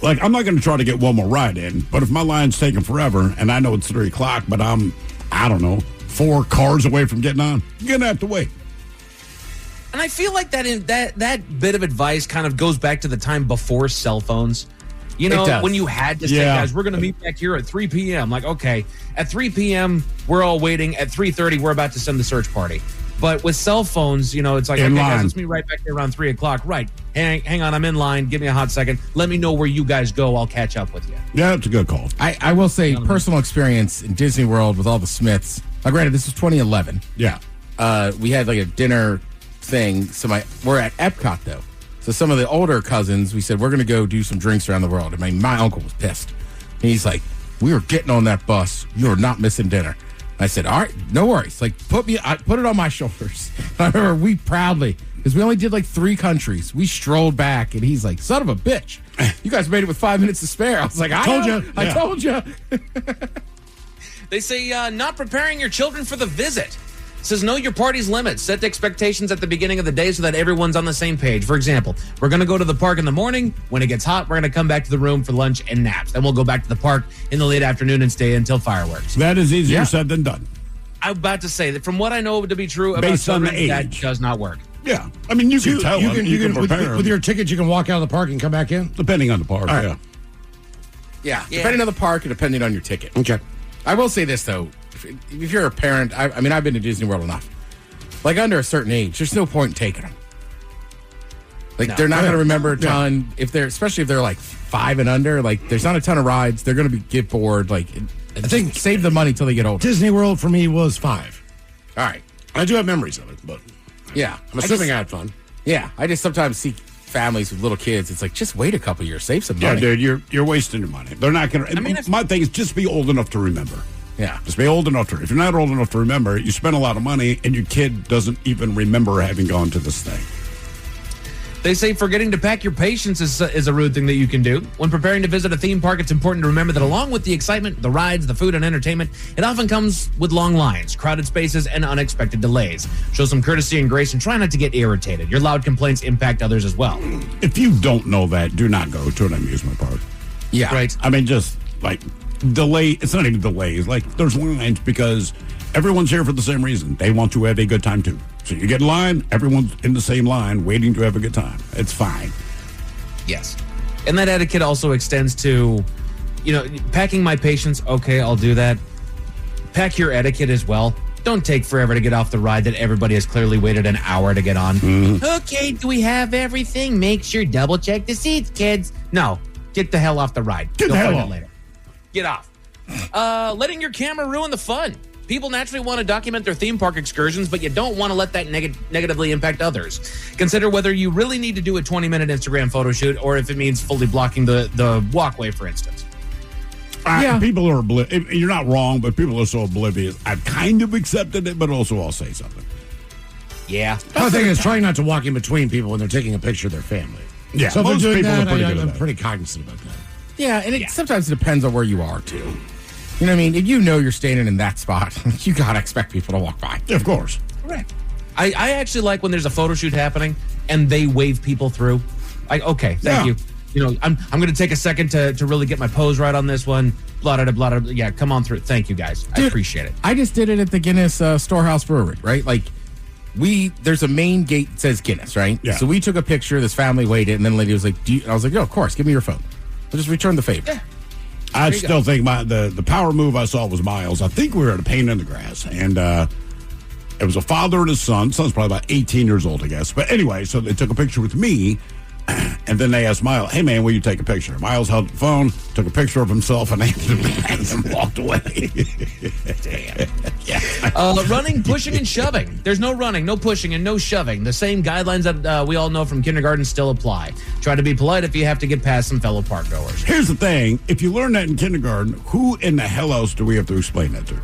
like, I'm not going to try to get one more ride in, but if my line's taking forever and I know it's 3 o'clock, but I'm, I don't know, 4 cars away from getting on, you're going to have to wait. And I feel like that bit of advice kind of goes back to the time before cell phones. You know, when you had to say, guys, we're going to meet back here at 3 p.m. Like, okay, at 3 p.m., we're all waiting. At 3:30, we're about to send the search party. But with cell phones, you know, it's like, okay, guys, let's meet right back here around 3 o'clock. Right. Hang on, I'm in line. Give me a hot second. Let me know where you guys go. I'll catch up with you. Yeah, that's a good call. I will say, personal experience in Disney World with all the Smiths. Granted, this was 2011. Yeah. We had like a dinner thing. So we're at Epcot, though. So some of the older cousins, we said, we're going to go do some drinks around the world. I mean, my uncle was pissed. And he's like, we are getting on that bus. You're not missing dinner. I said, all right, no worries. Like, put it on my shoulders. I remember we proudly, because we only did like 3 countries. We strolled back, and he's like, son of a bitch. You guys made it with 5 minutes to spare. I was like, I told you. They say not preparing your children for the visit. It says know your party's limits. Set the expectations at the beginning of the day so that everyone's on the same page. For example, we're going to go to the park in the morning. When it gets hot, we're going to come back to the room for lunch and naps. Then we'll go back to the park in the late afternoon and stay until fireworks. That is easier said than done. I'm about to say that from what I know to be true about based on the children, that age, does not work. Yeah, I mean, you can tell them. You can prepare with your ticket, you can walk out of the park and come back in? Depending on the park, right. Yeah, depending on the park and depending on your ticket. Okay. I will say this, though. If you're a parent, I mean, I've been to Disney World enough. Like, under a certain age, there's no point in taking them. Like, they're not going to remember a ton. Especially if they're like 5 and under, like, there's not a ton of rides. They're going to get bored. Like, I think save the money till they get older. Disney World for me was 5. All right. I do have memories of it, but yeah, I'm assuming I had fun. Yeah, I just sometimes see families with little kids. It's like, just wait a couple years, save some money. Yeah, dude, you're wasting your money. They're not going to. I mean, my thing is just be old enough to remember. Yeah. Just be old enough to. If you're not old enough to remember, you spend a lot of money and your kid doesn't even remember having gone to this thing. They say forgetting to pack your patience is a rude thing that you can do. When preparing to visit a theme park, it's important to remember that along with the excitement, the rides, the food, and entertainment, it often comes with long lines, crowded spaces, and unexpected delays. Show some courtesy and grace and try not to get irritated. Your loud complaints impact others as well. If you don't know that, do not go to an amusement park. Yeah. Right. I mean, just like delay. It's not even delays. Like, there's lines because everyone's here for the same reason. They want to have a good time too. So you get in line, everyone's in the same line waiting to have a good time. It's fine. Yes. And that etiquette also extends to, packing my patience. Okay, I'll do that. Pack your etiquette as well. Don't take forever to get off the ride that everybody has clearly waited an hour to get on. Mm-hmm. Okay, do we have everything? Make sure double check the seats, kids. No, get the hell off the ride. Get the hell off. Later. Get off. Letting your camera ruin the fun. People naturally want to document their theme park excursions, but you don't want to let that negatively impact others. Consider whether you really need to do a 20-minute Instagram photo shoot or if it means fully blocking the walkway, for instance. People are oblivious. You're not wrong, but people are so oblivious. I've kind of accepted it, but also I'll say something. Yeah. The thing is, trying not to walk in between people when they're taking a picture of their family. Yeah, so if most they're doing people that, are pretty good at I'm that. pretty cognizant about that. Yeah, and sometimes it depends on where you are, too. You know what I mean? If you know you're standing in that spot, you got to expect people to walk by. Of course. Correct. I actually like when there's a photo shoot happening, and they wave people through. Like, okay, thank you. You know, I'm going to take a second to really get my pose right on this one. Blah, blah, blah, blah. Yeah, come on through. Thank you, guys. Dude, I appreciate it. I just did it at the Guinness Storehouse Brewery, right? Like, there's a main gate that says Guinness, right? Yeah. So we took a picture. This family waited, and then the lady was like, and I was like, "Oh, of course, give me your phone." I'll just return the favor. Yeah. I still think the power move I saw was Miles. I think we were at a Pain in the Grass, and it was a father and his son. Son's probably about 18 years old, I guess. But anyway, so they took a picture with me, and then they asked Miles, "Hey, man, will you take a picture?" Miles held the phone, took a picture of himself, and and walked away. Damn. Running, pushing, and shoving. There's no running, no pushing, and no shoving. The same guidelines that we all know from kindergarten still apply. Try to be polite if you have to get past some fellow park goers. Here's the thing. If you learn that in kindergarten, who in the hell else do we have to explain that to?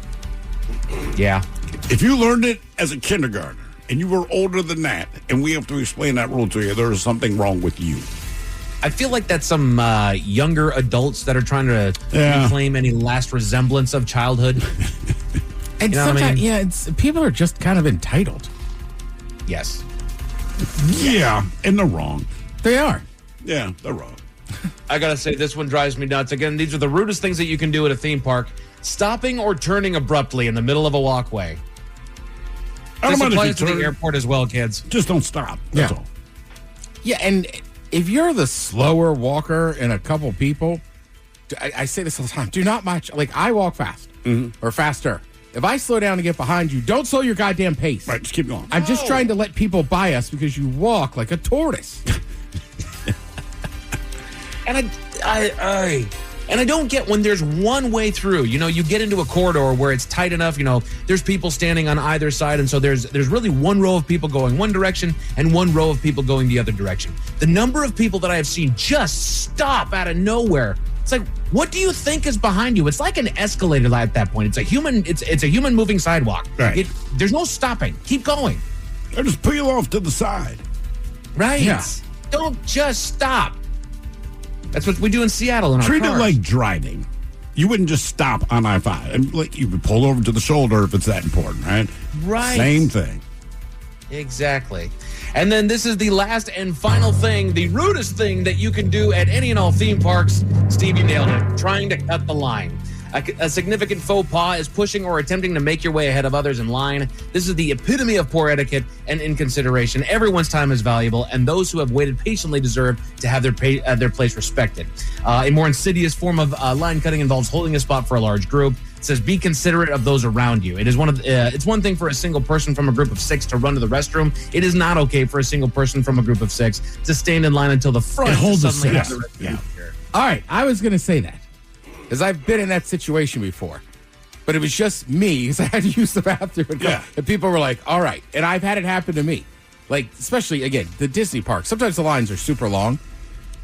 Yeah. If you learned it as a kindergartner and you were older than that and we have to explain that rule to you, there is something wrong with you. I feel like that's some younger adults that are trying to reclaim any last resemblance of childhood. And you know what I mean? People are just kind of entitled. Yes. Yeah, and they're wrong. They are. Yeah, they're wrong. I gotta say, this one drives me nuts. Again, these are the rudest things that you can do at a theme park. Stopping or turning abruptly in the middle of a walkway. I don't This mind applies if to you the turn. airport as well, kids. Just don't stop. That's all. Yeah, and if you're the slower walker in a couple people, I say this all the time, do not match. Like, I walk fast or faster. If I slow down to get behind you, don't slow your goddamn pace. Right, just keep going. I'm just trying to let people by us because you walk like a tortoise. And I don't get when there's one way through. You know, you get into a corridor where it's tight enough. You know, there's people standing on either side, and so there's really one row of people going one direction and one row of people going the other direction. The number of people that I have seen just stop out of nowhere. It's like, what do you think is behind you? It's like an escalator at that point. It's a human. It's a human moving sidewalk. Right. There's no stopping. Keep going. Or just peel off to the side. Right. Yeah. Don't just stop. That's what we do in Seattle in our Treat cars. it like driving. You wouldn't just stop on I-5. And like you would pull over to the shoulder if it's that important, right? Right. Same thing. Exactly. And then this is the last and final thing, the rudest thing that you can do at any and all theme parks. Stevie nailed it. Trying to cut the line. A significant faux pas is pushing or attempting to make your way ahead of others in line. This is the epitome of poor etiquette and inconsideration. Everyone's time is valuable, and those who have waited patiently deserve to have their place respected. A more insidious form of line cutting involves holding a spot for a large group. It says be considerate of those around you. It is it's one thing for a single person from a group of 6 to run to the restroom. It is not okay for a single person from a group of 6 to stand in line until the front. It holds a suddenly have six. the restroom. All right, I was going to say that because I've been in that situation before, but it was just me because I had to use the bathroom. And people were like, all right. And I've had it happen to me, like, especially, again, the Disney park. Sometimes the lines are super long.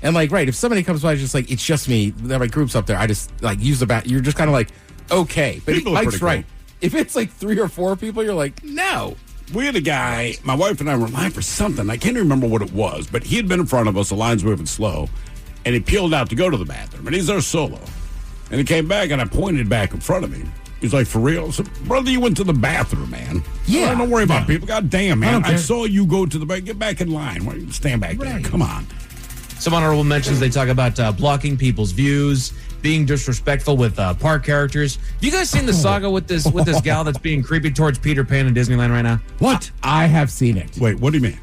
And, like, right, if somebody comes by, it's just like, it's just me. There are my groups up there. I just, like, use the bathroom. You're just kind of like, okay. But People are Mike's pretty right. cool. If it's like 3 or 4 people, you're like, no. We had a guy, my wife and I were in line for something. I can't remember what it was, but he had been in front of us. The line's moving slow. And he peeled out to go to the bathroom. And he's there solo. And he came back, and I pointed back in front of him. He's like, for real? I said, brother, you went to the bathroom, man. Yeah. Don't worry about people. God damn, man. I don't I saw you go to the back. Get back in line. Why don't you stand back there? Come on. Some honorable mentions, they talk about blocking people's views, being disrespectful with park characters. Have you guys seen the saga with this gal that's being creepy towards Peter Pan in Disneyland right now? What? I have seen it. Wait, what do you mean?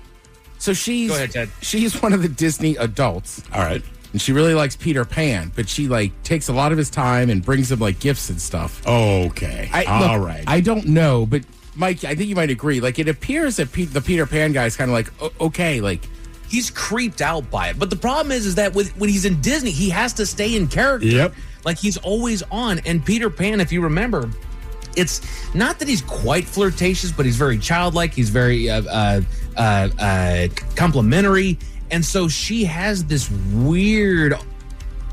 So she's Go ahead, Ted. She's one of the Disney adults. All right. And she really likes Peter Pan, but she like takes a lot of his time and brings him like gifts and stuff. Okay. All right. I don't know, but Mike, I think you might agree. Like, it appears that the Peter Pan guy is kind of like, okay, like, he's creeped out by it. But the problem is that when he's in Disney, he has to stay in character. Yep. Like, he's always on. And Peter Pan, if you remember, it's not that he's quite flirtatious, but he's very childlike. He's very complimentary. And so she has this weird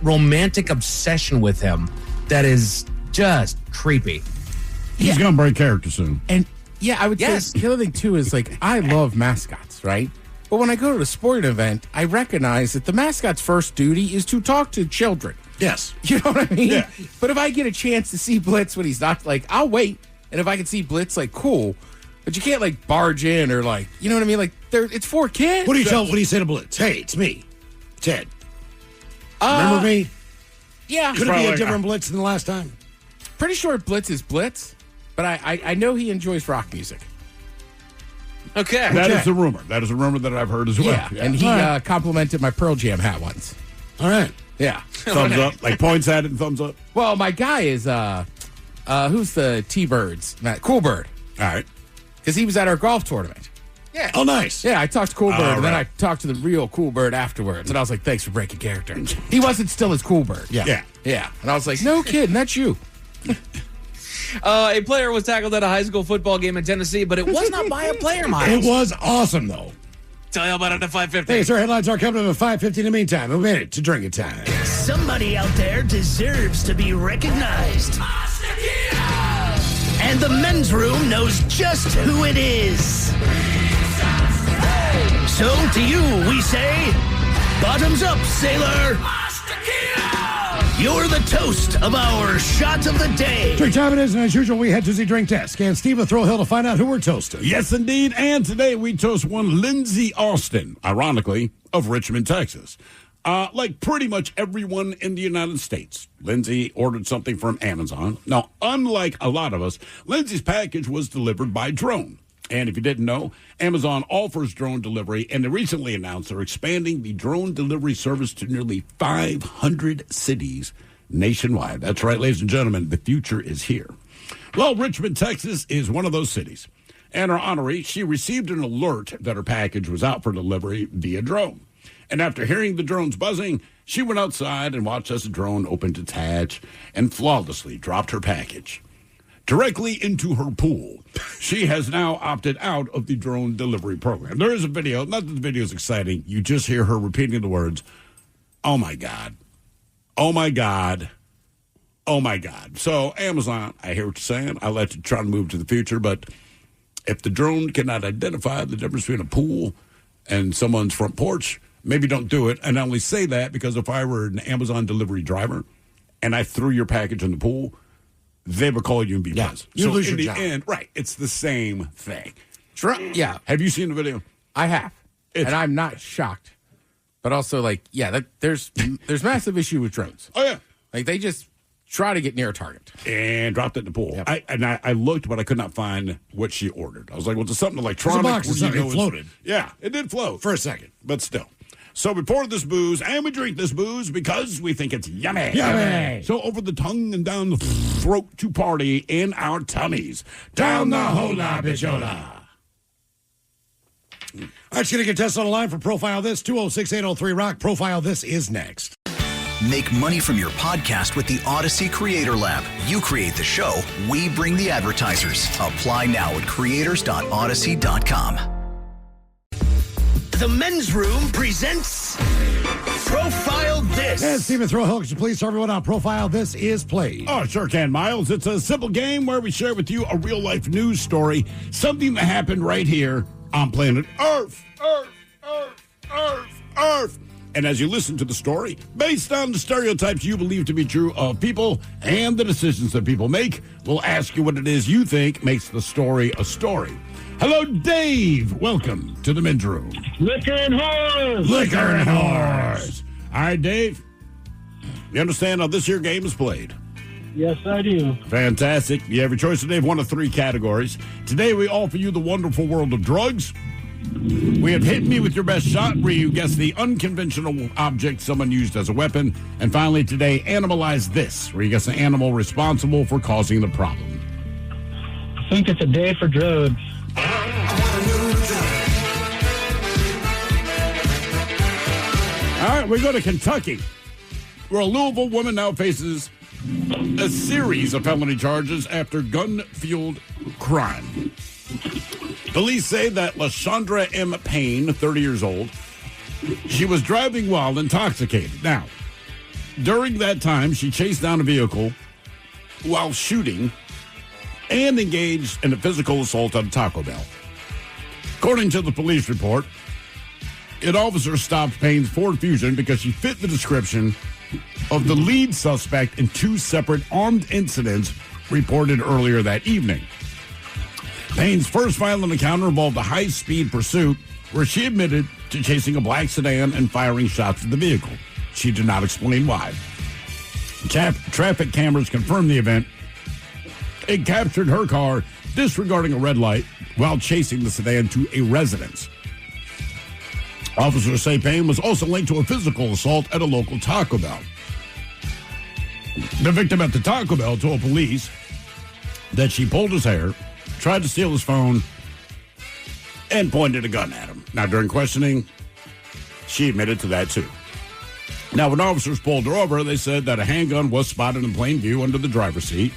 romantic obsession with him that is just creepy. He's going to break character soon. And yeah, I would say the other thing too is like, I love mascots, right? But when I go to a sporting event, I recognize that the mascot's first duty is to talk to children. Yes. You know what I mean? Yeah. But if I get a chance to see Blitz when he's not, like, I'll wait. And if I can see Blitz, like, cool. But you can't, like, barge in or, like, you know what I mean? Like, it's for kids. What do you say to Blitz? Hey, it's me, Ted. Remember me? Yeah. Could it be a different Blitz than the last time? Pretty sure Blitz is Blitz, but I know he enjoys rock music. Okay. That is a rumor. That is a rumor that I've heard as well. Yeah, and he complimented my Pearl Jam hat once. All right. Yeah. Thumbs up. Like points at it and thumbs up. Well, my guy is, who's the T-Birds? Cool Bird. All right. Because he was at our golf tournament. Yeah. Oh, nice. Yeah, I talked to Cool Bird, and then right. I talked to the real Cool Bird afterwards. And I was like, thanks for breaking character. He wasn't still as Cool Bird. Yeah. Yeah. And I was like, no kidding, that's you. A player was tackled at a high school football game in Tennessee, but it was not by a player, Miles. It was awesome, though. Tell you about it at 5:50. Hey, sir, headlines are coming up at 5:50 in the meantime. A minute to drink it time. Somebody out there deserves to be recognized. And the men's room knows just who it is. So to you, we say, bottoms up, sailor. You're the toast of our shot of the day. Drink time it is, and as usual, we head to the drink desk. And Steve will throw Hill to find out who we're toasting. Yes, indeed. And today we toast one Lindsay Austin, ironically, of Richmond, Texas. Like pretty much everyone in the United States, Lindsay ordered something from Amazon. Now, unlike a lot of us, Lindsay's package was delivered by drone. And if you didn't know, Amazon offers drone delivery, and they recently announced they're expanding the drone delivery service to nearly 500 cities nationwide. That's right, ladies and gentlemen, the future is here. Well, Richmond, Texas is one of those cities. And her honoree, she received an alert that her package was out for delivery via drone. And after hearing the drone's buzzing, she went outside and watched as the drone opened its hatch and flawlessly dropped her package directly into her pool. She has now opted out of the drone delivery program. There is a video. Not that the video is exciting. You just hear her repeating the words, oh, my God. Oh, my God. Oh, my God. So, Amazon, I hear what you're saying. I'll let you try to move to the future. But if the drone cannot identify the difference between a pool and someone's front porch, maybe don't do it. And I only say that because if I were an Amazon delivery driver and I threw your package in the pool, they would call you and be pissed. You lose in your the job. end, right, it's the same thing. Yeah. Have you seen the video? I have. And I'm not shocked. But also, like, yeah, there's massive issue with drones. Oh, yeah. Like, they just try to get near a target. And dropped it in the pool. Yep. I looked, but I could not find what she ordered. I was like, well, it's something electronic. It's a box or something. It floated. Yeah, it did float. For a second. But still. So we pour this booze, and we drink this booze because we think it's yummy. Yummy. So over the tongue and down the throat to party in our tummies. Down the hola bichola. All right, going to get tested on the line for Profile This, 206-803-ROCK. Profile This is next. Make money from your podcast with the Odyssey Creator Lab. You create the show, we bring the advertisers. Apply now at creators.odyssey.com. The men's room presents Profile This. And Stephen Throwhill, could you please tell everyone how Profile This is played? Oh, sure can, Miles. It's a simple game where we share with you a real-life news story, something that happened right here on planet Earth. Earth. And as you listen to the story, based on the stereotypes you believe to be true of people and the decisions that people make, we'll ask you what it is you think makes the story a story. Hello, Dave. Welcome to the men's room. Liquor and whores. Liquor and whores. All right, Dave. You understand how this here game is played? Yes, I do. Fantastic. You have your choice today of one of three categories. Today, we offer you the wonderful world of drugs. We have Hit Me With Your Best Shot, where you guess the unconventional object someone used as a weapon. And finally, today, Animalize This, where you guess the animal responsible for causing the problem. I think it's a day for drugs. All right, we go to Kentucky, where a Louisville woman now faces a series of felony charges after gun-fueled crime. Police say that LaShondra M. Payne, 30 years old, she was driving while intoxicated. Now, during that time, she chased down a vehicle while shooting and engaged in a physical assault at a Taco Bell. According to the police report, an officer stopped Payne's Ford Fusion because she fit the description of the lead suspect in two separate armed incidents reported earlier that evening. Payne's first violent encounter involved a high-speed pursuit where she admitted to chasing a black sedan and firing shots at the vehicle. She did not explain why. Traffic cameras confirmed the event. It captured her car disregarding a red light while chasing the sedan to a residence. Officers say Payne was also linked to a physical assault at a local Taco Bell. The victim at the Taco Bell told police that she pulled his hair, tried to steal his phone, and pointed a gun at him. Now, during questioning, she admitted to that, too. Now, when officers pulled her over, they said that a handgun was spotted in plain view under the driver's seat.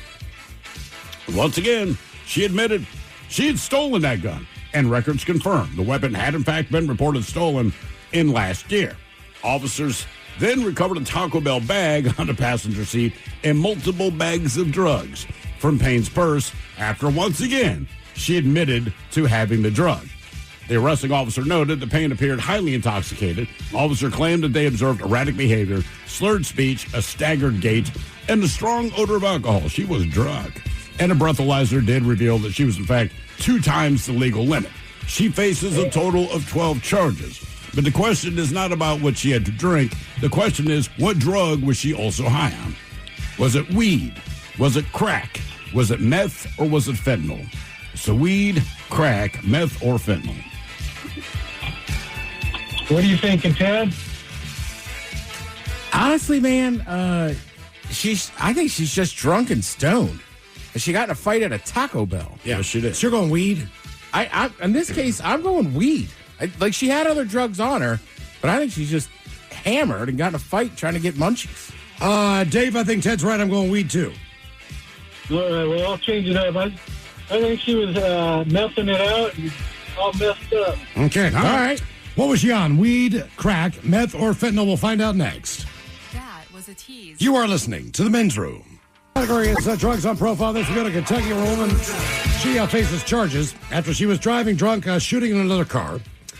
Once again, she admitted she had stolen that gun, and records confirmed the weapon had, in fact, been reported stolen in last year. Officers then recovered a Taco Bell bag on the passenger seat and multiple bags of drugs from Payne's purse after, once again, she admitted to having the drug. The arresting officer noted that Payne appeared highly intoxicated. Officer claimed that they observed erratic behavior, slurred speech, a staggered gait, and a strong odor of alcohol. She was drunk. And a breathalyzer did reveal that she was, in fact, 2 times the legal limit. She faces a total of 12 charges. But the question is not about what she had to drink. The question is, what drug was she also high on? Was it weed? Was it crack? Was it meth? Or was it fentanyl? So weed, crack, meth, or fentanyl? What are you thinking, Ted? Honestly, man, I think she's just drunk and stoned. And she got in a fight at a Taco Bell. Yeah, she did. So you're going weed? In this case, I'm going weed. She had other drugs on her, but I think she's just hammered and got in a fight trying to get munchies. Dave, I think Ted's right. I'm going weed, too. All right, well, I'll change it up. I think she was messing it out and all messed up. Okay, all right. What was she on? Weed, crack, meth, or fentanyl? We'll find out next. That was a tease. You are listening to The Men's Room. Category is drugs on profile. This we got a Kentucky woman. She faces charges after she was driving drunk, shooting in another car.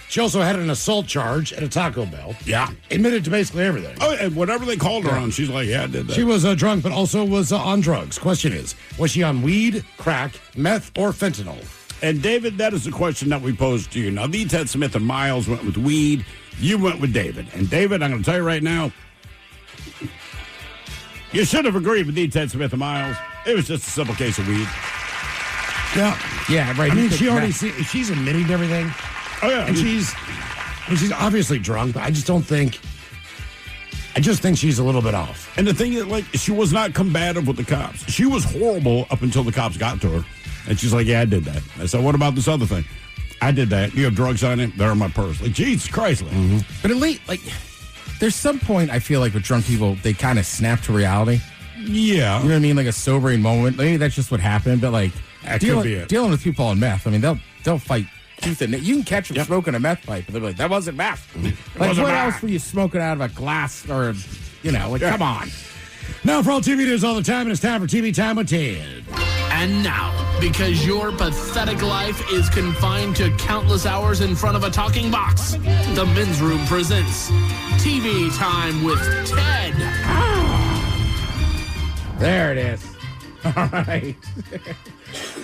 She also had an assault charge at a Taco Bell. Yeah. Admitted to basically everything. Oh, and whatever they called her on, she's like, yeah, I did that. She was drunk, but also was on drugs. Question is, was she on weed, crack, meth, or fentanyl? And David, that is the question that we posed to you. Now, the Ted Smith and Miles went with weed. You went with David. And David, I'm going to tell you right now, you should have agreed with the Ted Smith and Miles. It was just a simple case of weed. Yeah, right. I mean, she's admitting to everything. Oh, yeah. And she's obviously drunk, but I just think she's a little bit off. And the thing is, she was not combative with the cops. She was horrible up until the cops got to her. And she's like, yeah, I did that. I said, what about this other thing? I did that. You have drugs on it? They're in my purse. Like, Jesus Christ. Mm-hmm. But at least, there's some point I feel like with drunk people, they kind of snap to reality. Yeah. You know what I mean? Like a sobering moment. Maybe that's just what happened, but dealing with people on meth, I mean, they'll fight tooth and nail. You can catch them smoking a meth pipe, and they'll be like, that wasn't meth. What else were you smoking out of a glass or, come on. Now for all TV news all the time, and it's time for TV Time with Ted. And now, because your pathetic life is confined to countless hours in front of a talking box, the Men's Room presents TV Time with Ted. There it is. All right.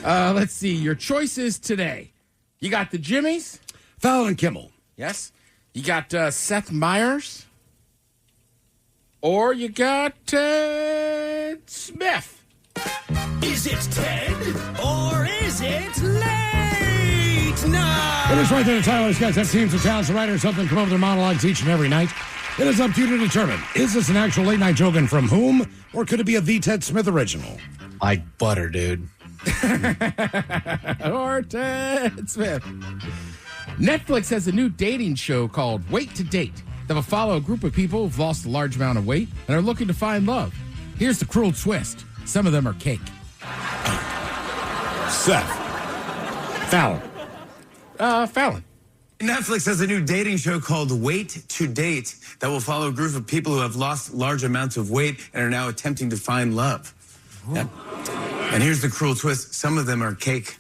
Let's see. Your choices today. You got the Jimmies. Fallon and Kimmel. Yes. You got Seth Meyers. Or you got Ted Smith. Is it Ted or is it late night? It is right there in Tyler's guys have teams of talents, writers, something come up with their monologues each and every night. It is up to you to determine, is this an actual late night joke and from whom, or could it be a The Ted Smith original? Like butter, dude. Or Ted Smith. Netflix has a new dating show called Wait to Date that will follow a group of people who've lost a large amount of weight and are looking to find love. Here's the cruel twist. Some of them are cake. Seth. Fallon. Fallon. Netflix has a new dating show called Wait to Date that will follow a group of people who have lost large amounts of weight and are now attempting to find love. Yep. And here's the cruel twist. Some of them are cake.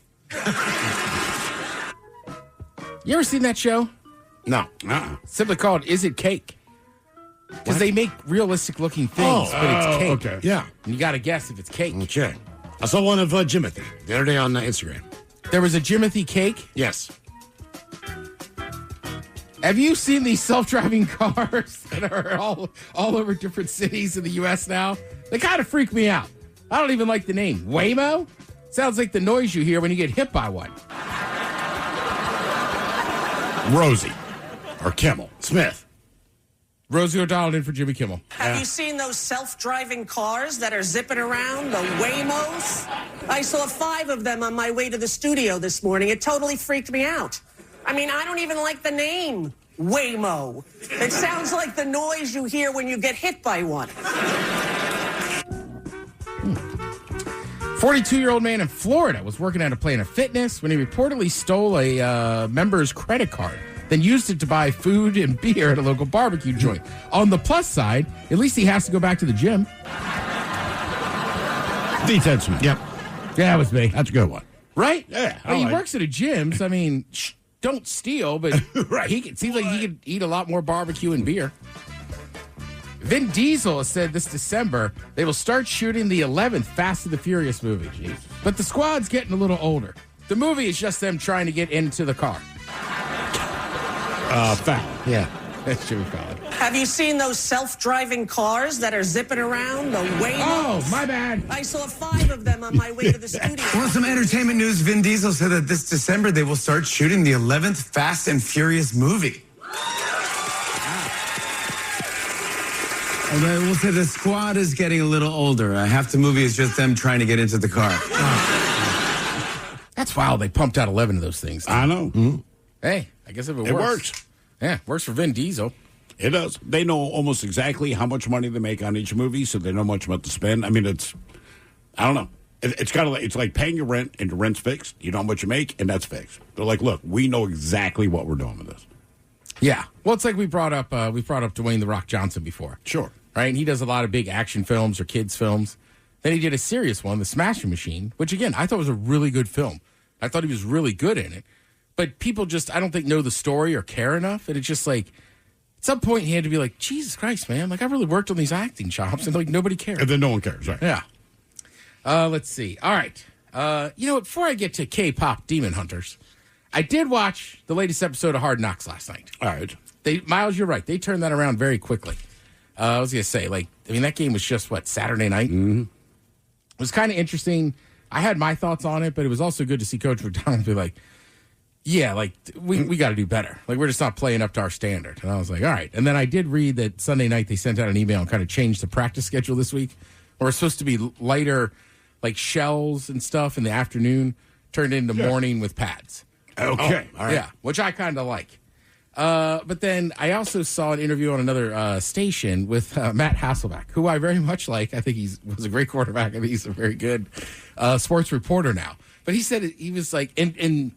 You ever seen that show? No. Simply called Is It Cake? Because they make realistic looking things, but it's cake. Okay. Yeah. And you got to guess if it's cake. Okay. I saw one of Jimothy the other day on Instagram. There was a Jimothy cake? Yes. Have you seen these self-driving cars that are all over different cities in the U.S. now? They kind of freak me out. I don't even like the name. Waymo? Sounds like the noise you hear when you get hit by one. Rosie or Kimmel. Smith. Rosie O'Donnell in for Jimmy Kimmel. Have you seen those self-driving cars that are zipping around, the Waymos? I saw 5 of them on my way to the studio this morning. It totally freaked me out. I mean, I don't even like the name, Waymo. It sounds like the noise you hear when you get hit by one. 42-year-old man in Florida was working at a Planet Fitness when he reportedly stole a member's credit card, then used it to buy food and beer at a local barbecue joint. On the plus side, at least he has to go back to the gym. Defenseman. Yep. Yeah, that was me. That's a good one. Right? Yeah. He works at a gym, so I mean, don't steal, but right. It seems like he could eat a lot more barbecue and beer. Vin Diesel has said this December they will start shooting the 11th Fast and the Furious movie. Jeez. But the squad's getting a little older. The movie is just them trying to get into the car. Fallon. Yeah, that's Jimmy Fallon. Have you seen those self-driving cars that are zipping around, the Waymos? Oh, my bad. I saw 5 of them on my way to the studio. Well, some entertainment news. Vin Diesel said that this December they will start shooting the 11th Fast and Furious movie. Although I will say the squad is getting a little older. Half the movie is just them trying to get into the car. That's wild. They pumped out 11 of those things. I know. Mm-hmm. Hey, I guess if it It works. works. Yeah, works for Vin Diesel. It does. They know almost exactly how much money they make on each movie, so they know much about to spend. I mean, I don't know. It's kind of like, it's like paying your rent, and your rent's fixed. You know how much you make, and that's fixed. They're like, look, we know exactly what we're doing with this. Yeah. Well, it's like we brought up Dwayne "The Rock" Johnson before. Sure. Right? And he does a lot of big action films or kids films. Then he did a serious one, The Smashing Machine, which, again, I thought was a really good film. I thought he was really good in it. But people just, I don't think, know the story or care enough. And it's just like, at some point he had to be like, Jesus Christ, man. Like, I really worked on these acting chops, and like nobody cares. And then no one cares, right? Yeah. Let's see. All right. You know what? Before I get to K-pop Demon Hunters, I did watch the latest episode of Hard Knocks last night. All right. Miles, you're right. They turned that around very quickly. I was going to say, that game was just, Saturday night? Mm-hmm. It was kind of interesting. I had my thoughts on it, but it was also good to see Coach McDonald be like, yeah, we got to do better. We're just not playing up to our standard. And I was like, all right. And then I did read that Sunday night they sent out an email and kind of changed the practice schedule this week. Where it's supposed to be lighter, shells and stuff in the afternoon, turned into morning with pads. Okay. All right. Yeah, which I kind of like. But then I also saw an interview on another station with Matt Hasselbeck, who I very much like. I think he was a great quarterback. I think he's a very good sports reporter now. But he said he was and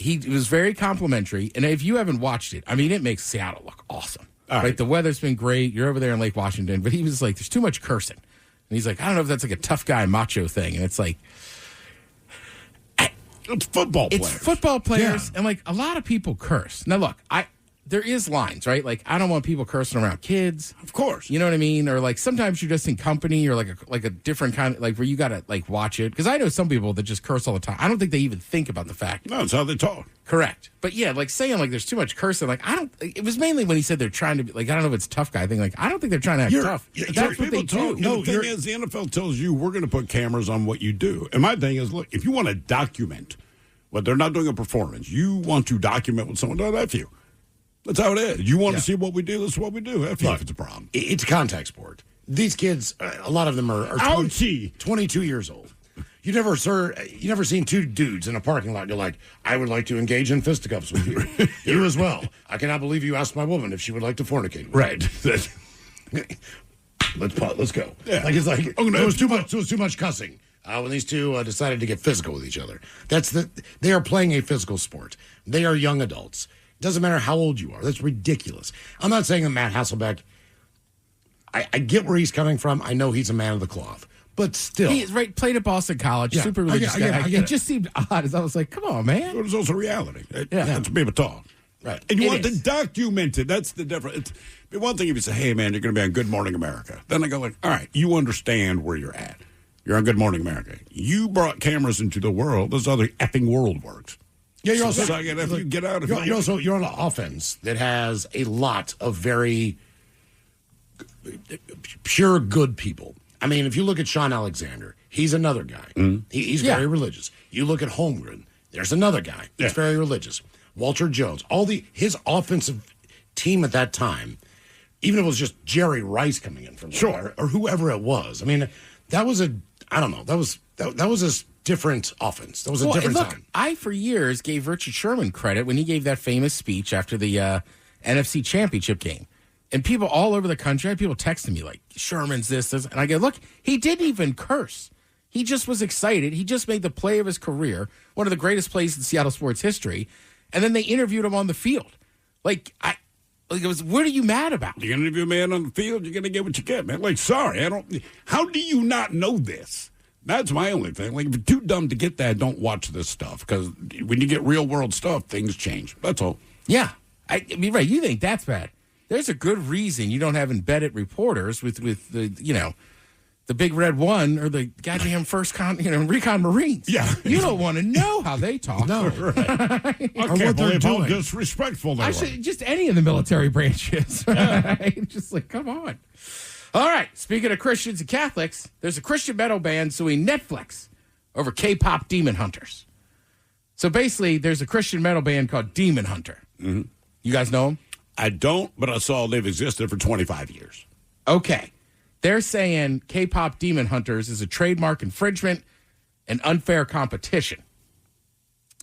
he was very complimentary. And if you haven't watched it, I mean, it makes Seattle look awesome. Right? The weather's been great. You're over there in Lake Washington. But he was like, there's too much cursing. And he's like, I don't know if that's a tough guy macho thing. And it's like, it's football players. It's football players, and a lot of people curse. Now, look, there is lines, right? I don't want people cursing around kids. Of course. You know what I mean? Or sometimes you're just in company or a different kind of, where you got to watch it. Because I know some people that just curse all the time. I don't think they even think about the fact. No, it's how they talk. Correct. But yeah, saying there's too much cursing, it was mainly when he said they're trying to be, I don't know if it's a tough guy thing. I don't think they're trying to act tough. That's what they do. No, the thing is, the NFL tells you we're going to put cameras on what you do. And my thing is, look, if you want to document, but they're not doing a performance, you want to document what someone does, F you. That's how it is. You want to see what we do, this is what we do. F you if it's a problem. It's a contact sport. These kids, a lot of them are 22 years old. You never seen 2 dudes in a parking lot. You're like, I would like to engage in fisticuffs with you. You as well. I cannot believe you asked my woman if she would like to fornicate. Right. Let's go. Yeah. There was too much cussing. When these two decided to get physical with each other. They are playing a physical sport. They are young adults. Doesn't matter how old you are. That's ridiculous. I'm not saying that Matt Hasselbeck, I get where he's coming from. I know he's a man of the cloth. But still. He's played at Boston College, super religious guy. It just seemed odd as I was like, come on, man. But it's also reality. That's people talk. Right. And you want to document it. That's the difference. It's one thing if you say, hey, man, you're going to be on Good Morning America. Then I go all right, you understand where you're at. You're on Good Morning America. You brought cameras into the world. This other effing world works. Yeah, you're also suck it if you get out. You're on an offense that has a lot of very pure good people. I mean, if you look at Sean Alexander, he's another guy. He's very religious. You look at Holmgren, there's another guy that's very religious. Walter Jones, his offensive team at that time, even if it was just Jerry Rice coming in from there, or whoever it was. I mean, that was that was a different offense. That was a different time. I, for years, gave Richard Sherman credit when he gave that famous speech after the NFC Championship game. And people all over the country, I had people texting me like, Sherman's this. And I go, look, he didn't even curse. He just was excited. He just made the play of his career, one of the greatest plays in Seattle sports history. And then they interviewed him on the field. It was, what are you mad about? You're going to interview a man on the field, you're going to get what you get, man. Like, sorry, how do you not know this? That's my only thing. Like, if you're too dumb to get that, don't watch this stuff. Because when you get real world stuff, things change. That's all. Yeah. I mean, right, you think that's bad. There's a good reason you don't have embedded reporters with the Big Red One or the goddamn Recon Marines. Yeah. You don't want to know how they talk. No. I can't believe how disrespectful they were. Just any of the military branches. Right? Just like, come on. All right. Speaking of Christians and Catholics, there's a Christian metal band suing Netflix over K-pop Demon Hunters. So basically, there's a Christian metal band called Demon Hunter. Mm-hmm. You guys know them? I don't, but I saw they've existed for 25 years. Okay. They're saying K-pop Demon Hunters is a trademark infringement and unfair competition.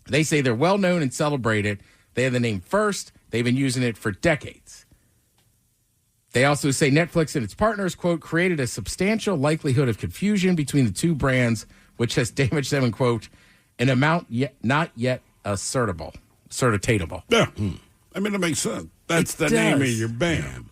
They say they're well-known and celebrated. They have the name first. They've been using it for decades. They also say Netflix and its partners, quote, created a substantial likelihood of confusion between the two brands, which has damaged them in, quote, an amount not yet ascertainable. Yeah. I mean, it makes sense. That's the name of your band.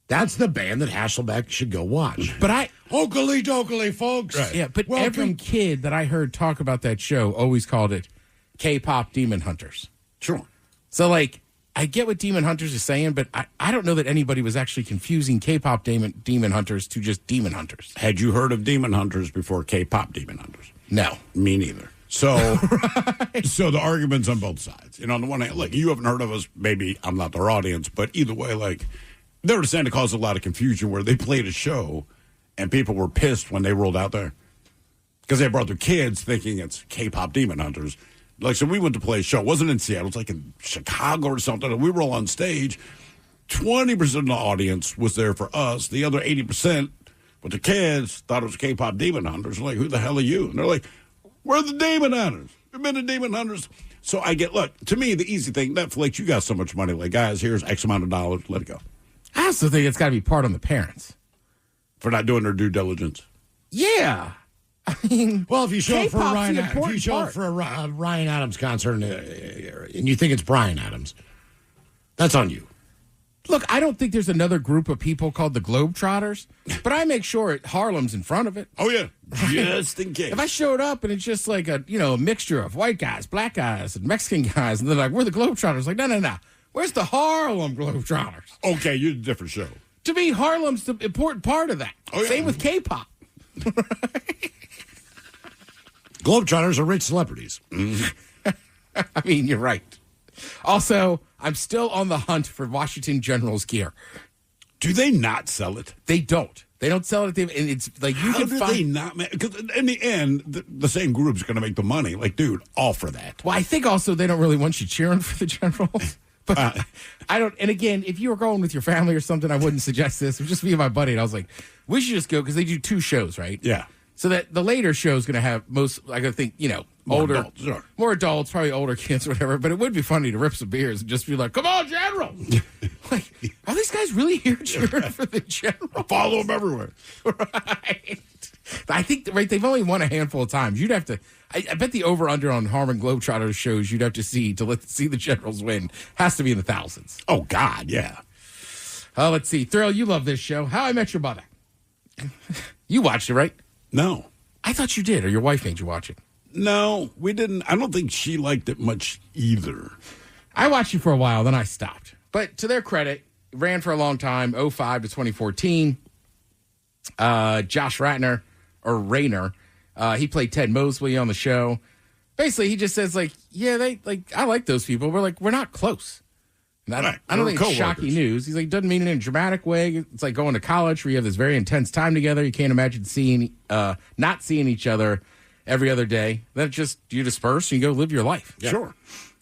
That's the band that Hasselbeck should go watch. But Oakley dokley, folks. Right. Yeah, but every kid that I heard talk about that show always called it K-pop Demon Hunters. Sure. So, I get what Demon Hunters is saying, but I don't know that anybody was actually confusing K-pop Demon Hunters to just Demon Hunters. Had you heard of Demon Hunters before K-pop Demon Hunters? No. Me neither. So, so the argument's on both sides. On the one hand, you haven't heard of us. Maybe I'm not their audience, but either way, they were saying it caused a lot of confusion where they played a show and people were pissed when they rolled out there because they brought their kids thinking it's K-pop Demon Hunters. So we went to play a show. It wasn't in Seattle. It's in Chicago or something. And we were all on stage. 20% of the audience was there for us. The other 80%, with the kids, thought it was K-pop Demon Hunters. Like, who the hell are you? And they're like, we're the Demon Hunters. We've been the Demon Hunters. So I get, look, to me, the easy thing, Netflix, you got so much money. Guys, here's X amount of dollars. Let it go. I also think it's got to be part on the parents. For not doing their due diligence. Yeah. I mean, well, if you show up for a Ryan Adams concert and you think it's Bryan Adams, that's on you. Look, I don't think there's another group of people called the Globetrotters, but I make sure Harlem's in front of it. Oh, yeah. Just in case. If I showed up and it's just a mixture of white guys, black guys, and Mexican guys, and they're like, we're the Globetrotters. No. Where's the Harlem Globetrotters? Okay, you're a different show. To me, Harlem's the important part of that. Oh, yeah. Same with K-pop. Globetrotters are rich celebrities. I mean, you're right. Also, I'm still on the hunt for Washington Generals gear. Do they not sell it? They don't. They don't sell it. And it's you How can do find. they not? Because in the end, the same group's going to make the money. Dude, all for that. Well, I think also they don't really want you cheering for the Generals. But I don't. And again, if you were going with your family or something, I wouldn't suggest this. It would just me and my buddy. And I was like, we should just go because they do 2 shows, right? Yeah. So that the later show is going to have I think, older, adults, sure. more adults, probably older kids or whatever. But it would be funny to rip some beers and just be like, come on, General. Are these guys really here cheering for the General? Follow them everywhere. Right. I think, they've only won a handful of times. You'd have to, I bet the over-under on Harmon Globetrotters shows you'd have to see see the Generals win has to be in the thousands. Oh, God, yeah. Let's see. Thrill, you love this show. How I Met Your Mother. You watched it, right? No. I thought you did, or your wife made you watch it. No, we didn't. I don't think she liked it much either. I watched it for a while, then I stopped. But to their credit, it ran for a long time, 2005 to 2014. Josh Rayner, he played Ted Mosley on the show. Basically, he just says, like, yeah, I like those people. We're not close. And I don't think it's shocking news. He's like, doesn't mean it in a dramatic way. It's like going to college where you have this very intense time together. You can't imagine not seeing each other every other day. Then just you disperse and you go live your life. Yeah. Sure.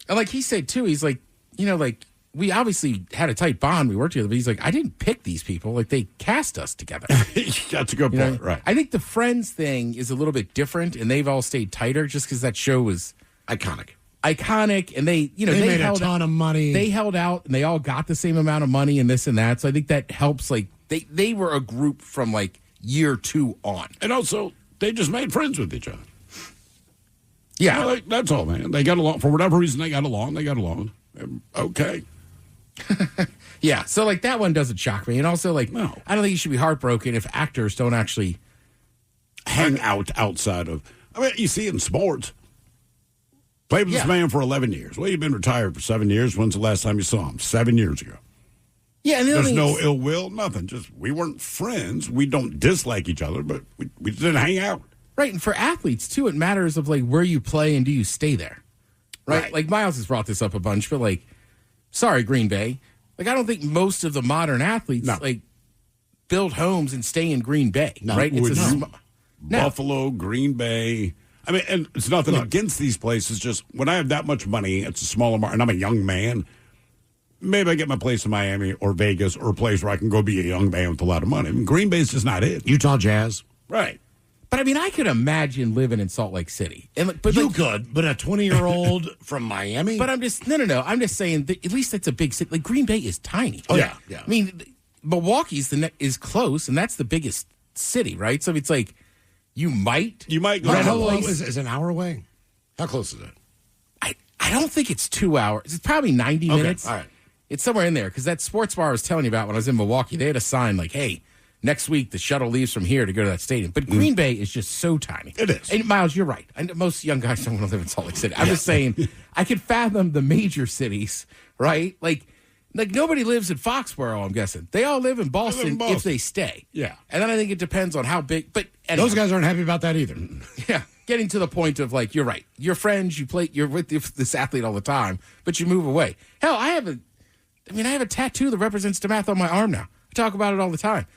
And like he said, too, he's like, we obviously had a tight bond. We worked together, but he's like, I didn't pick these people. Like, they cast us together. That's a good point, right. I think the Friends thing is a little bit different, and they've all stayed tighter just because that show was iconic, and they made a ton of money. They held out, and they all got the same amount of money and this and that. So I think that helps. Like, they were a group from, like, year 2 on. And also, they just made friends with each other. Yeah. That's all, man. They got along. For whatever reason, they got along. Okay. Yeah, so like that one doesn't shock me, and also like I don't think you should be heartbroken if actors don't actually hang out outside of. I mean, you see it in sports. Played with this man for 11 years. Well, you've been retired for 7 years. When's the last time you saw him? 7 years ago. Yeah, and there's no ill will, nothing. Just we weren't friends. We don't dislike each other, but we didn't hang out. Right, and for athletes too, it matters of like where you play and do you stay there. Right? Like Miles has brought this up a bunch, but like. Sorry, Green Bay. Like, I don't think most of the modern athletes, like, build homes and stay in Green Bay, right? It's Buffalo, Green Bay. I mean, and it's nothing against these places. Just when I have that much money, it's a smaller market, and I'm a young man, maybe I get my place in Miami or Vegas or a place where I can go be a young man with a lot of money. I mean, Green Bay's just not it. Utah Jazz. Right. But, I mean, I could imagine living in Salt Lake City. But you could, but a 20-year-old from Miami? But I'm just, no. I'm just saying, that at least it's a big city. Like, Green Bay is tiny. Oh, yeah. I mean, Milwaukee's is close, and that's the biggest city, right? So it's like, you might go. How long is it an hour away? How close is it? I don't think it's 2 hours. It's probably 90 minutes. All right. It's somewhere in there, because that sports bar I was telling you about when I was in Milwaukee, they had a sign like, hey, next week, the shuttle leaves from here to go to that stadium. But Green Bay is just so tiny. It is. And Miles, you're right. And most young guys don't want to live in Salt Lake City. I'm just saying, I could fathom the major cities, right? Like nobody lives in Foxborough, I'm guessing. They all live in Boston, if they stay. Yeah. And then I think it depends on how big. But those guys aren't happy about that either. Yeah. Getting to the point of, like, you're right. You're friends. You're with this athlete all the time, but you move away. Hell, I have a tattoo that represents DeMath on my arm now. I talk about it all the time.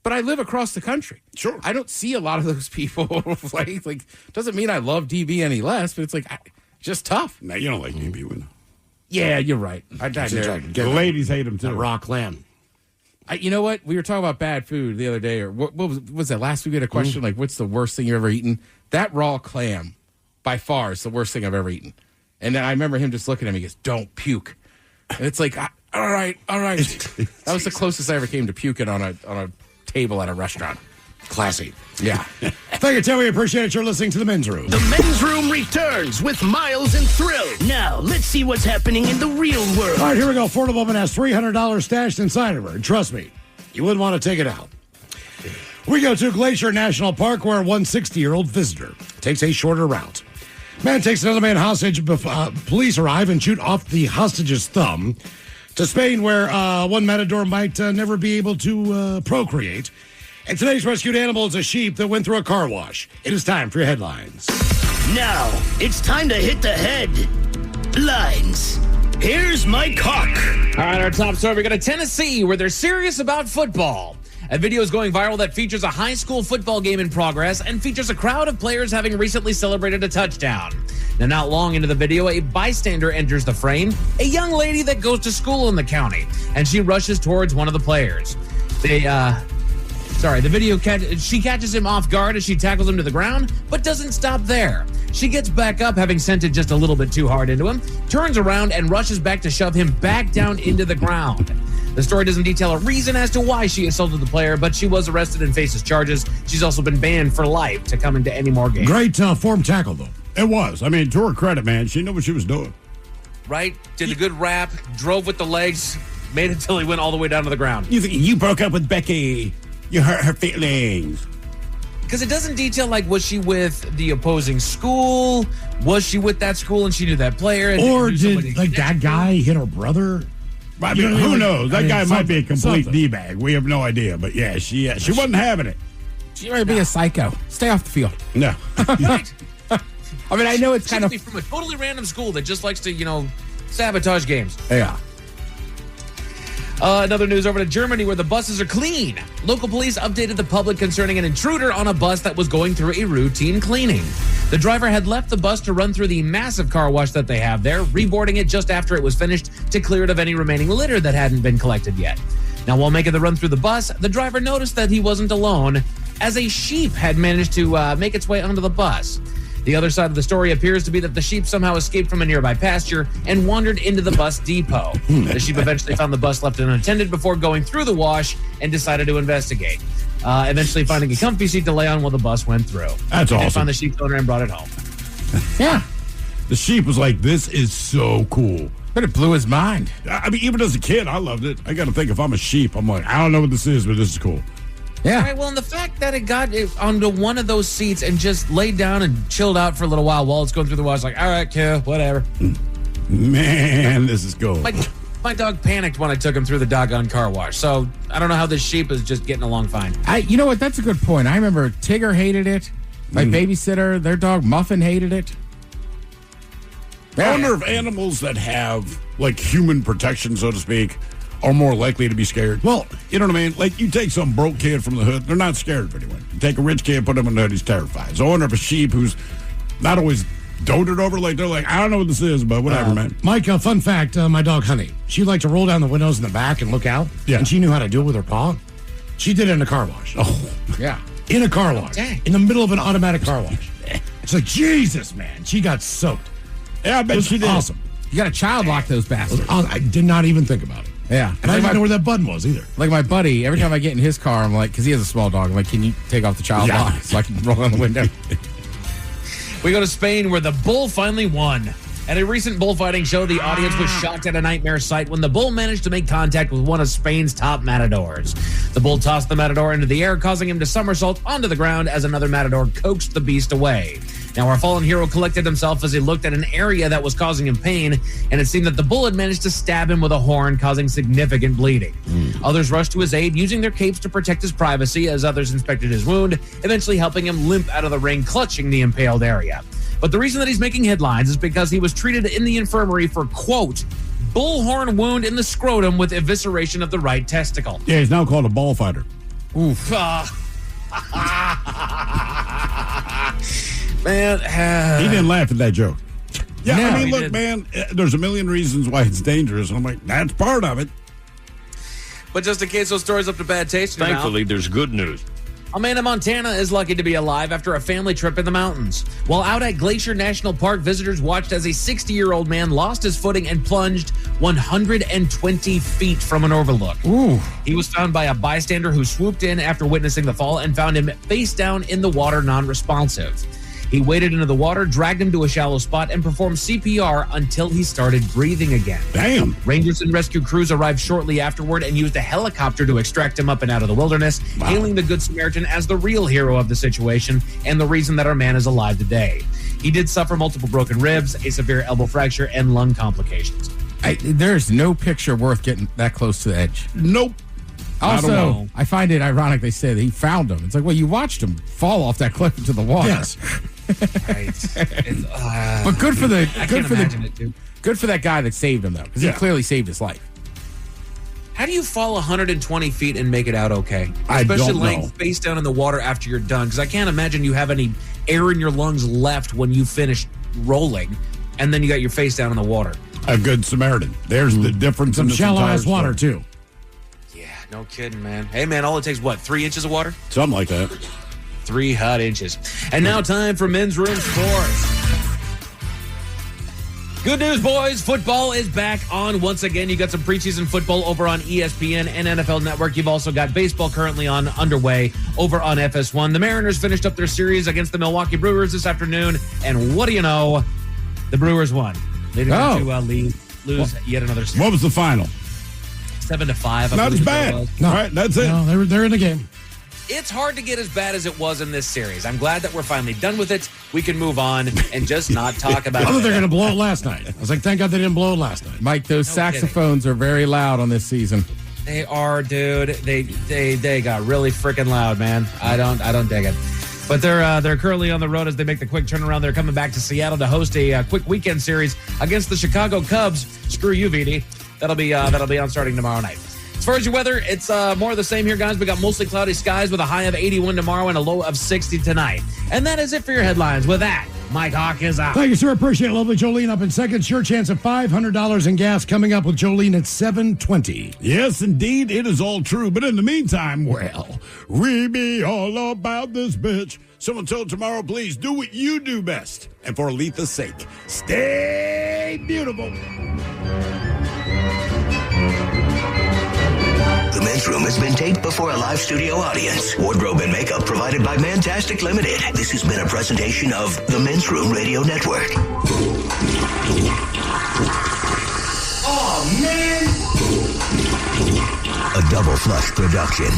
But I live across the country. Sure. I don't see a lot of those people. like doesn't mean I love DB any less, but it's like just tough. No, you don't like DB, would you? Yeah, you're right. The ladies hate him too. Raw clam. You know what? We were talking about bad food the other day, or what was that last week? We had a question like, "What's the worst thing you've ever eaten?" That raw clam, by far, is the worst thing I've ever eaten. And then I remember him just looking at me. He goes, "Don't puke." And it's like, all right. That was the closest I ever came to puking on a table at a restaurant. Classy. Yeah. Thank you, Tim. We appreciate it. You're listening to The Men's Room. The Men's Room returns with Miles and Thrill. Now, let's see what's happening in the real world. All right, here we go. Florida woman has $300 stashed inside of her. And trust me, you wouldn't want to take it out. We go to Glacier National Park where a 160-year-old visitor takes a shorter route. Man takes another man hostage before police arrive and shoot off the hostage's thumb. To Spain, where one matador might never be able to procreate. And today's rescued animal is a sheep that went through a car wash. It is time for your headlines. Now, it's time to hit the headlines. Here's my cock. All right, our top story. We go to Tennessee, where they're serious about football. A video is going viral that features a high school football game in progress and features a crowd of players having recently celebrated a touchdown. Now, not long into the video, a bystander enters the frame, a young lady that goes to school in the county, and she rushes towards one of the players. She catches him off guard as she tackles him to the ground, but doesn't stop there. She gets back up, having sent it just a little bit too hard into him, turns around and rushes back to shove him back down into the ground. The story doesn't detail a reason as to why she assaulted the player, but she was arrested and faces charges. She's also been banned for life to come into any more games. Great form tackle, though. It was. I mean, to her credit, man, she knew what she was doing. Right? Did a good wrap, drove with the legs, made it till he went all the way down to the ground. You broke up with Becky. You hurt her feelings. Because it doesn't detail, like, was she with the opposing school? Was she with that school and she knew that player? Or did, like, that guy hit her brother? I mean, who knows? That guy might be a complete D-bag. We have no idea. But, yeah, she wasn't having it. She might be a psycho. Stay off the field. No. I mean, I know it's kind of from a totally random school that just likes to, sabotage games. Yeah. Another news over to Germany where the buses are clean. Local police updated the public concerning an intruder on a bus that was going through a routine cleaning. The driver had left the bus to run through the massive car wash that they have there, reboarding it just after it was finished to clear it of any remaining litter that hadn't been collected yet. Now, while making the run through the bus, the driver noticed that he wasn't alone, as a sheep had managed to make its way onto the bus. The other side of the story appears to be that the sheep somehow escaped from a nearby pasture and wandered into the bus depot. The sheep eventually found the bus left unattended before going through the wash and decided to investigate. Eventually finding a comfy seat to lay on while the bus went through. That's They awesome. found the sheep's owner and brought it home. Yeah. The sheep was like, this is so cool. But it blew his mind. I mean, even as a kid, I loved it. I got to think, if I'm a sheep, I'm like, I don't know what this is, but this is cool. Yeah. All right, well, and the fact that it got onto one of those seats and just laid down and chilled out for a little while it's going through the wash, like, all right, cool, whatever. Man, this is cool. My dog panicked when I took him through the doggone car wash, so I don't know how this sheep is just getting along fine. You know what? That's a good point. I remember Tigger hated it. My babysitter, their dog Muffin hated it. I wonder if animals that have, like, human protection, so to speak, are more likely to be scared. Well, you know what I mean? Like, you take some broke kid from the hood, they're not scared of anyone. You take a rich kid, put him in the hood, he's terrified. So I wonder if a sheep who's not always doted over, like, they're like, I don't know what this is, but whatever, man. Mike, fun fact, my dog Honey, she liked to roll down the windows in the back and look out. Yeah. And she knew how to do it with her paw. She did it in a car wash. Oh, yeah. In a car wash. Dang. In the middle of an automatic car wash. It's like, Jesus, man. She got soaked. Yeah, I bet she did. Awesome. You got to child lock those bastards. I did not even think about it. Yeah. And I didn't know where that button was either. Like my buddy, every time I get in his car, I'm like, because he has a small dog, I'm like, can you take off the child lock so I can roll down the window? We go to Spain where the bull finally won. At a recent bullfighting show, the audience was shocked at a nightmare sight when the bull managed to make contact with one of Spain's top matadors. The bull tossed the matador into the air, causing him to somersault onto the ground as another matador coaxed the beast away. Now, our fallen hero collected himself as he looked at an area that was causing him pain, and it seemed that the bull had managed to stab him with a horn, causing significant bleeding. Others rushed to his aid, using their capes to protect his privacy as others inspected his wound, eventually helping him limp out of the ring, clutching the impaled area. But the reason that he's making headlines is because he was treated in the infirmary for, quote, bullhorn wound in the scrotum with evisceration of the right testicle. Yeah, he's now called a ball fighter. Oof. Man, he didn't laugh at that joke. Yeah, No, I mean, he look, didn't. man, there's a million reasons why it's dangerous. And I'm like, that's part of it. But just in case those stories up to bad taste in your mouth, Thankfully, there's good news. a man in Montana is lucky to be alive after a family trip in the mountains. While out at Glacier National Park, visitors watched as a 60-year-old man lost his footing and plunged 120 feet from an overlook. Ooh. He was found by a bystander who swooped in after witnessing the fall and found him face down in the water, non-responsive. He waded into the water, dragged him to a shallow spot, and performed CPR until he started breathing again. Damn. Rangers and rescue crews arrived shortly afterward and used a helicopter to extract him up and out of the wilderness, hailing the Good Samaritan as the real hero of the situation and the reason that our man is alive today. He did suffer multiple broken ribs, a severe elbow fracture, and lung complications. There's no picture worth getting that close to the edge. Nope. Also, I find it ironic they say that he found him. It's like, well, you watched him fall off that cliff into the water. Yes. Right. But good for the I good can't for imagine the it, dude. good for that guy that saved him though, because he clearly saved his life. How do you fall 120 feet and make it out okay? I Especially don't laying know. face down in the water after you're done, because I can't imagine you have any air in your lungs left when you finish rolling, and then you got your face down in the water. A good Samaritan. There's the difference Some in this shallow entire ass water, story. too. Yeah, no kidding, man. Hey, man, all it takes, 3 inches of water? Something like that. 3 hot inches. And now time for Men's Room Sports. Good news, boys. Football is back on once again. You got some preseason football over on ESPN and NFL Network. You've also got baseball currently underway over on FS1. The Mariners finished up their series against the Milwaukee Brewers this afternoon. And what do you know? The Brewers won. Leading them to lose yet another series. What was the final? 7-5. I Not believe as is what it bad. was. All right, that's it. No, they're in the game. It's hard to get as bad as it was in this series. I'm glad that we're finally done with it. We can move on and just not talk about I thought it. they were going to blow it last night. I was like, thank God they didn't blow it last night. Mike, those saxophones are very loud on this season. They are, dude. They got really freaking loud, man. I don't dig it. But they're currently on the road as they make the quick turnaround. They're coming back to Seattle to host a quick weekend series against the Chicago Cubs. Screw you, VD. That'll be on starting tomorrow night. As far as your weather, it's more of the same here, guys. We got mostly cloudy skies with a high of 81 tomorrow and a low of 60 tonight. And that is it for your headlines. With that, Mike Hawk is out. Thank you, sir. Appreciate it. Lovely Jolene up in second. Sure chance of $500 in gas coming up with Jolene at 7:20. Yes, indeed. It is all true. But in the meantime, well, we be all about this bitch. So until tomorrow, please do what you do best. And for Aletha's sake, stay beautiful. The Men's Room has been taped before a live studio audience. Wardrobe and makeup provided by Mantastic Limited. This has been a presentation of the Men's Room Radio Network. Oh, man! A Double Flush production.